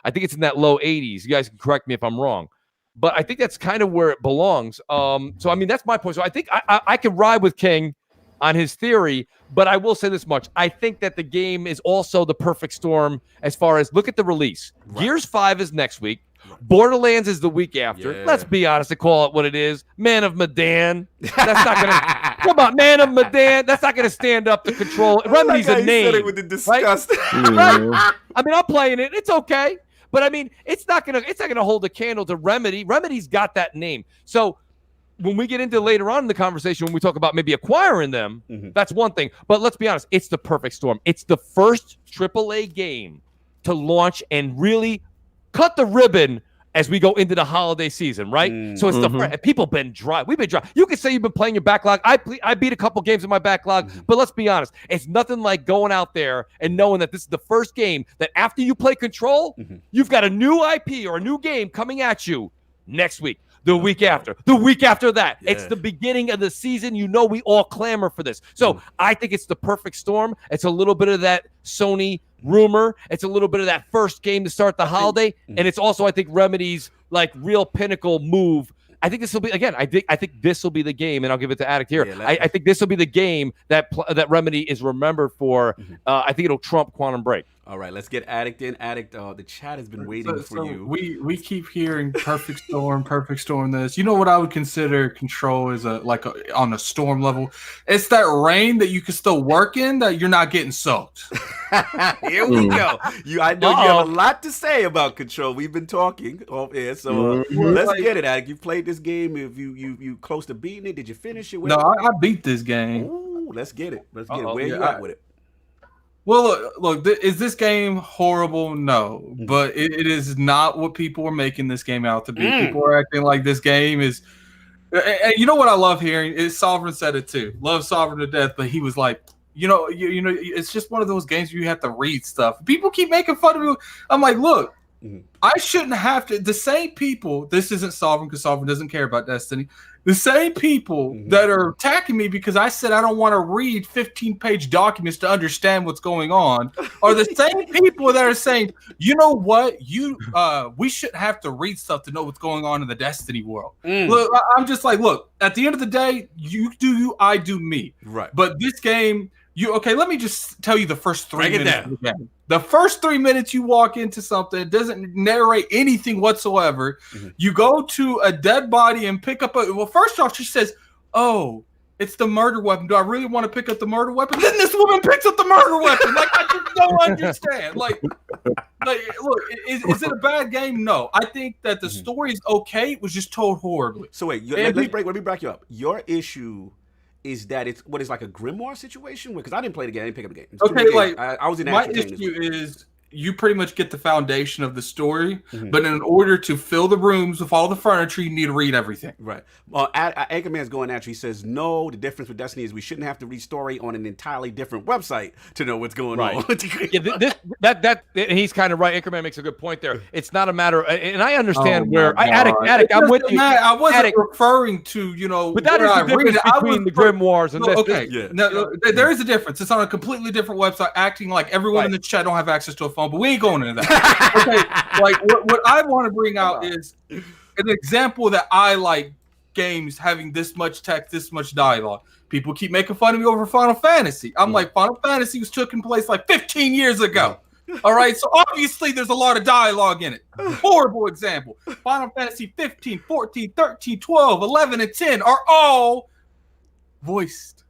I think it's in that low 80s. You guys can correct me if I'm wrong. But I think that's kind of where it belongs. So, I mean, that's my point. So I think I can ride with King on his theory, but I will say this much. I think that the game is also the perfect storm as far as, look at the release. Gears 5 is next week. Borderlands is the week after. Let's be honest and call it what it is. Man of Medan. That's not going to... Come on, Man of Medan. That's not going to stand up to Control. Remedy's a name. Said it with the disgust. Right? I mean, I'm playing it. It's okay. But, I mean, it's not gonna hold a candle to Remedy. Remedy's got that name. So, when we get into later on in the conversation, when we talk about maybe acquiring them, that's one thing. But let's be honest, it's the perfect storm. It's the first AAA game to launch and really cut the ribbon as we go into the holiday season, right? So it's people been dry. We've been dry. You could say you've been playing your backlog. I beat a couple games in my backlog, but let's be honest. It's nothing like going out there and knowing that this is the first game that after you play Control, you've got a new IP or a new game coming at you next week. The week after, the week after that. It's the beginning of the season. We all clamor for this. So I think it's the perfect storm. It's a little bit of that Sony rumor. It's a little bit of that first game to start the holiday. And it's also, I think, Remedy's like real pinnacle move. I think this will be, again, I think this will be the game, and I'll give it to Addict here. I think this will be the game that Remedy is remembered for. I think it'll trump Quantum Break. All right, let's get Addict in. Addict, the chat has been waiting for you. We keep hearing perfect storm this. You know what I would consider Control is on a storm level? It's that rain that you can still work in, that you're not getting soaked. Here we go. I know you have a lot to say about Control. We've been talking off air, so let's get it, Addict. You played this game. If you close to beating it, did you finish it? No, I beat this game. Ooh, let's get it. Let's get it. Where you at with it? Well, look, is this game horrible? No, but it is not what people are making this game out to be. People are acting like this game is. And you know what I love hearing is Sovereign said it too. Love Sovereign to death, but he was like, it's just one of those games where you have to read stuff. People keep making fun of me. I'm like, look, I shouldn't have to. The same people. This isn't Sovereign because Sovereign doesn't care about Destiny. The same people that are attacking me because I said I don't want to read 15-page documents to understand what's going on are the same people that are saying, you know what, we shouldn't have to read stuff to know what's going on in the Destiny world. Look, I'm just like, look, at the end of the day, you do you, I do me. Right. But this game, let me just tell you the first 3 minutes of the game. The first 3 minutes you walk into something, it doesn't narrate anything whatsoever. You go to a dead body and pick up first off, she says, oh, it's the murder weapon. Do I really want to pick up the murder weapon? Then this woman picks up the murder weapon. Like, I just don't understand. Like, look, is it a bad game? No. I think that the story is okay. It was just told horribly. So wait, let me break you up. Your issue is that it's like a grimoire situation? Because I didn't play the game, I didn't pick up the game. Okay, like I was in my Astral Chain issue is you pretty much get the foundation of the story, but in order to fill the rooms with all the furniture, you need to read everything. Right. Well, Anchorman's going at you. He says, no, the difference with Destiny is we shouldn't have to read story on an entirely different website to know what's going on. Yeah, he's kind of right. Anchorman makes a good point there. It's not a matter, and I understand Attic, I'm with you. I wasn't referring to, but that is the difference between the Grimoires and this. Okay, there is a difference. It's on a completely different website, acting like everyone in the chat don't have access to a phone, but we ain't going into that. Okay, like what I want to bring out is an example that I like games having this much text, this much dialogue. People keep making fun of me over Final Fantasy. I'm like, Final Fantasy was taking place like 15 years ago. All right, so obviously there's a lot of dialogue in it. Horrible example. Final Fantasy 15, 14, 13, 12, 11, and 10 are all voiced.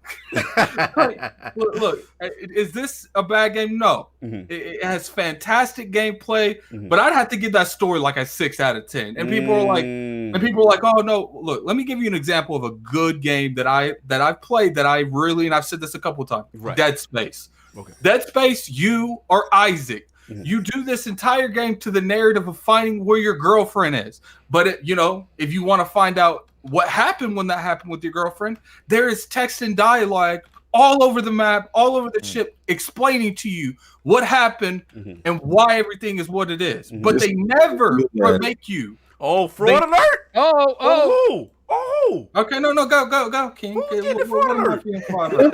Look, is this a bad game? No. It has fantastic gameplay, but I'd have to give that story like a 6 out of 10. And people are like, oh no, look, let me give you an example of a good game that I've played that I really, and I've said this a couple of times. Right. Dead Space. Okay. Dead Space, you are Isaac. You do this entire game to the narrative of finding where your girlfriend is. But if you want to find out what happened when that happened with your girlfriend, there is text and dialogue all over the map, all over the ship, explaining to you what happened and why everything is what it is. But they never make you. Oh, fraud alert! Oh! Okay, no, go, King. Let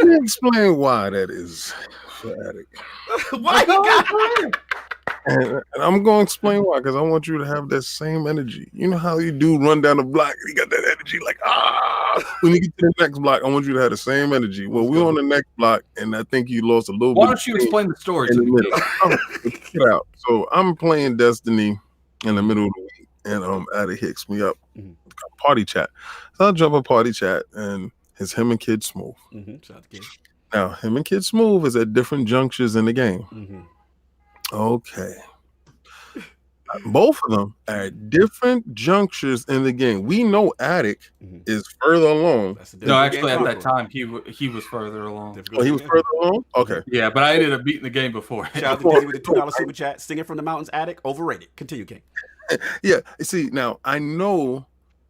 me explain why that is for Attic. Why you got and I'm going to explain why, because I want you to have that same energy. You know how you do run down the block, you got that energy like, when you get to the next block, I want you to have the same energy. Well, we're on the next block, and I think you lost a little bit. Why don't you explain the story to me? Check it out. So I'm playing Destiny in the middle of the week, and Attic hits me up, party chat. So I'll jump a party chat, and it's him and Kid Smooth. Now, him and Kid Smooth is at different junctures in the game. Okay. Both of them are at different junctures in the game. We know Attic is further along. No, actually, at that time, he was further along. Oh, he was further along? Okay. Yeah, but I ended up beating the game before. Shout out to Kenny with the $2 super chat. Singing from the Mountains, Attic, overrated. Continue, King. Yeah, see, now, I know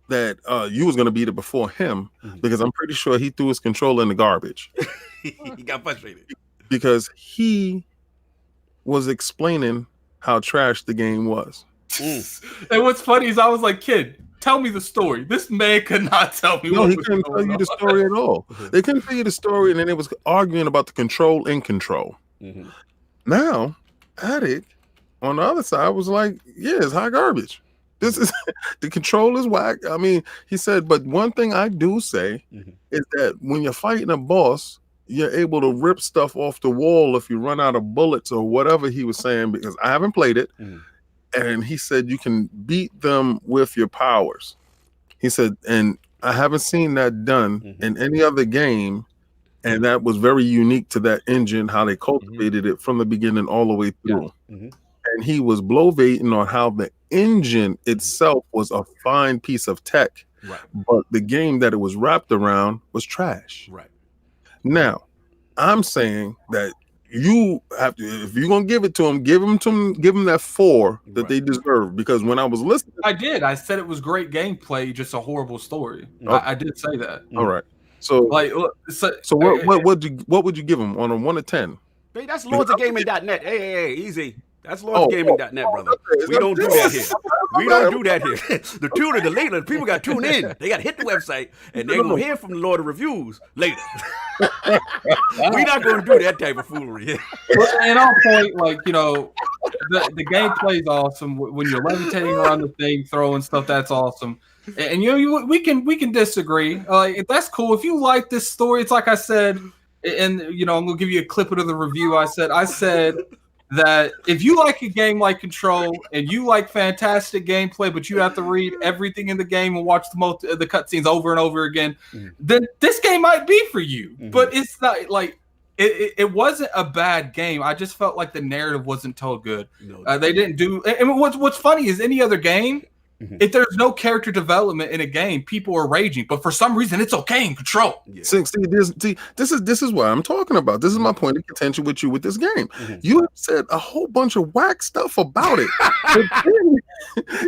that you was going to beat it before him because I'm pretty sure he threw his controller in the garbage. He got frustrated. Because he was explaining how trash the game was. And what's funny is I was like, kid, tell me the story. This man could not tell me. No, he couldn't tell you the story at all. They couldn't tell you the story, and then it was arguing about the control in control. Now, Attic on the other side was like, yeah, it's hot garbage. This is the control is whack. I mean, he said, but one thing I do say is that when you're fighting a boss, you're able to rip stuff off the wall if you run out of bullets or whatever he was saying, because I haven't played it. And he said you can beat them with your powers. He said, and I haven't seen that done in any other game. And that was very unique to that engine, how they cultivated it from the beginning all the way through. And he was bloviating on how the engine itself was a fine piece of tech, but the game that it was wrapped around was trash. Now, I'm saying that you have to, if you're gonna give it to them, give them that 4 that they deserve. Because when I was listening, I said it was great gameplay, just a horrible story. I did say that. All right. So, like, what would you give them on a 1 to 10? Hey, that's LordsOfGaming.net. Hey, easy. That's LordCognito.net, brother. We don't do that here. We don't do that here. The tutor, the later, people got to tune in. They got to hit the website, and they're going to hear from the Lord of Reviews later. We're not going to do that type of foolery here. And on point, like, the gameplay is awesome. When you're levitating around the thing, throwing stuff, that's awesome. And we can disagree. If that's cool. If you like this story, it's like I said, and I'm going to give you a clip of the review. I said that if you like a game like Control and you like fantastic gameplay, but you have to read everything in the game and watch the cutscenes over and over again, then this game might be for you. But it's not like it wasn't a bad game. I just felt like the narrative wasn't told good. They didn't do. And what's funny is any other game, if there's no character development in a game, people are raging. But for some reason, it's okay in Control. Yeah. See, this is what I'm talking about. This is my point of contention with you with this game. You have said a whole bunch of whack stuff about it.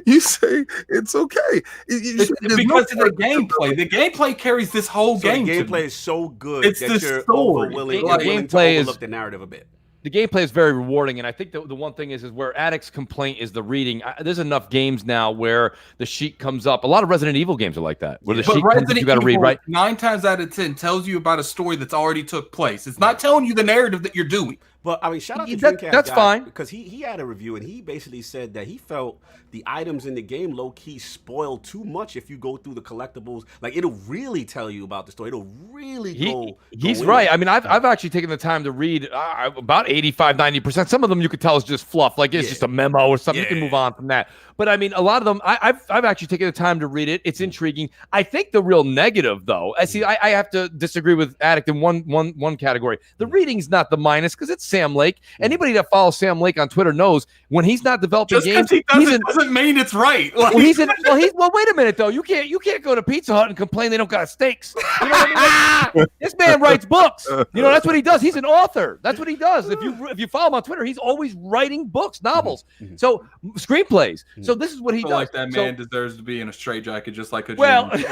You say it's okay. It's because of the gameplay. The gameplay carries this whole game. The gameplay is so good it's that the you're story. willing The gameplay to overlook the narrative a bit. The gameplay is very rewarding, and I think the one thing is where Addict's complaint is the reading. There's enough games now where the sheet comes up. A lot of Resident Evil games are like that, where the sheet comes up, you got to read, right? 9 times out of 10 tells you about a story that's already took place. It's not telling you the narrative that you're doing. But I mean, shout out to That's guy, fine, because he had a review and he basically said that he felt the items in the game low key spoil too much if you go through the collectibles. Like it'll really tell you about the story. It'll really go. He's right. I mean, I've actually taken the time to read about 85-90%. Some of them you could tell is just fluff, like it's just a memo or something. You can move on from that. But I mean, a lot of them, I've actually taken the time to read it. It's intriguing. I think the real negative, though, I have to disagree with Addict in one category. The reading's not the minus because it's Sam Lake. Anybody that follows Sam Lake on Twitter knows when he's not developing games, doesn't mean it's right. Like, well, wait a minute though. You can't go to Pizza Hut and complain they don't got steaks. You know what I mean? This man writes books. You know, that's what he does. He's an author. That's what he does. If you follow him on Twitter, he's always writing books, novels, so screenplays. So this is what he does. Like that man deserves to be in a straitjacket, just like a that's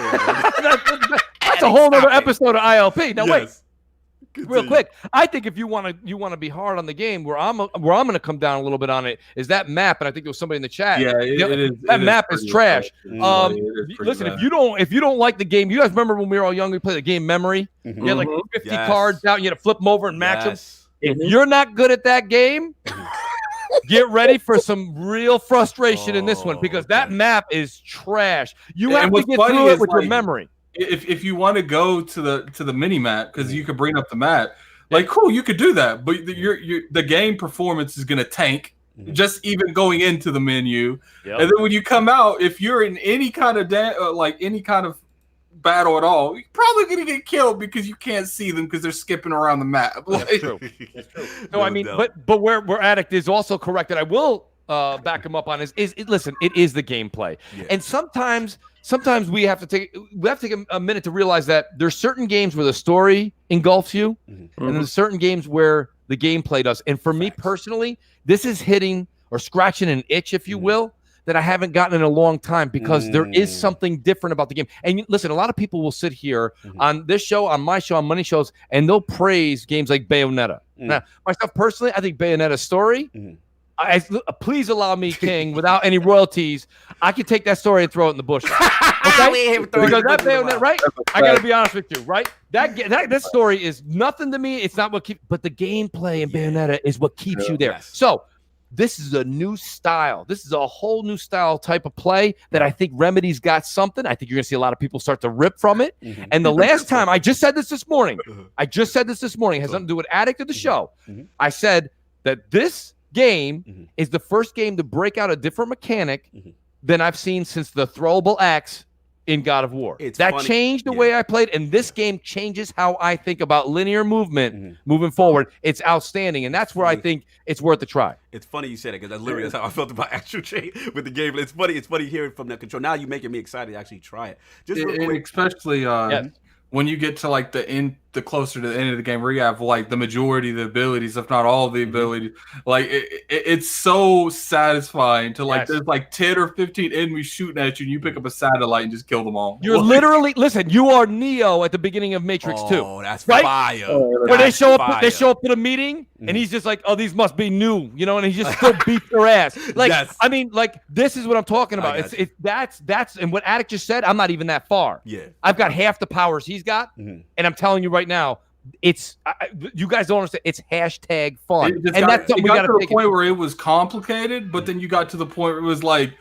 a whole other episode of ILP. Now wait. Real quick, I think if you want to be hard on the game, where I'm going to come down a little bit on it is that map, and I think there was somebody in the chat. Yeah, it is. That map is trash. Listen, bad. if you don't like the game, you guys remember when we were all young, we played the game Memory. You had like 50 cards out, and you had to flip them over and match them. If you're not good at that game, get ready for some real frustration in this one because that map is trash. You have to get through it with your memory. If you want to go to the mini map because you could bring up the map, like cool, you could do that, but the game performance is gonna tank just even going into the menu, and then when you come out, if you're in any kind of any kind of battle at all, you're probably gonna get killed because you can't see them because they're skipping around the map. That's true. No, I mean, but where Addict is also correct that I will back him up on is listen, it is the gameplay, and sometimes we have to take a minute to realize that there's certain games where the story engulfs you, and there's certain games where the gameplay does. And for me personally, this is hitting or scratching an itch, if you will, that I haven't gotten in a long time because there is something different about the game. And listen, a lot of people will sit here on this show, on my show, on Money Shows, and they'll praise games like Bayonetta. Now, myself personally, I think Bayonetta's story. Please allow me, King, without any royalties, I can take that story and throw it in the bush. Okay? Because that Bayonetta, right? I got to be honest with you, right? That story is nothing to me. It's not what keeps, but the gameplay in Bayonetta is what keeps you there. So this is a new style. This is a whole new style type of play that I think Remedy's got something. I think you're going to see a lot of people start to rip from it. And the last time, I just said this morning, has nothing to do with Addict of the show. I said that this game is the first game to break out a different mechanic than I've seen since the throwable axe in God of War. That changed the way I played, and this game changes how I think about linear movement moving forward. It's outstanding, and that's where I think it's worth a try. It's funny you said it because that's literally how I felt about Astral Chain with the game. It's funny hearing from that control. Now you're making me excited to actually try it. Just real quick. Especially when you get to like the closer to the end of the game where you have like the majority of the abilities, if not all of the abilities, like it's so satisfying to like there's like 10 or 15 enemies shooting at you and you pick up a satellite and just kill them all. You're literally you are Neo at the beginning of Matrix 2. Oh, that's fire. Where they show up to the meeting and he's just like, oh, these must be new, and he just still beats their ass. Like I mean, like this is what I'm talking about. That's and what Addict just said, I'm not even that far. Yeah. I've got half the powers he's got, and I'm telling you right now, it's you guys don't understand. It's hashtag fun, and that's something we got to the point where it was complicated, but then you got to the point where it was like,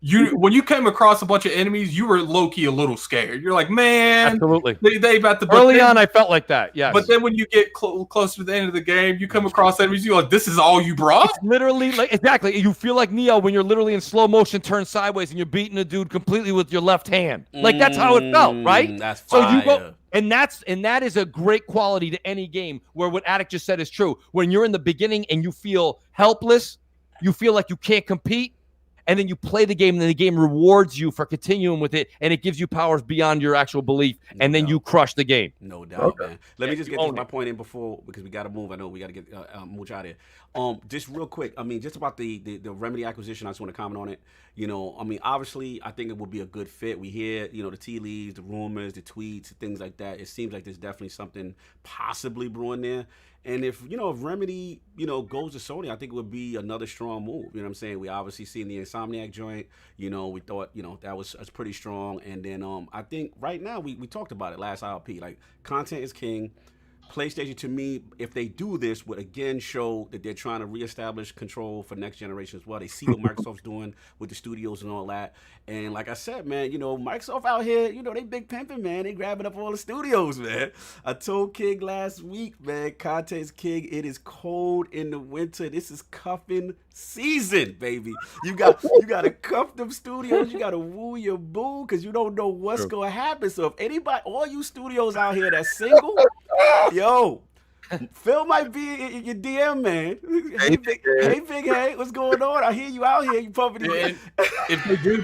when you came across a bunch of enemies, you were low key a little scared. You're like, man, absolutely. They about to. Early on, I felt like that. Yeah, but then when you get closer to the end of the game, you come across enemies. You're like, this is all you brought. It's literally like exactly. You feel like Neo when you're literally in slow motion, turned sideways, and you're beating a dude completely with your left hand. Like that's how it felt, right? That's fire. So you go. And that is a great quality to any game where what Addict just said is true. When you're in the beginning and you feel helpless, you feel like you can't compete, and then you play the game, and then the game rewards you for continuing with it, and it gives you powers beyond your actual belief, and then you crush the game. No doubt, man. Let me just get my point in before, because we got to move. I know we got to get Mooch out of here. Just real quick, I mean, just about the Remedy acquisition, I just want to comment on it. You know, I mean, obviously, I think it would be a good fit. We hear, you know, the tea leaves, the rumors, the tweets, things like that. It seems like there's definitely something possibly brewing there. And if Remedy, goes to Sony, I think it would be another strong move. You know what I'm saying? We obviously seen the Insomniac joint. We thought, that's pretty strong. And then I think right now, we talked about it last ILP. Like, content is king. PlayStation, to me, if they do this, would again show that they're trying to reestablish control for next generation as well. They see what Microsoft's doing with the studios and all that. And like I said, man, Microsoft out here, they big pimping, man. They grabbing up all the studios, man. I told King last week, man, content is king. It is cold in the winter. This is cuffing season, baby. You got to cuff them studios. You got to woo your boo, because you don't know what's going to happen. So if anybody, all you studios out here that's single, yo, Phil might be in your DM, man. Hey, big head, what's going on? I hear you out here. You pumping it. If they do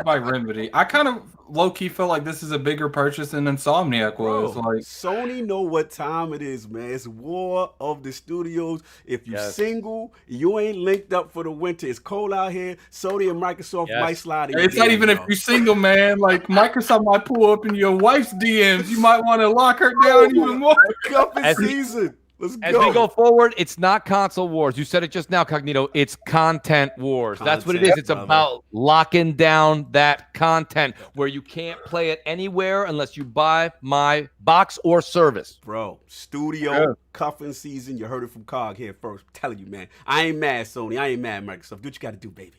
buy Remedy, I kind of low key feel like this is a bigger purchase than Insomniac was. Bro, like Sony know what time it is, man. It's war of the studios. If you're single, you ain't linked up for the winter. It's cold out here. Sony and Microsoft might slide in. It's not even if you're single, man. Like Microsoft might pull up in your wife's DMs. You might want to lock her down even more. Cuffing season. Let's go. As we go forward, it's not console wars. You said it just now, Cognito. It's content wars. That's what it is. It's about locking down that content where you can't play it anywhere unless you buy my box or service. Bro, studio cuffing season. You heard it from Cog here first. I'm telling you, man. I ain't mad, Sony. I ain't mad, Microsoft. Do what you got to do, baby.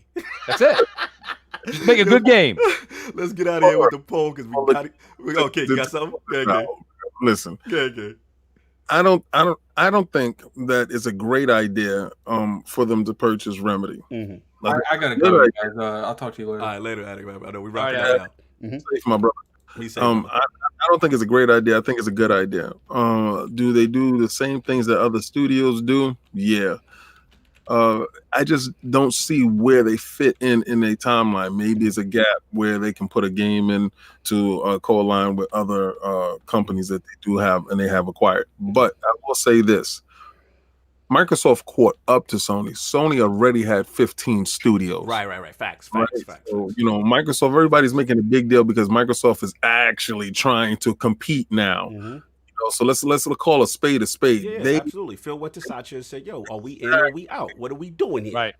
That's it. Just make a good game. Let's get out of here with the poll, because we got it. Okay, you got something? Okay. Listen. Okay. I don't think that it's a great idea for them to purchase Remedy. Mm-hmm. Like, I gotta go, guys. I'll talk to you later. All right, later. I know we wrapping that out. Safe, my brother. I don't think it's a great idea. I think it's a good idea. Do they do the same things that other studios do? Yeah. I just don't see where they fit in a timeline. Maybe it's a gap where they can put a game in to co-align with other companies that they do have and they have acquired. But I will say this. Microsoft caught up to Sony. Sony already had 15 studios. Right. Facts. So, Microsoft, everybody's making a big deal because Microsoft is actually trying to compete now. Mm-hmm. So let's call a spade a spade. Yeah, absolutely. Phil went to Satya and said, "Yo, are we in or are we out? What are we doing here?" Right.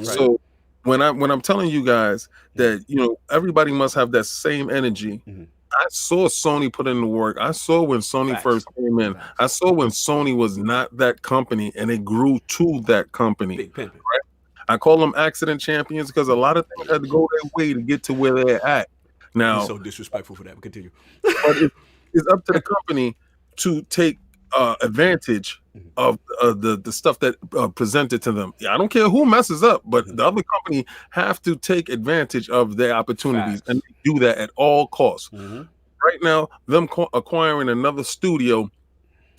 So when I'm telling you guys that everybody must have that same energy. Mm-hmm. I saw Sony put in the work. I saw when Sony first came in. I saw when Sony was not that company and it grew to that company. Big pimpin'. Right? I call them accident champions because a lot of things had to go their way to get to where they're at. Now, you're so disrespectful for that. But continue. But it's up to the company to take advantage of the stuff that presented to them. I don't care who messes up, but the other company have to take advantage of their opportunities and do that at all costs. Mm-hmm. Right now, them acquiring another studio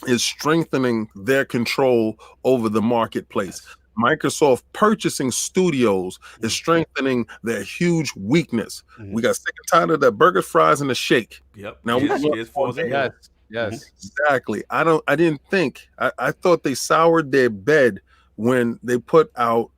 is strengthening their control over the marketplace. Microsoft purchasing studios is strengthening their huge weakness. Mm-hmm. We got sick and tired of that burger, fries, and the shake. Yep. Now Yes. Exactly. I thought they soured their bed when they put out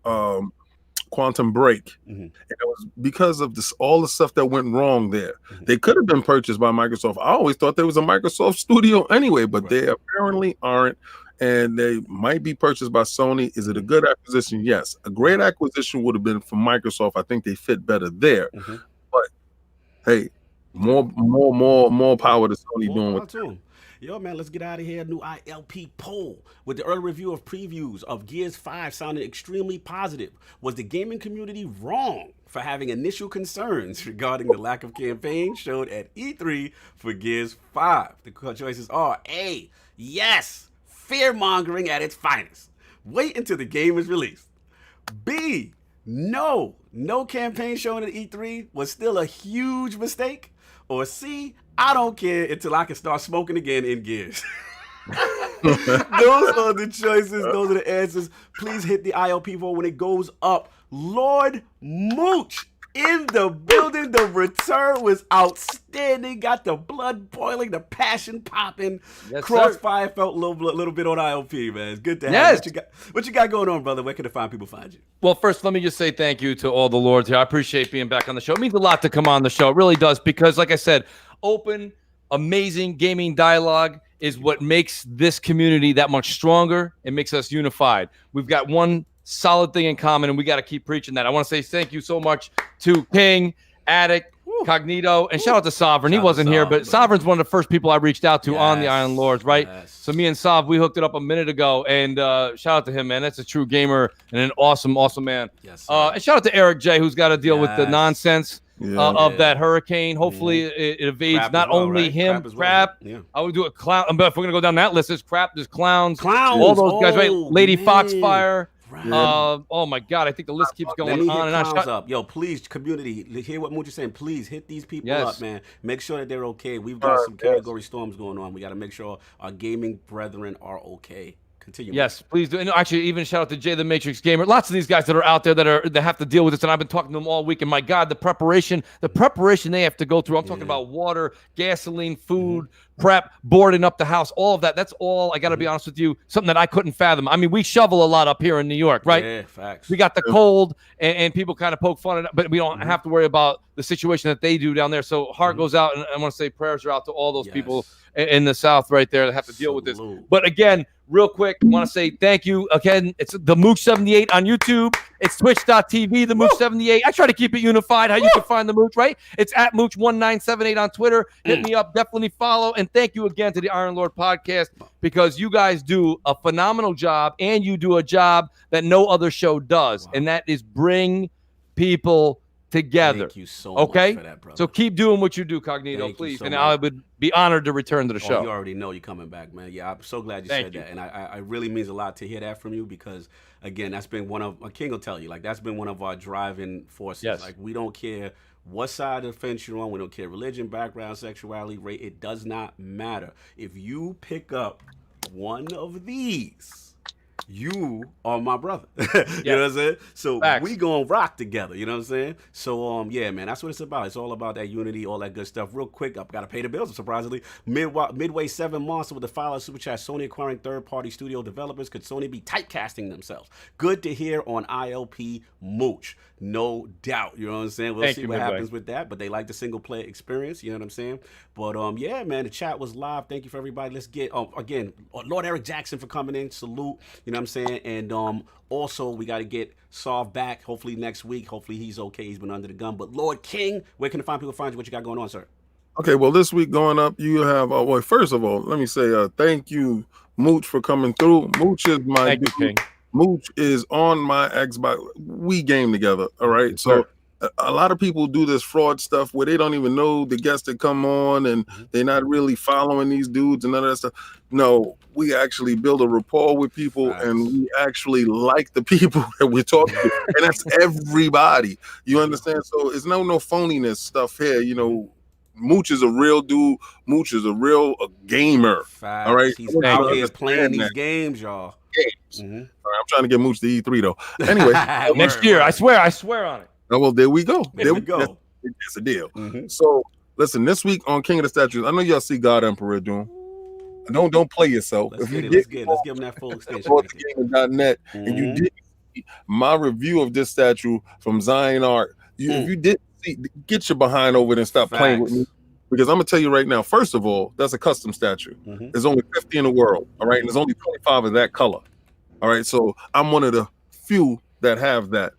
Quantum Break. Mm-hmm. And it was because of all the stuff that went wrong there. Mm-hmm. They could have been purchased by Microsoft. I always thought there was a Microsoft studio anyway, but they apparently aren't. And they might be purchased by Sony. Is it a good acquisition? Yes. A great acquisition would have been from Microsoft. I think they fit better there. Mm-hmm. But hey, more power to Sony doing what they're doing. Yo, man, let's get out of here. New ILP poll. With the early review of previews of Gears 5 sounding extremely positive, was the gaming community wrong for having initial concerns regarding the lack of campaign showed at E3 for Gears 5? The choices are A, yes, fear-mongering at its finest. Wait until the game is released. B, no campaign shown at E3 was still a huge mistake. Or C, I don't care until I can start smoking again in Gears. Those are the choices. Those are the answers. Please hit the ILP vote when it goes up. Lord Mooch in the building. The return was outstanding. Got the blood boiling, the passion popping. Yes, Crossfire felt a little bit on ILP, man. It's good to have you. What you got going on, brother? Where can the people find you? Well, first, let me just say thank you to all the Lords here. I appreciate being back on the show. It means a lot to come on the show. It really does, because, like I said, open, amazing gaming dialogue is what makes this community that much stronger. It makes us unified. We've got one solid thing in common, and we got to keep preaching that. I want to say thank you so much to King, Addict, Cognito, and shout out to Sovereign. He wasn't here, but Sovereign's one of the first people I reached out to on the Iron Lords, right? Yes. So me and Sav, we hooked it up a minute ago, and shout out to him, man. That's a true gamer and an awesome man. Yes, and shout out to Eric J, who's got to deal with the nonsense of that hurricane. Hopefully it evades Crap not as well, only right? him, Crap as well. I would do a clown. But if we're going to go down that list, there's crap, there's clowns. Clowns. All those guys, right? Lady man. Foxfire. Right. Oh my God! I think the list keeps going on and on. Up. Yo, please, community, hear what Mooch is saying. Please hit these people up, man. Make sure that they're okay. We've got some category storms going on. We got to make sure our gaming brethren are okay. Continue. Yes, please do. And actually, even shout out to Jay the Matrix Gamer. Lots of these guys that are out there that have to deal with this, and I've been talking to them all week. And my God, the preparation they have to go through. I'm talking about water, gasoline, food, prep, boarding up the house, all of that. That's all. I got to be honest with you, something that I couldn't fathom. I mean, we shovel a lot up here in New York, right? Yeah, facts. We got the cold, and people kind of poke fun at it, but we don't have to worry about the situation that they do down there. So heart goes out, and I want to say prayers are out to all those people in the South right there that have to deal with this. But again, real quick, I want to say thank you again. It's the Mooch78 on YouTube. It's twitch.tv, the Mooch78. I try to keep it unified. How you can find the Mooch, right? It's at Mooch1978 on Twitter. Hit me up. Definitely follow. And thank you again to the Iron Lord Podcast, because you guys do a phenomenal job, and you do a job that no other show does. And that is bring people together. Thank you so much for that, brother. So keep doing what you do, Cognito, please. And I would be honored to return to the show. You already know you're coming back, man. Yeah, I'm so glad you said that. And I really means a lot to hear that from you, because, again, that's been one of, King will tell you, like, that's been one of our driving forces. Yes. Like, we don't care what side of the fence you're on. We don't care religion, background, sexuality, race. It does not matter. If you pick up one of these, you are my brother. You know what I'm saying? So we gonna rock together. You know what I'm saying? So yeah, man, that's what it's about. It's all about that unity, all that good stuff. Real quick, I've got to pay the bills. Surprisingly, Midway 7 Monster with the $5 super chat. Sony acquiring third-party studio developers. Could Sony be typecasting themselves? Good to hear on ILP Mooch. No doubt. You know what I'm saying? We'll see what happens with that. But they like the single-player experience. You know what I'm saying? But yeah, man, the chat was live. Thank you for everybody. Let's get again, Lord Eric Jackson for coming in. Salute. You know what I'm saying? And also, we got to get Sav back, hopefully next week. Hopefully he's okay. He's been under the gun. But Lord King, where can the people find you? What you got going on, sir? Okay, well, this week going up, you have, well, first of all, let me say thank you, Mooch, for coming through. Mooch is my King. Mooch is on my Xbox. We game together, all right? So a lot of people do this fraud stuff where they don't even know the guests that come on, and they're not really following these dudes and none of that stuff. No, we actually build a rapport with people, and we actually like the people that we're talking to, and that's everybody. You understand? So it's no phoniness stuff here. You know, Mooch is a real dude. Mooch is a real gamer. Facts. All right, he's out here playing these games, y'all. All right, I'm trying to get Mooch to E3 though. Anyway, next year, I swear on it. Oh, well, there we go. There we go. It's a deal. So listen, this week on King of the Statues, I know y'all see God Emperor doing. Don't play yourself. Let's give him that full extension. LordCognito.net, and you didn't see my review of this statue from Zion Art. If you didn't see, get your behind over there and stop playing with me. Because I'm gonna tell you right now, first of all, that's a custom statue. There's only 50 in the world, all right, and there's only 25 of that color. All right, so I'm one of the few that have that.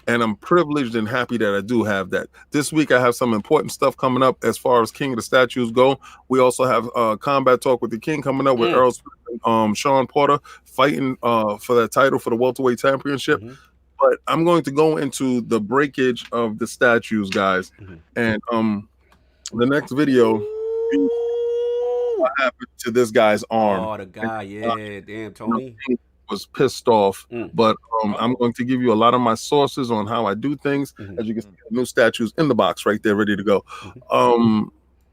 And I'm privileged and happy that I do have that. This week, I have some important stuff coming up as far as King of the Statues go. We also have Combat Talk with the King coming up with Earl Smith and Sean Porter fighting for that title for the welterweight championship. But I'm going to go into the breakage of the statues, guys. And the next video, what happened to this guy's arm? Oh, the guy, damn, Tony. Was pissed off, but I'm going to give you a lot of my sources on how I do things. As you can see, new statues in the box right there, ready to go.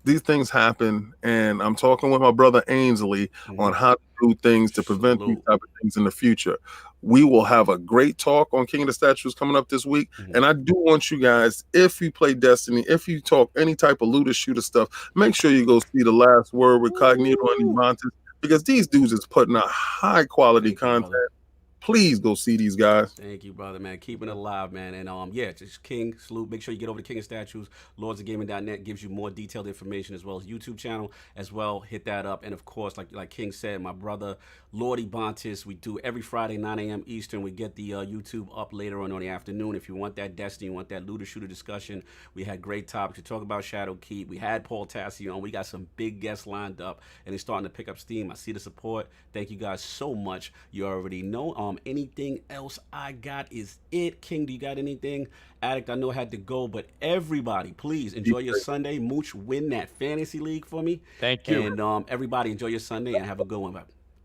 these things happen, and I'm talking with my brother Ainsley on how to do things to prevent these type of things in the future. We will have a great talk on King of the Statues coming up this week, and I do want you guys, if you play Destiny, if you talk any type of looter shooter stuff, make sure you go see The Last Word with Cognito and Ivantis, because these dudes is putting out high quality content. Please go see these guys. Thank you, brother, man. Keeping it alive, man. And yeah, just King, salute. Make sure you get over to King of Statues. LordsOfGaming.net gives you more detailed information, as well as YouTube channel as well. Hit that up. And of course, like King said, my brother Lord Ibantis, we do every Friday 9 a.m. Eastern. We get the YouTube up later on the afternoon. If you want that Destiny, you want that looter shooter discussion, we had great topics to talk about. Shadowkeep. We had Paul Tassi on. We got some big guests lined up, and it's starting to pick up steam. I see the support. Thank you guys so much. You already know. Anything else I got is it. King, do you got anything? Addict, I know had to go, but everybody, please enjoy your Sunday. Mooch, win that fantasy league for me. Thank you. And everybody enjoy your Sunday and have a good one. Bye.